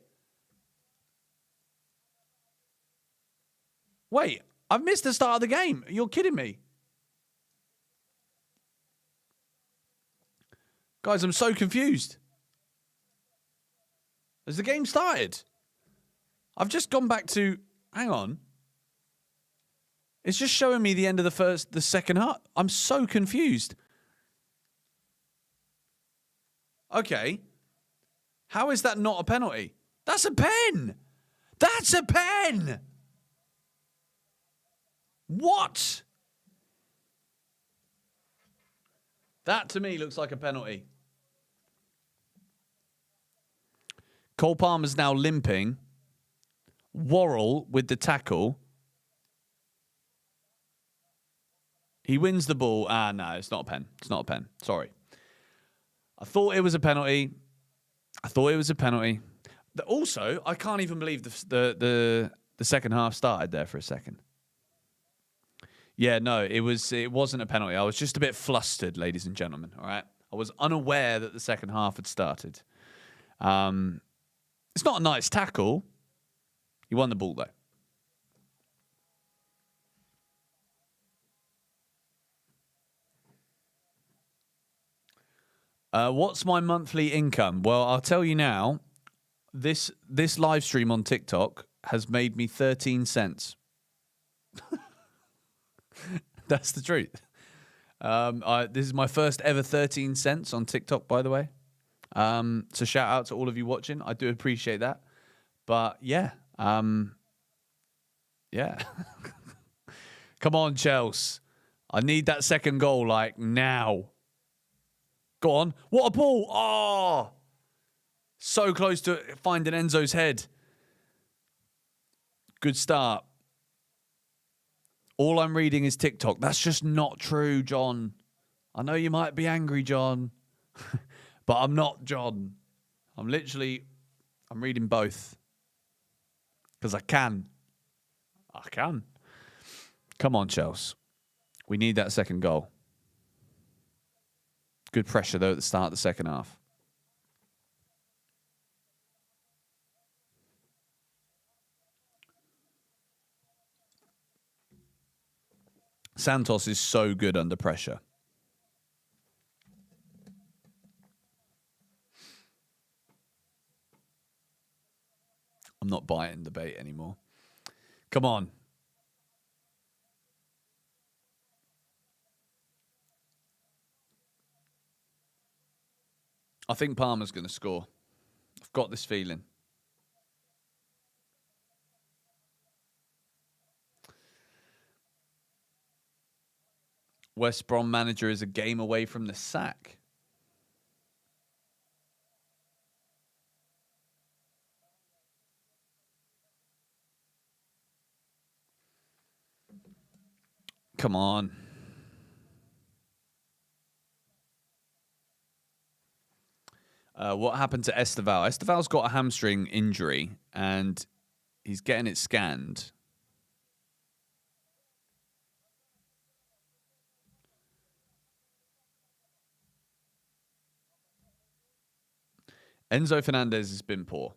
Wait, I've missed the start of the game. You're kidding me. Guys, I'm so confused. Has the game started? I've just gone back to... Hang on. It's just showing me the end of the second half. I'm so confused. Okay. How is that not a penalty? That's a pen. That's a pen. What? That to me looks like a penalty. Cole Palmer's now limping. Worrell with the tackle. He wins the ball. No, it's not a pen. It's not a pen. Sorry. I thought it was a penalty. Also, I can't even believe the second half started there for a second. Yeah, no, it wasn't a penalty. I was just a bit flustered, ladies and gentlemen. All right, I was unaware that the second half had started. It's not a nice tackle. He won the ball though. What's my monthly income? Well, I'll tell you now. This live stream on TikTok has made me 13 cents. That's the truth. This is my first ever 13 cents on TikTok, by the way. So shout out to all of you watching. I do appreciate that. But yeah. Yeah. Come on, Chelsea. I need that second goal, like, now. Go on. What a ball. Oh. So close to finding Enzo's head. Good start. All I'm reading is TikTok. That's just not true, John. I know you might be angry, John, but I'm not, John. I'm reading both. Because I can. I can. Come on, Chelsea. We need that second goal. Good pressure, though, at the start of the second half. Santos is so good under pressure. I'm not biting the bait anymore. Come on. I think Palmer's going to score. I've got this feeling. West Brom manager is a game away from the sack. Come on. What happened to Estevao? Estevao's got a hamstring injury and he's getting it scanned. Enzo Fernandez has been poor.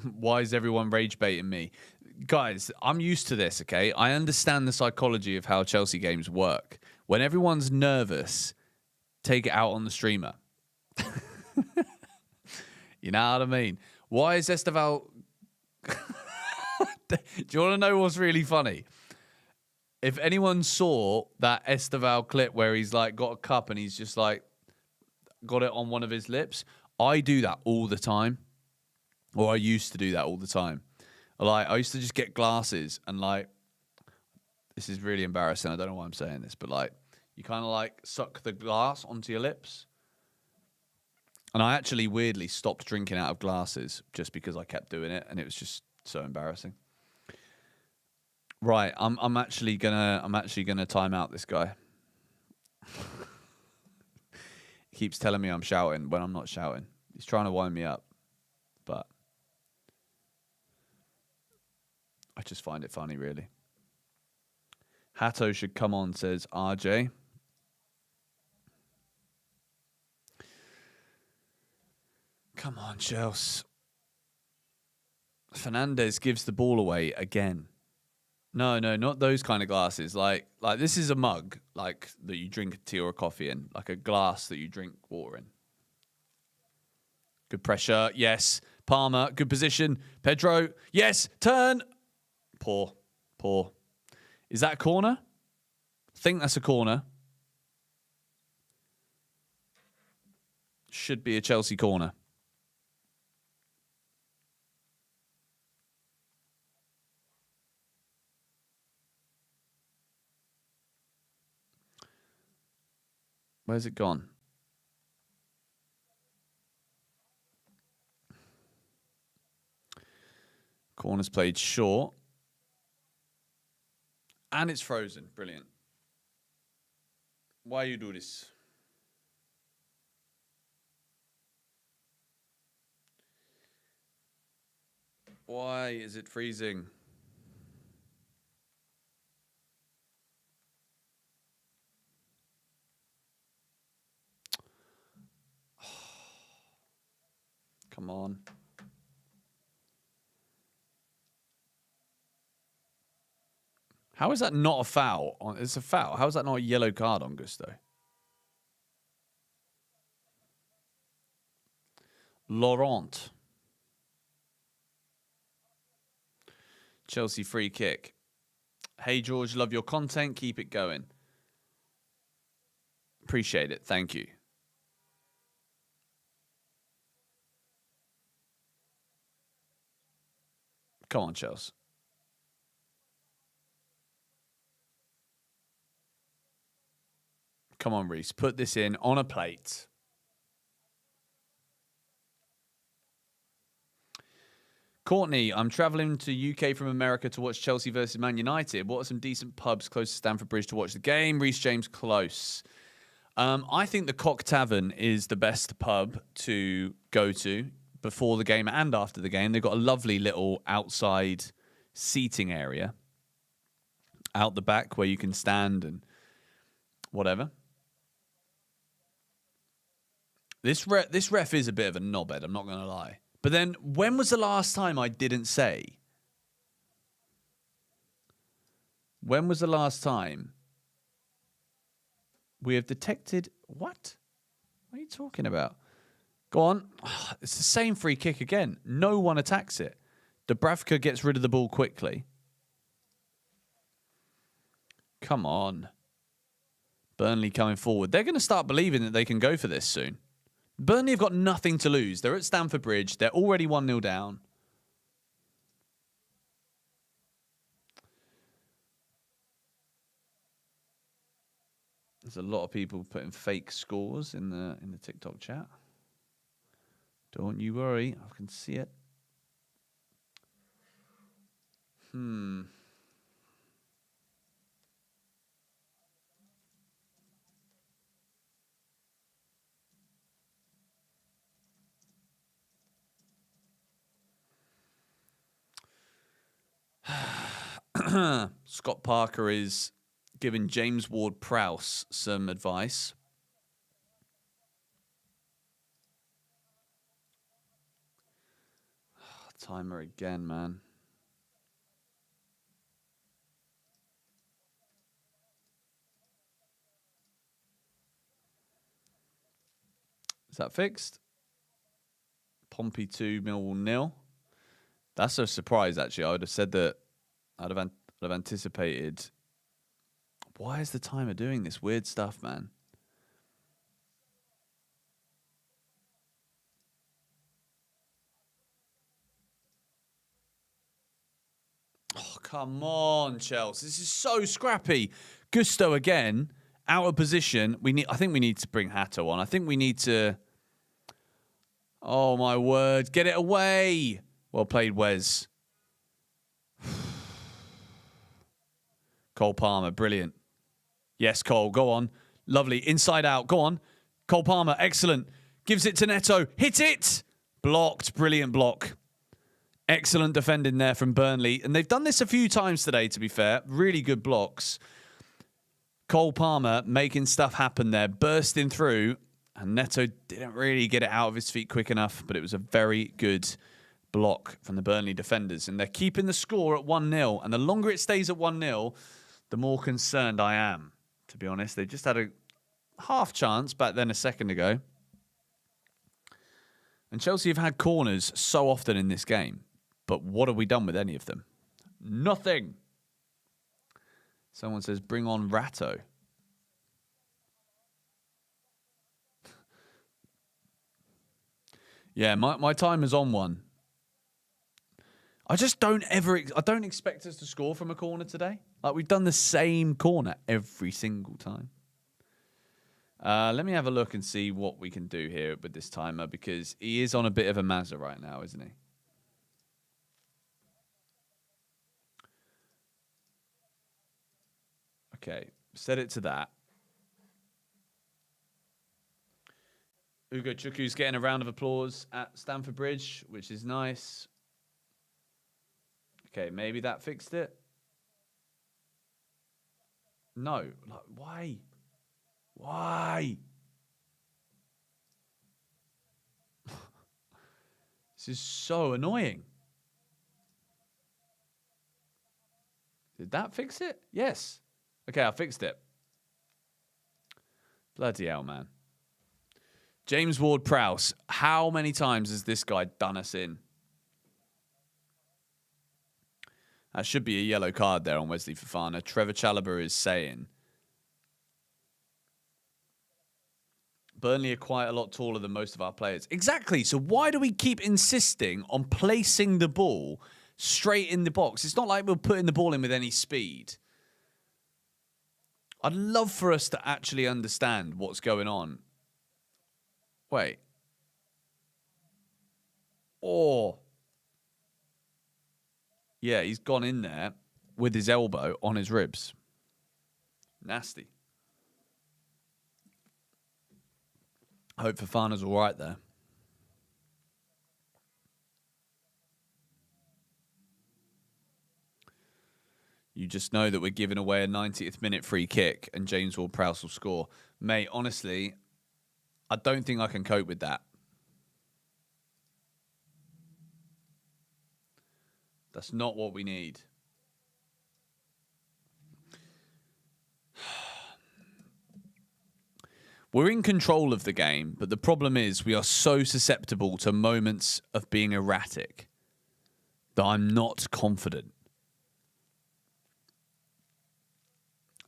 Why is everyone rage baiting me? Guys, I'm used to this, okay? I understand the psychology of how Chelsea games work. When everyone's nervous, take it out on the streamer. You know what I mean? Why is Estevao... Do you want to know what's really funny? If anyone saw that Estevao clip where he's like got a cup and he's just like got it on one of his lips, I do that all the time. Or I used to do that all the time. Like, I used to just get glasses and like, this is really embarrassing. I don't know why I'm saying this, but like, you kind of like suck the glass onto your lips. And I actually weirdly stopped drinking out of glasses just because I kept doing it, and it was just so embarrassing. Right, I'm actually gonna time out this guy. He keeps telling me I'm shouting when I'm not shouting. He's trying to wind me up, but I just find it funny, really. Hatto should come on, says RJ. Come on, Chelsea. Fernandez gives the ball away again. No, not those kind of glasses. Like this is a mug, like that you drink a tea or a coffee in, like a glass that you drink water in. Good pressure, yes. Palmer, good position. Pedro, yes. Turn. Poor. Is that a corner? I think that's a corner. Should be a Chelsea corner. Where's it gone? Corner's played short. And it's frozen. Brilliant. Why you do this? Why is it freezing? Come on. How is that not a foul? It's a foul. How is that not a yellow card on Gusto? Laurent. Chelsea free kick. Hey, George, love your content. Keep it going. Appreciate it. Thank you. Come on, Chelsea. Come on, Reese. Put this in on a plate. Courtney, I'm travelling to UK from America to watch Chelsea versus Man United. What are some decent pubs close to Stamford Bridge to watch the game? Reece James, close. I think the Cock Tavern is the best pub to go to before the game and after the game. They've got a lovely little outside seating area out the back where you can stand and whatever. This ref is a bit of a knobhead, I'm not going to lie. But then, when was the last time I didn't say? When was the last time we have detected... What? What are you talking about? Go on. Oh, it's the same free kick again. No one attacks it. Dubravka gets rid of the ball quickly. Come on. Burnley coming forward. They're going to start believing that they can go for this soon. Burnley have got nothing to lose. They're at Stamford Bridge. They're already 1-0 down. There's a lot of people putting fake scores in the TikTok chat. Don't you worry. I can see it. Scott Parker is giving James Ward-Prowse some advice. Timer again, man. Is that fixed? Pompey 2, Millwall 0. That's a surprise, actually. I would have said that I'd have anticipated. Why is the timer doing this weird stuff, man? Oh, come on, Chelsea. This is so scrappy. Gusto again, out of position. I think we need to bring Hato on. I think we need to... Oh, my word. Get it away. Well played, Wes. Cole Palmer, brilliant. Yes, Cole, go on. Lovely. Inside out, go on. Cole Palmer, excellent. Gives it to Neto. Hit it! Blocked. Brilliant block. Excellent defending there from Burnley. And they've done this a few times today, to be fair. Really good blocks. Cole Palmer making stuff happen there, bursting through. And Neto didn't really get it out of his feet quick enough, but it was a very good block from the Burnley defenders. And they're keeping the score at 1-0. And the longer it stays at 1-0, the more concerned I am, to be honest. They just had a half chance back then a second ago. And Chelsea have had corners so often in this game. But what have we done with any of them? Nothing. Someone says, bring on Ratto. Yeah, my timer's on one. I just don't expect us to score from a corner today. Like, we've done the same corner every single time. Let me have a look and see what we can do here with this timer, because he is on a bit of a mazza right now, isn't he? Okay, set it to that. Ugo Chukwu's getting a round of applause at Stamford Bridge, which is nice. Okay, maybe that fixed it. No, like, why? Why? This is so annoying. Did that fix it? Yes. Okay, I fixed it. Bloody hell, man. James Ward-Prowse. How many times has this guy done us in? That should be a yellow card there on Wesley Fofana. Trevor Chalobah is saying Burnley are quite a lot taller than most of our players. Exactly. So why do we keep insisting on placing the ball straight in the box? It's not like we're putting the ball in with any speed. I'd love for us to actually understand what's going on. Wait. Oh. Yeah, he's gone in there with his elbow on his ribs. Nasty. I hope Fofana's all right there. You just know that we're giving away a 90th minute free kick and James Ward-Prowse will score. Mate, honestly, I don't think I can cope with that. That's not what we need. We're in control of the game, but the problem is we are so susceptible to moments of being erratic that I'm not confident.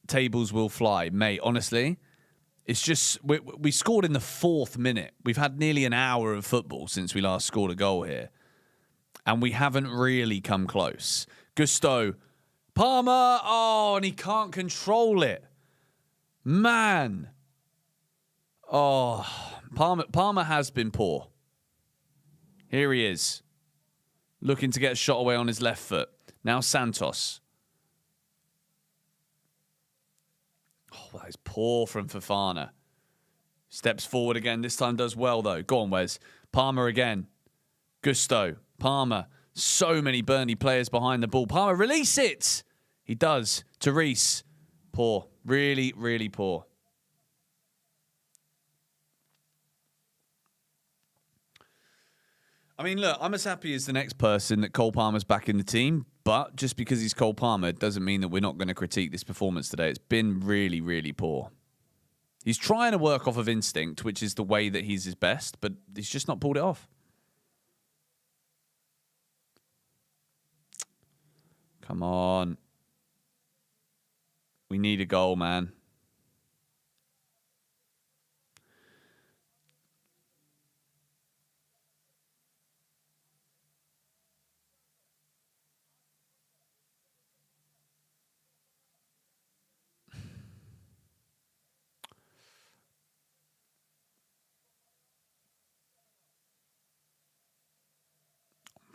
Tables will fly. Mate, honestly, it's just... We scored in the 4th minute. We've had nearly an hour of football since we last scored a goal here. And we haven't really come close. Gusto. Palmer. Oh, and he can't control it. Man. Oh, Palmer has been poor. Here he is. Looking to get a shot away on his left foot. Now Santos. Oh, that is poor from Fofana. Steps forward again. This time does well, though. Go on, Wes. Palmer again. Gusto. Palmer. So many Burnley players behind the ball. Palmer, release it. He does. To Reese. Poor. Really, really poor. I mean, look, I'm as happy as the next person that Cole Palmer's back in the team, but just because he's Cole Palmer doesn't mean that we're not going to critique this performance today. It's been really, really poor. He's trying to work off of instinct, which is the way that he's his best, but he's just not pulled it off. Come on. We need a goal, man.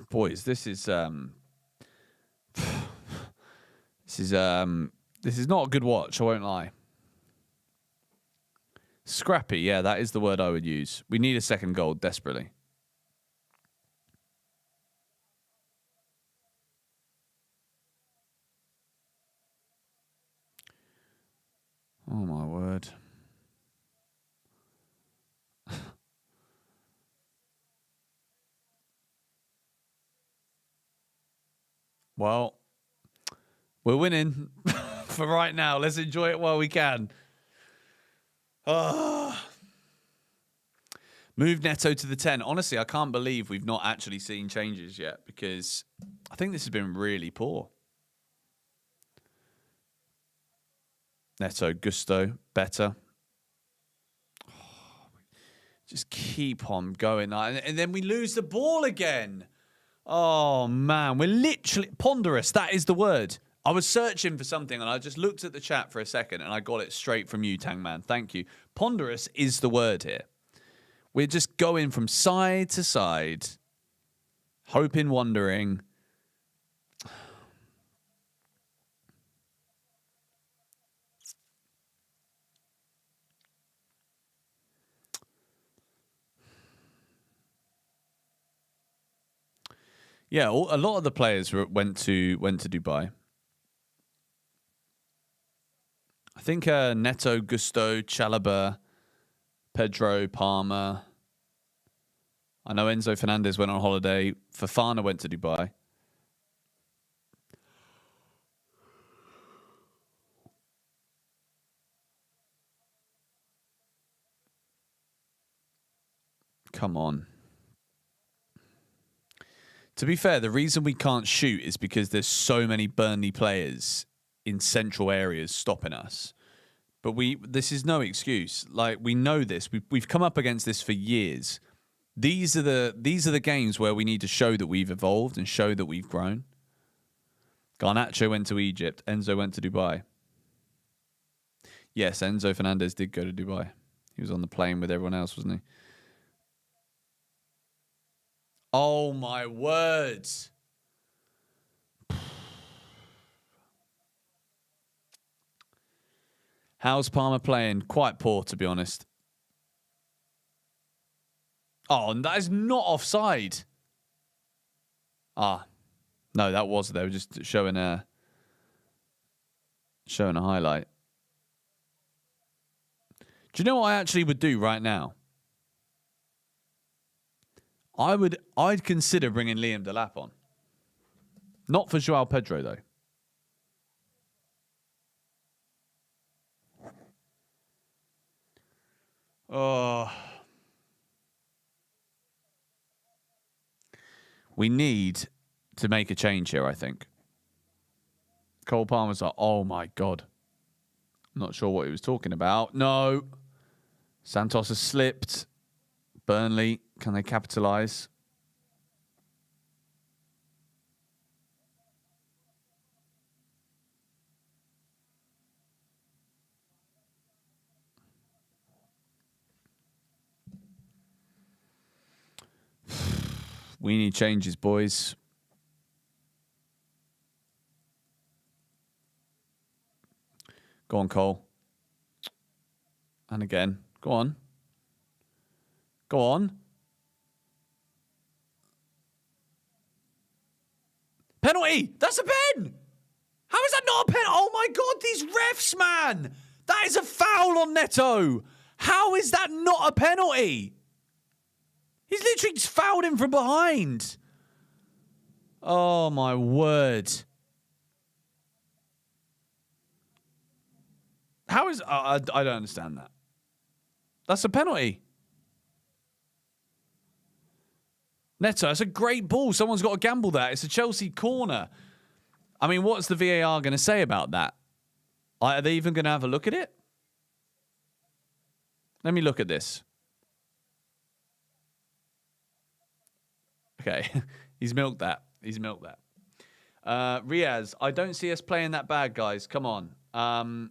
Boys, this is not a good watch, I won't lie. Scrappy, yeah, that is the word I would use. We need a second goal desperately. Oh my word. Well, we're winning for right now. Let's enjoy it while we can. Move Neto to the 10. Honestly, I can't believe we've not actually seen changes yet because I think this has been really poor. Neto, Gusto, better. Just keep on going. And then we lose the ball again. Oh, man. We're literally... Ponderous, that is the word. I was searching for something and I just looked at the chat for a second and I got it straight from you, Tangman. Thank you. Ponderous is the word here. We're just going from side to side, hoping, wondering. Yeah, a lot of the players went to Dubai. I think Neto, Gusto, Chalobah, Pedro, Palmer. I know Enzo Fernandez went on holiday. Fofana went to Dubai. Come on. To be fair, the reason we can't shoot is because there's so many Burnley players in central areas stopping us. But this is no excuse. Like, we know this. We've come up against this for years. These are the games where we need to show that we've evolved and show that we've grown. Garnacho went to Egypt. Enzo went to Dubai. Yes, Enzo Fernandez did go to Dubai. He was on the plane with everyone else, wasn't he? Oh, my words. How's Palmer playing? Quite poor, to be honest. Oh, and that is not offside. Ah, no, that was. They were just showing a highlight. Do you know what I actually would do right now? I'd consider bringing Liam Delap on. Not for Joao Pedro, though. Oh. We need to make a change here, I think. Cole Palmer's like, oh my God. I'm not sure what he was talking about. No. Santos has slipped. Burnley, can they capitalise? We need changes, boys. Go on, Cole. And again. Go on. Go on. Penalty! That's a pen! How is that not a pen? Oh my God, these refs, man! That is a foul on Neto! How is that not a penalty? He's literally just fouled him from behind. Oh my word. How is... I don't understand that. That's a penalty. Neto, it's a great ball. Someone's got to gamble that. It's a Chelsea corner. I mean, what's the VAR going to say about that? Are they even going to have a look at it? Let me look at this. Okay. He's milked that. He's milked that. Riaz, I don't see us playing that bad, guys. Come on.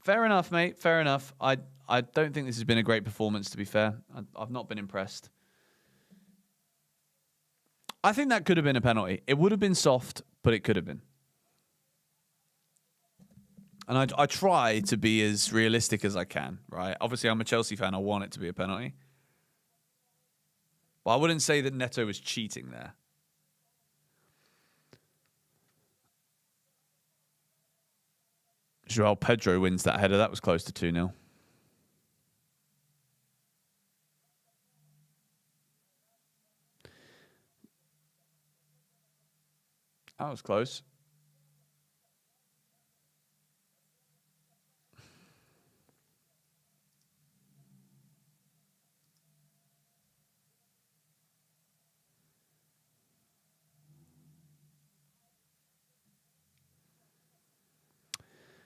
Fair enough, mate. Fair enough. I don't think this has been a great performance, to be fair. I've not been impressed. I think that could have been a penalty. It would have been soft, but it could have been. And I try to be as realistic as I can, right? Obviously, I'm a Chelsea fan. I want it to be a penalty. But I wouldn't say that Neto was cheating there. Joao Pedro wins that header. That was close to 2-0. That was close.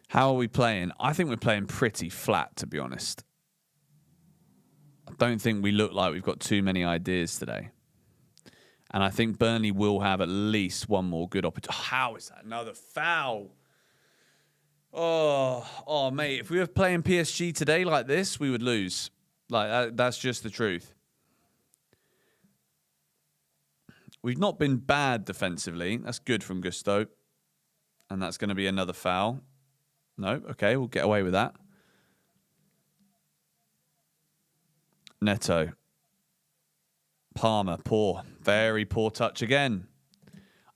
How are we playing? I think we're playing pretty flat, to be honest. I don't think we look like we've got too many ideas today. And I think Burnley will have at least one more good opportunity. How is that another foul? Oh, mate. If we were playing PSG today like this, we would lose. Like, that's just the truth. We've not been bad defensively. That's good from Gusto. And that's going to be another foul. No, okay, we'll get away with that. Neto. Palmer, poor. Very poor touch again.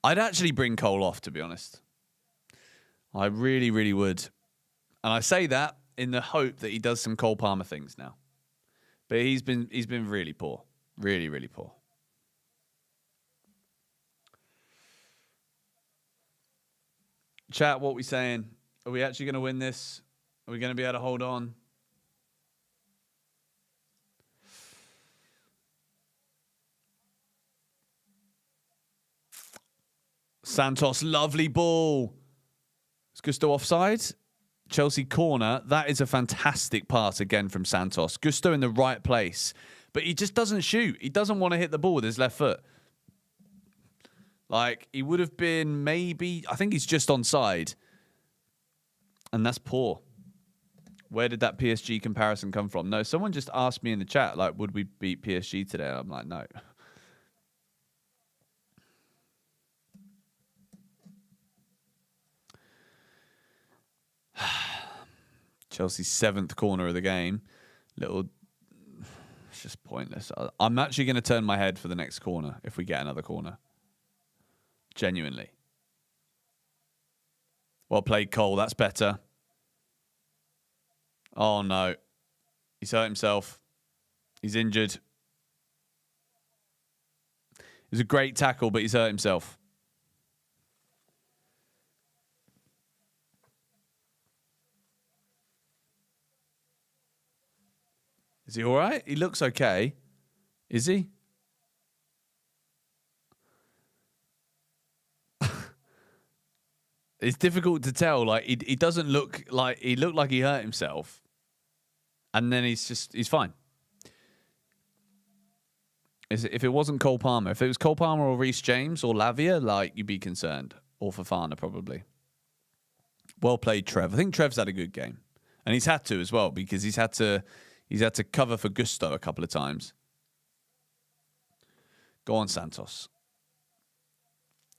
I'd actually bring Cole off, to be honest. I really, really would. And I say that in the hope that he does some Cole Palmer things now. But he's been really poor. Really, really poor. Chat, what are we saying? Are we actually going to win this? Are we going to be able to hold on? Santos, lovely ball. Is Gusto offside? Chelsea corner. That is a fantastic pass again from Santos. Gusto in the right place. But he just doesn't shoot. He doesn't want to hit the ball with his left foot. Like, he would have been maybe... I think he's just onside. And that's poor. Where did that PSG comparison come from? No, someone just asked me in the chat, like, would we beat PSG today? I'm like, no. Chelsea's 7th corner of the game. It's just pointless. I'm actually going to turn my head for the next corner if we get another corner. Genuinely. Well played, Cole. That's better. Oh, no. He's hurt himself. He's injured. It was a great tackle, but he's hurt himself. Is he all right? He looks okay. Is he? It's difficult to tell. Like he doesn't look like he looked like he hurt himself, and then he's fine. If it wasn't Cole Palmer, if it was Cole Palmer or Reece James or Lavia, like you'd be concerned, or Fofana probably. Well played, Trev. I think Trev's had a good game, and he's had to as well because he's had to cover for Gusto a couple of times. Go on, Santos.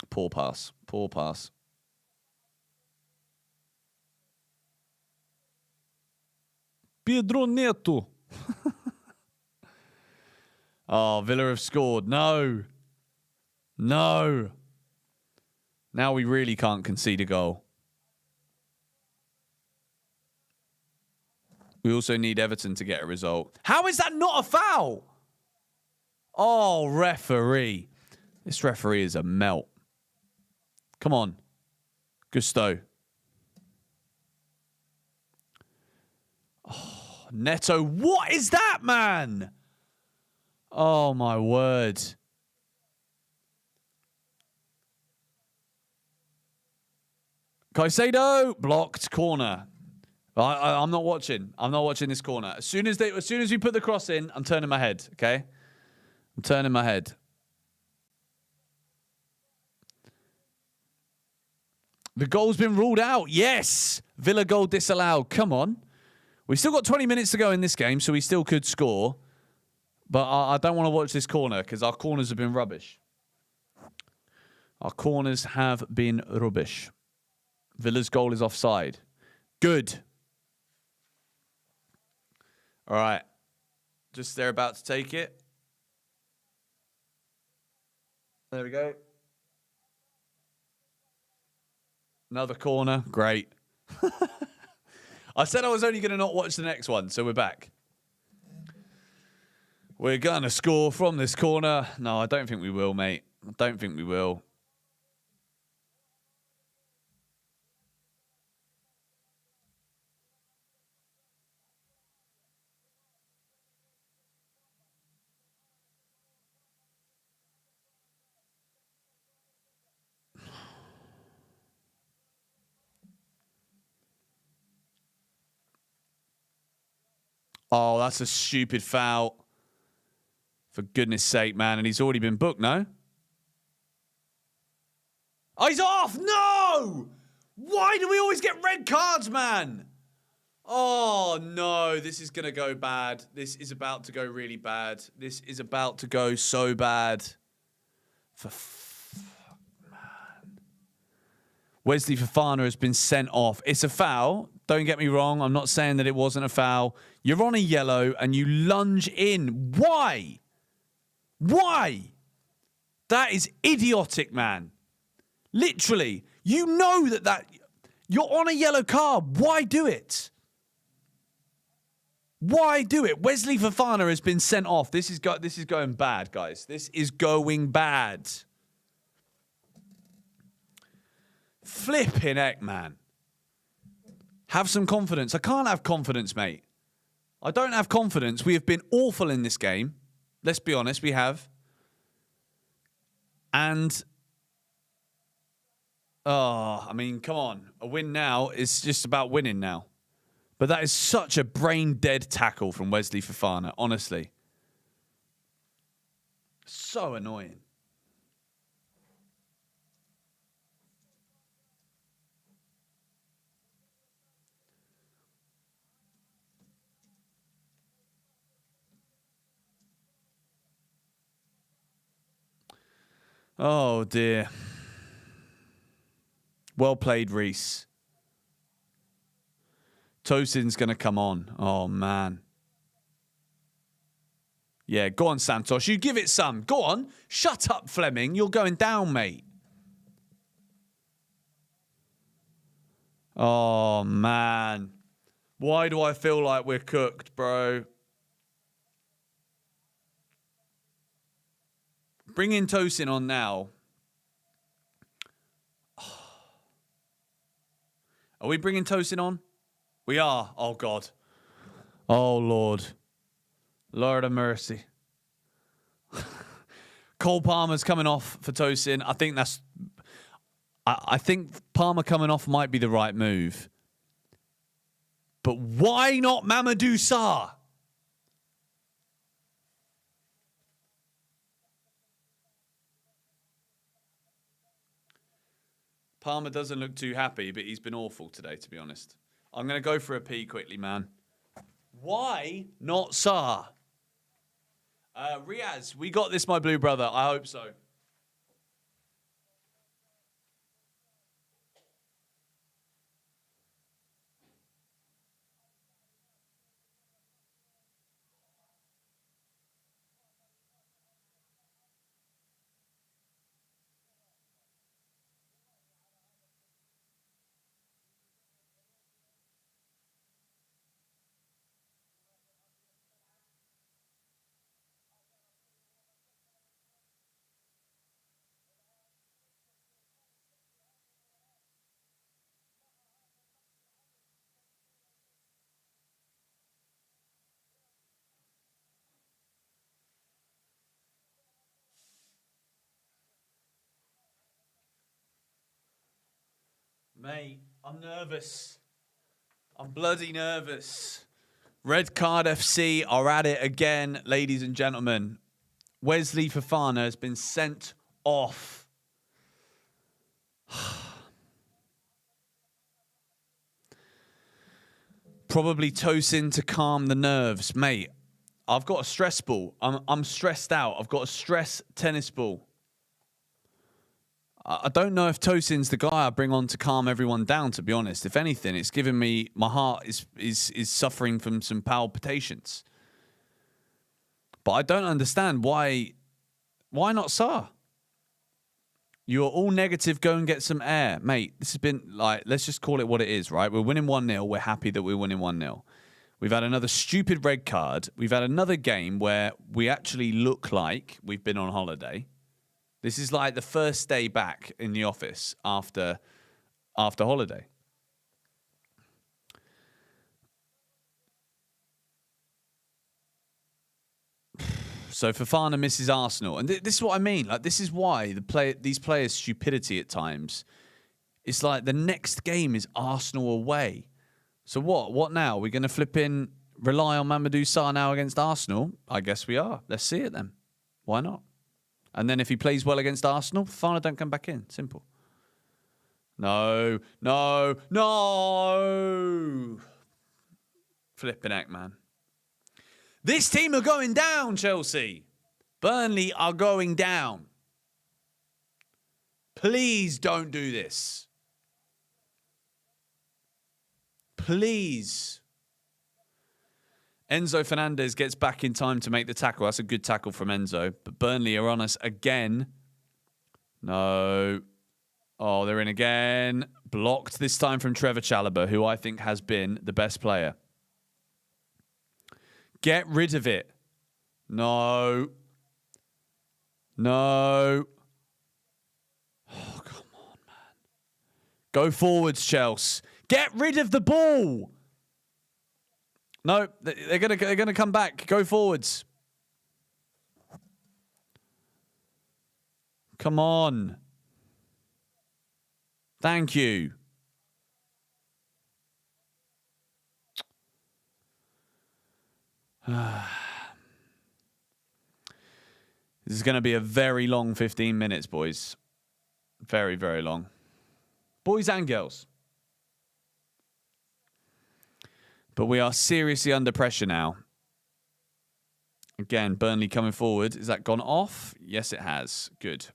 Poor pass. Poor pass. Pedro Neto. Oh, Villa have scored. No. No. Now we really can't concede a goal. We also need Everton to get a result. How is that not a foul? Oh, referee. This referee is a melt. Come on. Gusto. Oh, Neto. What is that, man? Oh, my word. Caicedo. Blocked. Corner. I'm not watching. I'm not watching this corner. As soon as we put the cross in, I'm turning my head, okay? I'm turning my head. The goal's been ruled out. Yes. Villa goal disallowed. Come on. We've still got 20 minutes to go in this game, so we still could score. But I don't want to watch this corner because our corners have been rubbish. Our corners have been rubbish. Villa's goal is offside. Good. All right. Just they're about to take it. There we go. Another corner. Great. I said I was only going to not watch the next one, so we're back. We're going to score from this corner. No, I don't think we will, mate. I don't think we will. Oh, that's a stupid foul. For goodness sake, man. And he's already been booked, no? Oh, he's off! No! Why do we always get red cards, man? Oh, no. This is going to go bad. This is about to go really bad. This is about to go so bad. Man. Wesley Fofana has been sent off. It's a foul. Don't get me wrong. I'm not saying that it wasn't a foul. You're on a yellow and you lunge in. Why? Why? That is idiotic, man. Literally. You know that you're on a yellow card. Why do it? Why do it? Wesley Fofana has been sent off. This is going bad, guys. This is going bad. Flipping heck, man. Have some confidence. I can't have confidence, mate. I don't have confidence. We have been awful in this game. Let's be honest, we have. And, I mean, come on. A win now is just about winning now. But that is such a brain-dead tackle from Wesley Fofana, honestly. So annoying. Oh, dear. Well played, Reece. Tosin's going to come on. Oh, man. Yeah, go on, Santos. You give it some. Go on. Shut up, Fleming. You're going down, mate. Oh, man. Why do I feel like we're cooked, bro? Bring in Tosin on now. Are we bringing Tosin on? We are. Oh, God. Oh, Lord. Lord of mercy. Cole Palmer's coming off for Tosin. I think that's... I think Palmer coming off might be the right move. But why not Mamadou Sarr? Palmer doesn't look too happy, but he's been awful today, to be honest. I'm going to go for a pee quickly, man. Why not Sarr? Riaz, we got this, my blue brother. I hope so. Mate, I'm nervous. I'm bloody nervous. Red Card FC are at it again, ladies and gentlemen. Wesley Fofana has been sent off. Probably Tosin to calm the nerves. Mate, I've got a stress ball. I'm stressed out. I've got a stress tennis ball. I don't know if Tosin's the guy I bring on to calm everyone down, to be honest. If anything, it's given me... My heart is suffering from some palpitations. But I don't understand why not Sarr? You're all negative, go and get some air. Mate, this has been like... Let's just call it what it is, right? We're winning 1-0. We're happy that we're winning 1-0. We've had another stupid red card. We've had another game where we actually look like we've been on holiday. This is like the first day back in the office after holiday. So Fofana misses Arsenal. And this is what I mean. Like, this is why these players' stupidity at times. It's like the next game is Arsenal away. So what? What now? We're going to rely on Mamadou Sarr now against Arsenal? I guess we are. Let's see it then. Why not? And then if he plays well against Arsenal, Fofana don't come back in. Simple. No. Flipping heck, man. This team are going down, Chelsea. Burnley are going down. Please don't do this. Please. Enzo Fernandez gets back in time to make the tackle. That's a good tackle from Enzo. But Burnley are on us again. No. Oh, they're in again. Blocked this time from Trevor Chalobah, who I think has been the best player. Get rid of it. No. Oh, come on, man. Go forwards, Chelsea. Get rid of the ball. No, they're gonna come back. Go forwards. Come on. Thank you. This is going to be a very long 15 minutes, boys. Very, very long. Boys and girls. But we are seriously under pressure now. Again, Burnley coming forward. Has that gone off? Yes, it has. Good.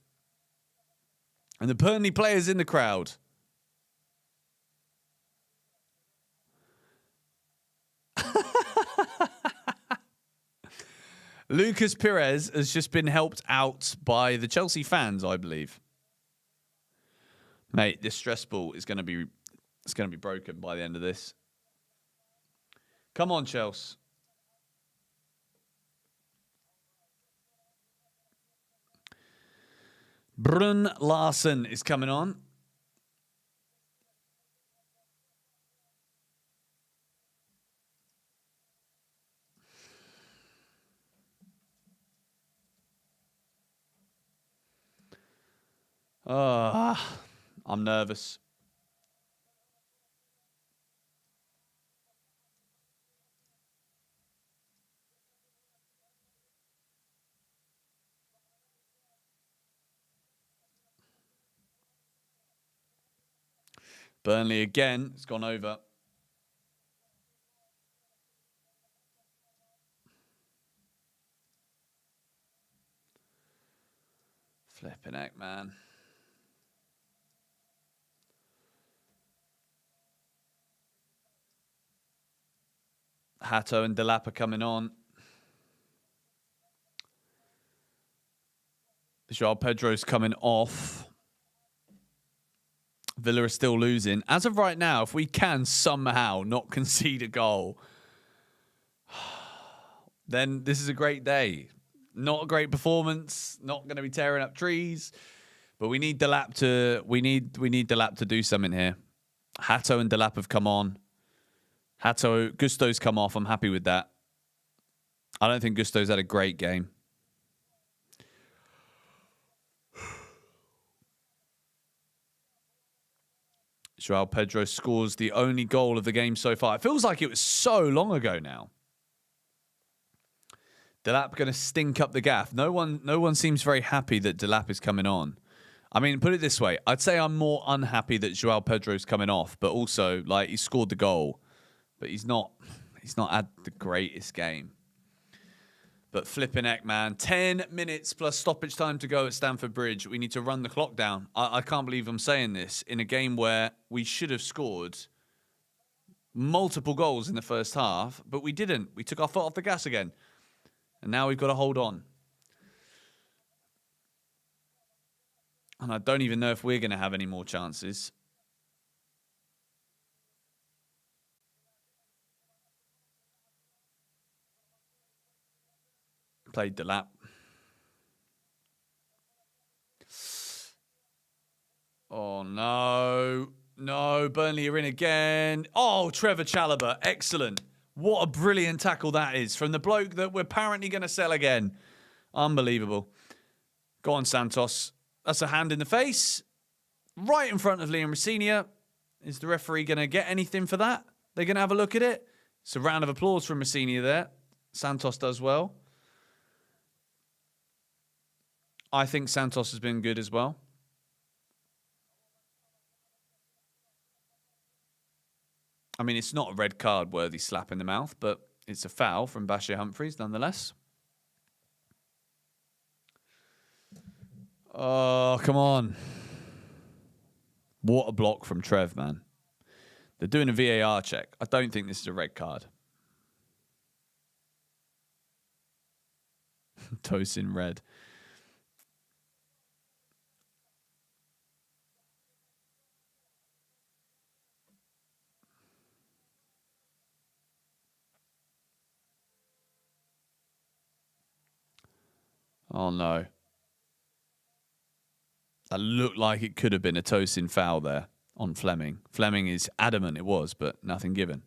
And the Burnley players in the crowd. Lucas Perez has just been helped out by the Chelsea fans, I believe. Mate, this stress ball is going to be broken by the end of this. Come on, Chelsea. Brun Larsen is coming on. I'm nervous. Burnley again. It's gone over. Flipping heck, man. Hato and Delap are coming on. Joao Pedro's coming off. Villa are still losing. As of right now, if we can somehow not concede a goal, then this is a great day. Not a great performance. Not going to be tearing up trees, but we need Delap to Delap to do something here. Hato and Delap have come on. Gusto's come off. I'm happy with that. I don't think Gusto's had a great game. Joao Pedro scores the only goal of the game so far. It feels like it was so long ago now. Delap going to stink up the gaff. No one seems very happy that Delap is coming on. I mean, put it this way. I'd say I'm more unhappy that Joao Pedro's coming off, but also, like, he scored the goal. But he's not had the greatest game. But flipping heck, man. 10 minutes plus stoppage time to go at Stamford Bridge. We need to run the clock down. I can't believe I'm saying this. In a game where we should have scored multiple goals in the first half, but we didn't. We took our foot off the gas again. And now we've got to hold on. And I don't even know if we're going to have any more chances. Played Delap. Oh, no. No, Burnley are in again. Oh, Trevor Chalobah. Excellent. What a brilliant tackle that is from the bloke that we're apparently going to sell again. Unbelievable. Go on, Santos. That's a hand in the face. Right in front of Liam Rosenior. Is the referee going to get anything for that? They're going to have a look at it. It's a round of applause from Rosenior there. Santos does well. I think Santos has been good as well. I mean, it's not a red card worthy slap in the mouth, but it's a foul from Bashir Humphries nonetheless. Oh, come on. What a block from Trev, man. They're doing a VAR check. I don't think this is a red card. Tosin red. Oh, no. That looked like it could have been a Tosin foul there on Fleming. Fleming is adamant it was, but nothing given.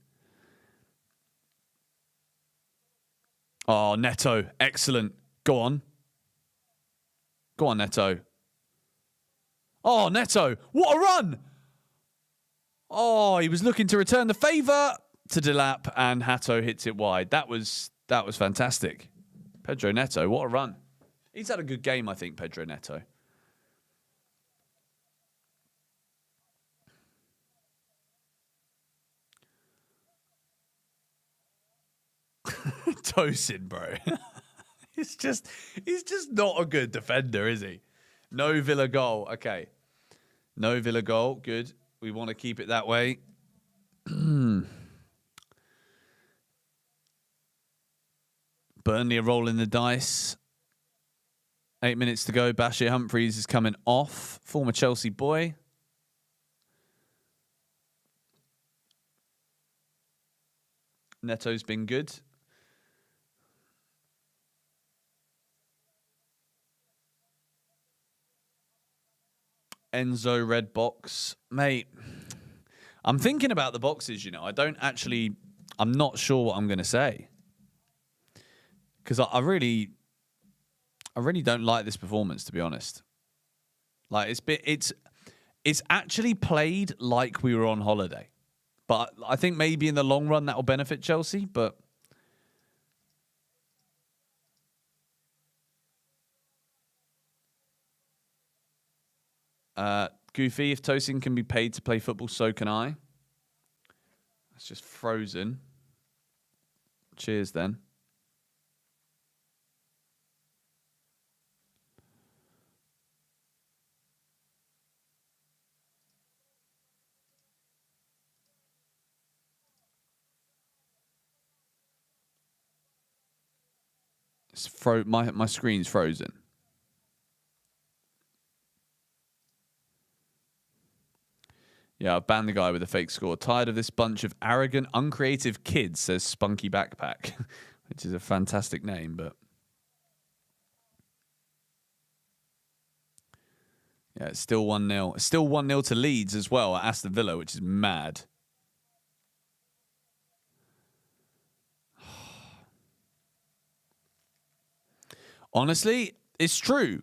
Oh, Neto. Excellent. Go on. Go on, Neto. Oh, Neto. What a run. Oh, he was looking to return the favour to Delap, and Hato hits it wide. That was fantastic. Pedro Neto, what a run. He's had a good game, I think, Pedro Neto. Tosin, bro. He's just not a good defender, is he? No Villa goal. Okay. No Villa goal. Good. We want to keep it that way. Burnley are rolling the dice. 8 minutes to go. Bashir Humphries is coming off. Former Chelsea boy. Neto's been good. Enzo red box. Mate, I'm thinking about the boxes, you know. I'm not sure what I'm going to say. Because I really don't like this performance, to be honest. Like, it's actually played like we were on holiday. But I think maybe in the long run that will benefit Chelsea, but Goofy, if Tosin can be paid to play football, so can I. That's just frozen. Cheers, then. My screen's frozen. Yeah, I've banned the guy with a fake score. Tired of this bunch of arrogant, uncreative kids, says Spunky Backpack, which is a fantastic name, but yeah, it's still 1-0. It's still 1-0 to Leeds as well at Aston Villa, which is mad. Honestly, it's true.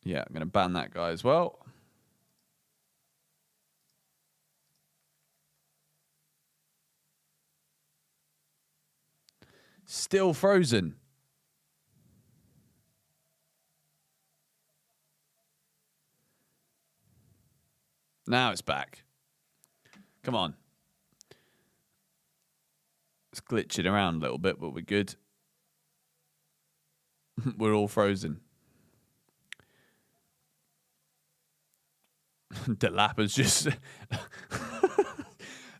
Yeah, I'm going to ban that guy as well. Still frozen. Now it's back. Come on. It's glitching around a little bit, but we're good. We're all frozen. Delapa's just...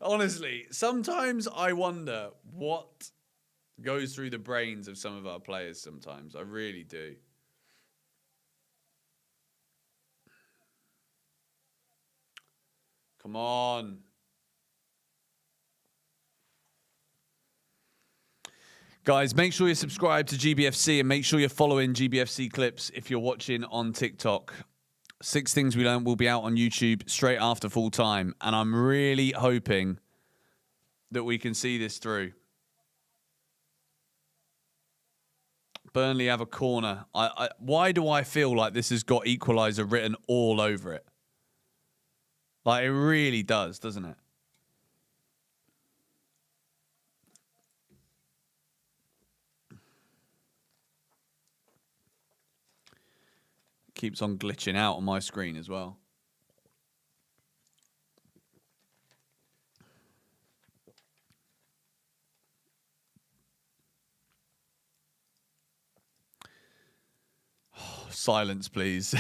Honestly, sometimes I wonder what goes through the brains of some of our players sometimes. I really do. Come on. Guys, make sure you're subscribed to GBFC and make sure you're following GBFC clips if you're watching on TikTok. 6 Things We Learned will be out on YouTube straight after full time. And I'm really hoping that we can see this through. Burnley have a corner. Why do I feel like this has got equalizer written all over it? Like, it really does, doesn't it? Keeps on glitching out on my screen as well. Oh, silence, please.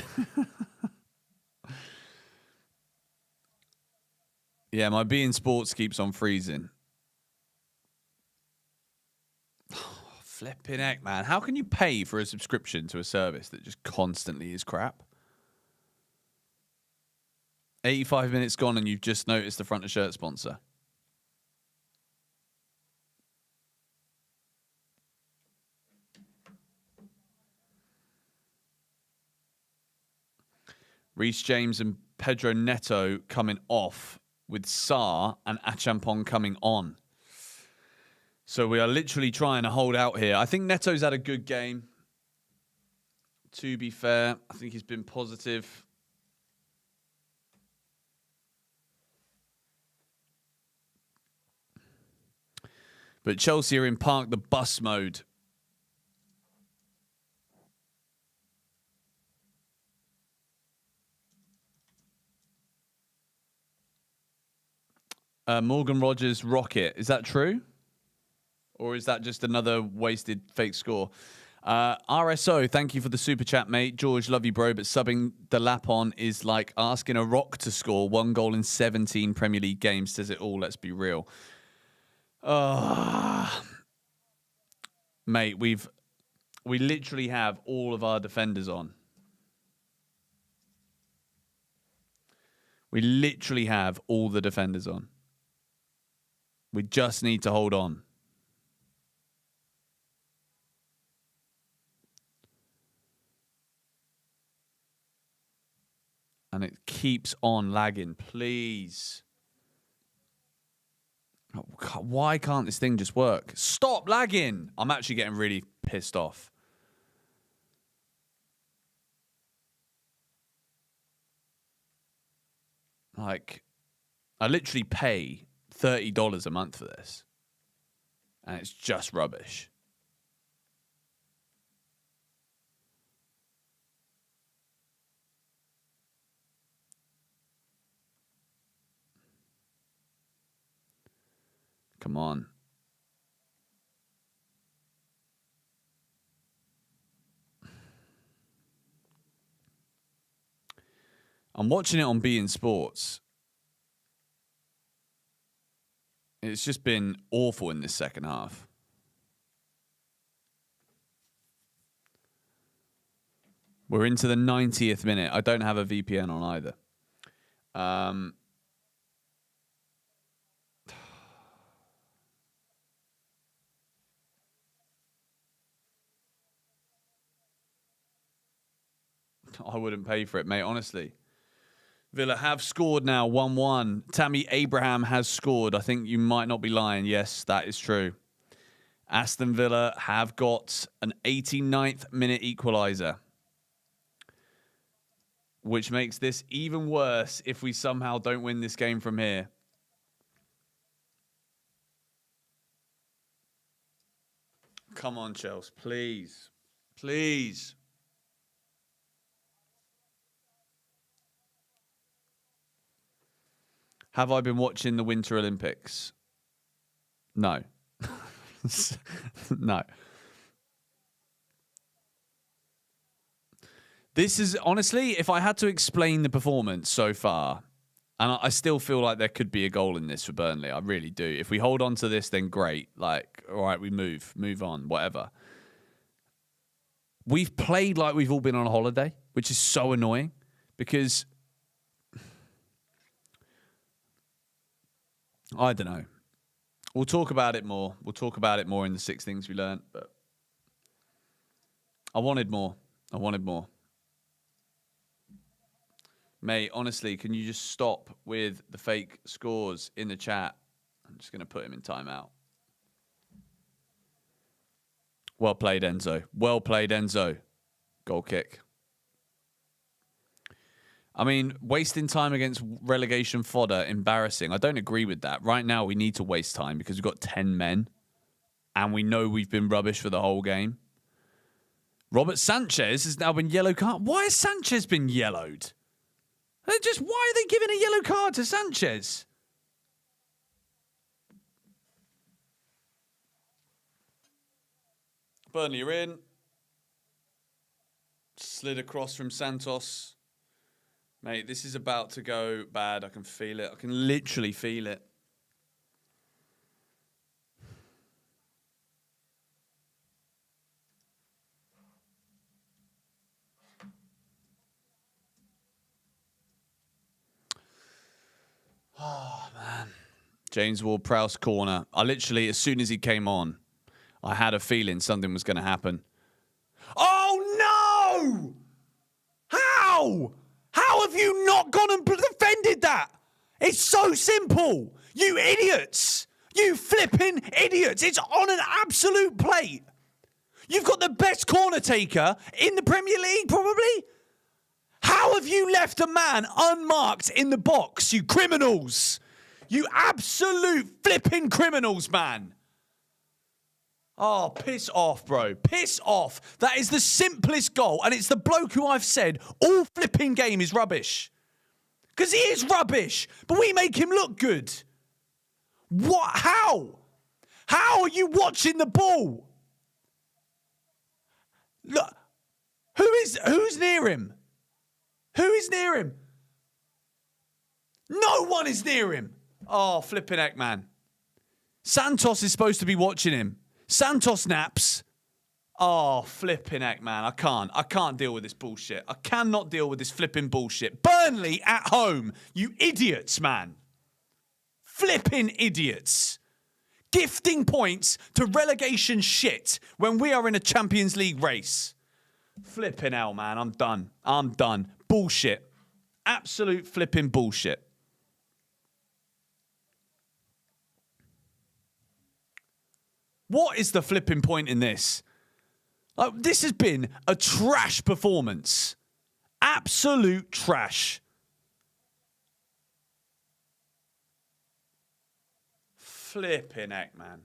Yeah, my beIN Sports keeps on freezing. Flipping heck, man. How can you pay for a subscription to a service that just constantly is crap? 85 minutes gone and you've just noticed the front of shirt sponsor. Reece James and Pedro Neto coming off with Sarr and Achampong coming on. So we are literally trying to hold out here. I think Neto's had a good game. To be fair, I think he's been positive. But Chelsea are in park the bus mode. Morgan Rogers rocket. Is that true? Or is that just another wasted fake score? RSO, thank you for the super chat, mate. George, love you, bro, but subbing the lap on is like asking a rock to score 1 goal in 17 Premier League games. Says it all, let's be real. Mate, we literally have all of our defenders on. We literally have all the defenders on. We just need to hold on. And it keeps on lagging. Please. Oh, God, why can't this thing just work? Stop lagging. I'm actually getting really pissed off. Like, I literally pay $30 a month for this. And it's just rubbish. Come on. I'm watching it on beIN Sports. It's just been awful in this second half. We're into the 90th minute. I don't have a VPN on either. I wouldn't pay for it, mate, honestly. Villa have scored now, 1-1. Tammy Abraham has scored. I think you might not be lying. Yes, that is true. Aston Villa have got an 89th minute equalizer, which makes this even worse if we somehow don't win this game from here. Come on, Chelsea, please. Please. Have I been watching the Winter Olympics? No. No. This is, honestly, if I had to explain the performance so far, and I still feel like there could be a goal in this for Burnley. I really do. If we hold on to this, then great. Like, all right, we move on, whatever. We've played like we've all been on a holiday, which is so annoying because I don't know. We'll talk about it more. We'll talk about it more in the 6 things we learned, but I wanted more. Mate, honestly, can you just stop with the fake scores in the chat? I'm just going to put him in timeout. Well played, Enzo. Well played, Enzo. Goal kick. I mean, wasting time against relegation fodder, embarrassing. I don't agree with that. Right now, we need to waste time because we've got 10 men and we know we've been rubbish for the whole game. Robert Sanchez has now been yellow card. Why has Sanchez been yellowed? Why are they giving a yellow card to Sanchez? Burnley are in. Slid across from Santos. Mate, this is about to go bad. I can feel it. I can literally feel it. Oh, man. James Ward-Prowse corner. I literally, as soon as he came on, I had a feeling something was going to happen. Oh, no! How? How have you not gone and defended that? It's so simple. You idiots. You flipping idiots. It's on an absolute plate. You've got the best corner taker in the Premier League, probably. How have you left a man unmarked in the box, you criminals? You absolute flipping criminals, man. Oh, piss off, bro. Piss off. That is the simplest goal, and it's the bloke who I've said all flipping game is rubbish. Because he is rubbish, but we make him look good. What? How? How are you watching the ball? Who's near him? Who is near him? No one is near him. Oh, flipping heck, man. Santos is supposed to be watching him. Santos naps. Oh, flipping heck, man. I can't deal with this bullshit. I cannot deal with this flipping bullshit. Burnley at home. You idiots, man. Flipping idiots. Gifting points to relegation shit when we are in a Champions League race. Flipping hell, man. I'm done. I'm done. Bullshit. Absolute flipping bullshit. What is the flipping point in this? Like, this has been a trash performance. Absolute trash. Flipping heck, man.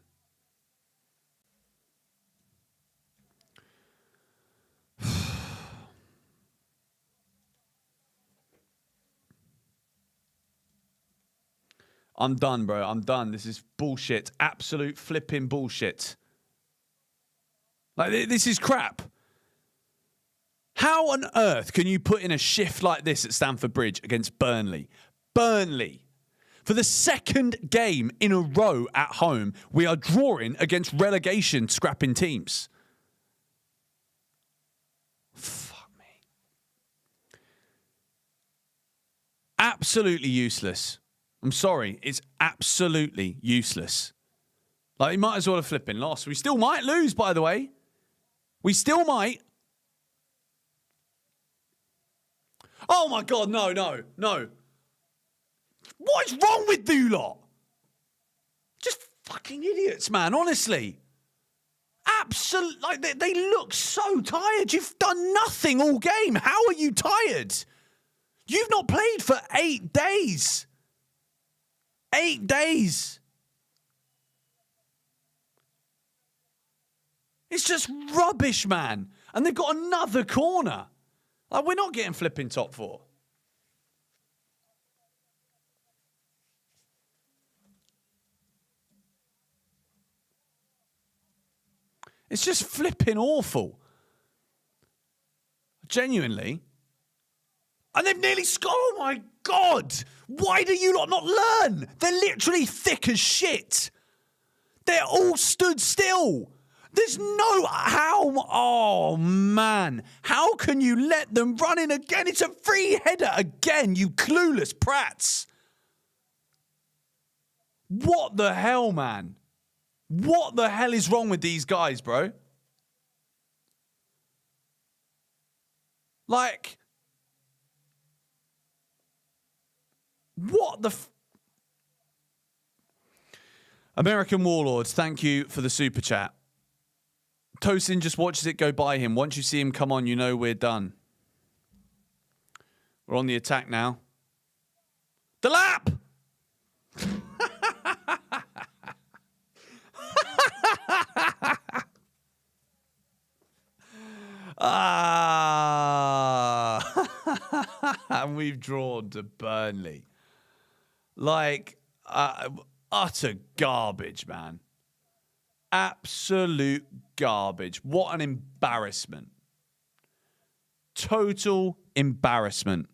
I'm done, bro. I'm done. This is bullshit. Absolute flipping bullshit. Like, this is crap. How on earth can you put in a shift like this at Stamford Bridge against Burnley? Burnley. For the second game in a row at home, we are drawing against relegation scrapping teams. Fuck me. Absolutely useless. I'm sorry. It's absolutely useless. Like, he might as well have flipping lost. We still might lose, by the way. We still might. Oh, my God. No. What is wrong with you lot? Just fucking idiots, man. Honestly. Absolutely. Like, they look so tired. You've done nothing all game. How are you tired? You've not played for 8 days. 8 days. It's just rubbish, man. And they've got another corner. Like, we're not getting flipping top four. It's just flipping awful. Genuinely. And they've nearly scored. Oh, my God. Why do you lot not learn? They're literally thick as shit. They're all stood still. There's no... How... Oh, man. How can you let them run in again? It's a free header again, you clueless prats. What the hell, man? What the hell is wrong with these guys, bro? Like... What the... American Warlords, thank you for the super chat. Tosin just watches it go by him. Once you see him come on, you know we're done. We're on the attack now. The lap! And we've drawn to Burnley. Like, utter garbage, man. Absolute garbage. What an embarrassment. Total embarrassment.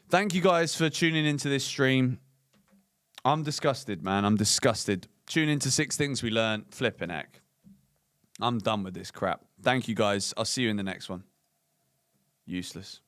Thank you guys for tuning into this stream. I'm disgusted, man. I'm disgusted. Tune into 6 Things We Learned. Flipping heck. I'm done with this crap. Thank you guys. I'll see you in the next one. Useless.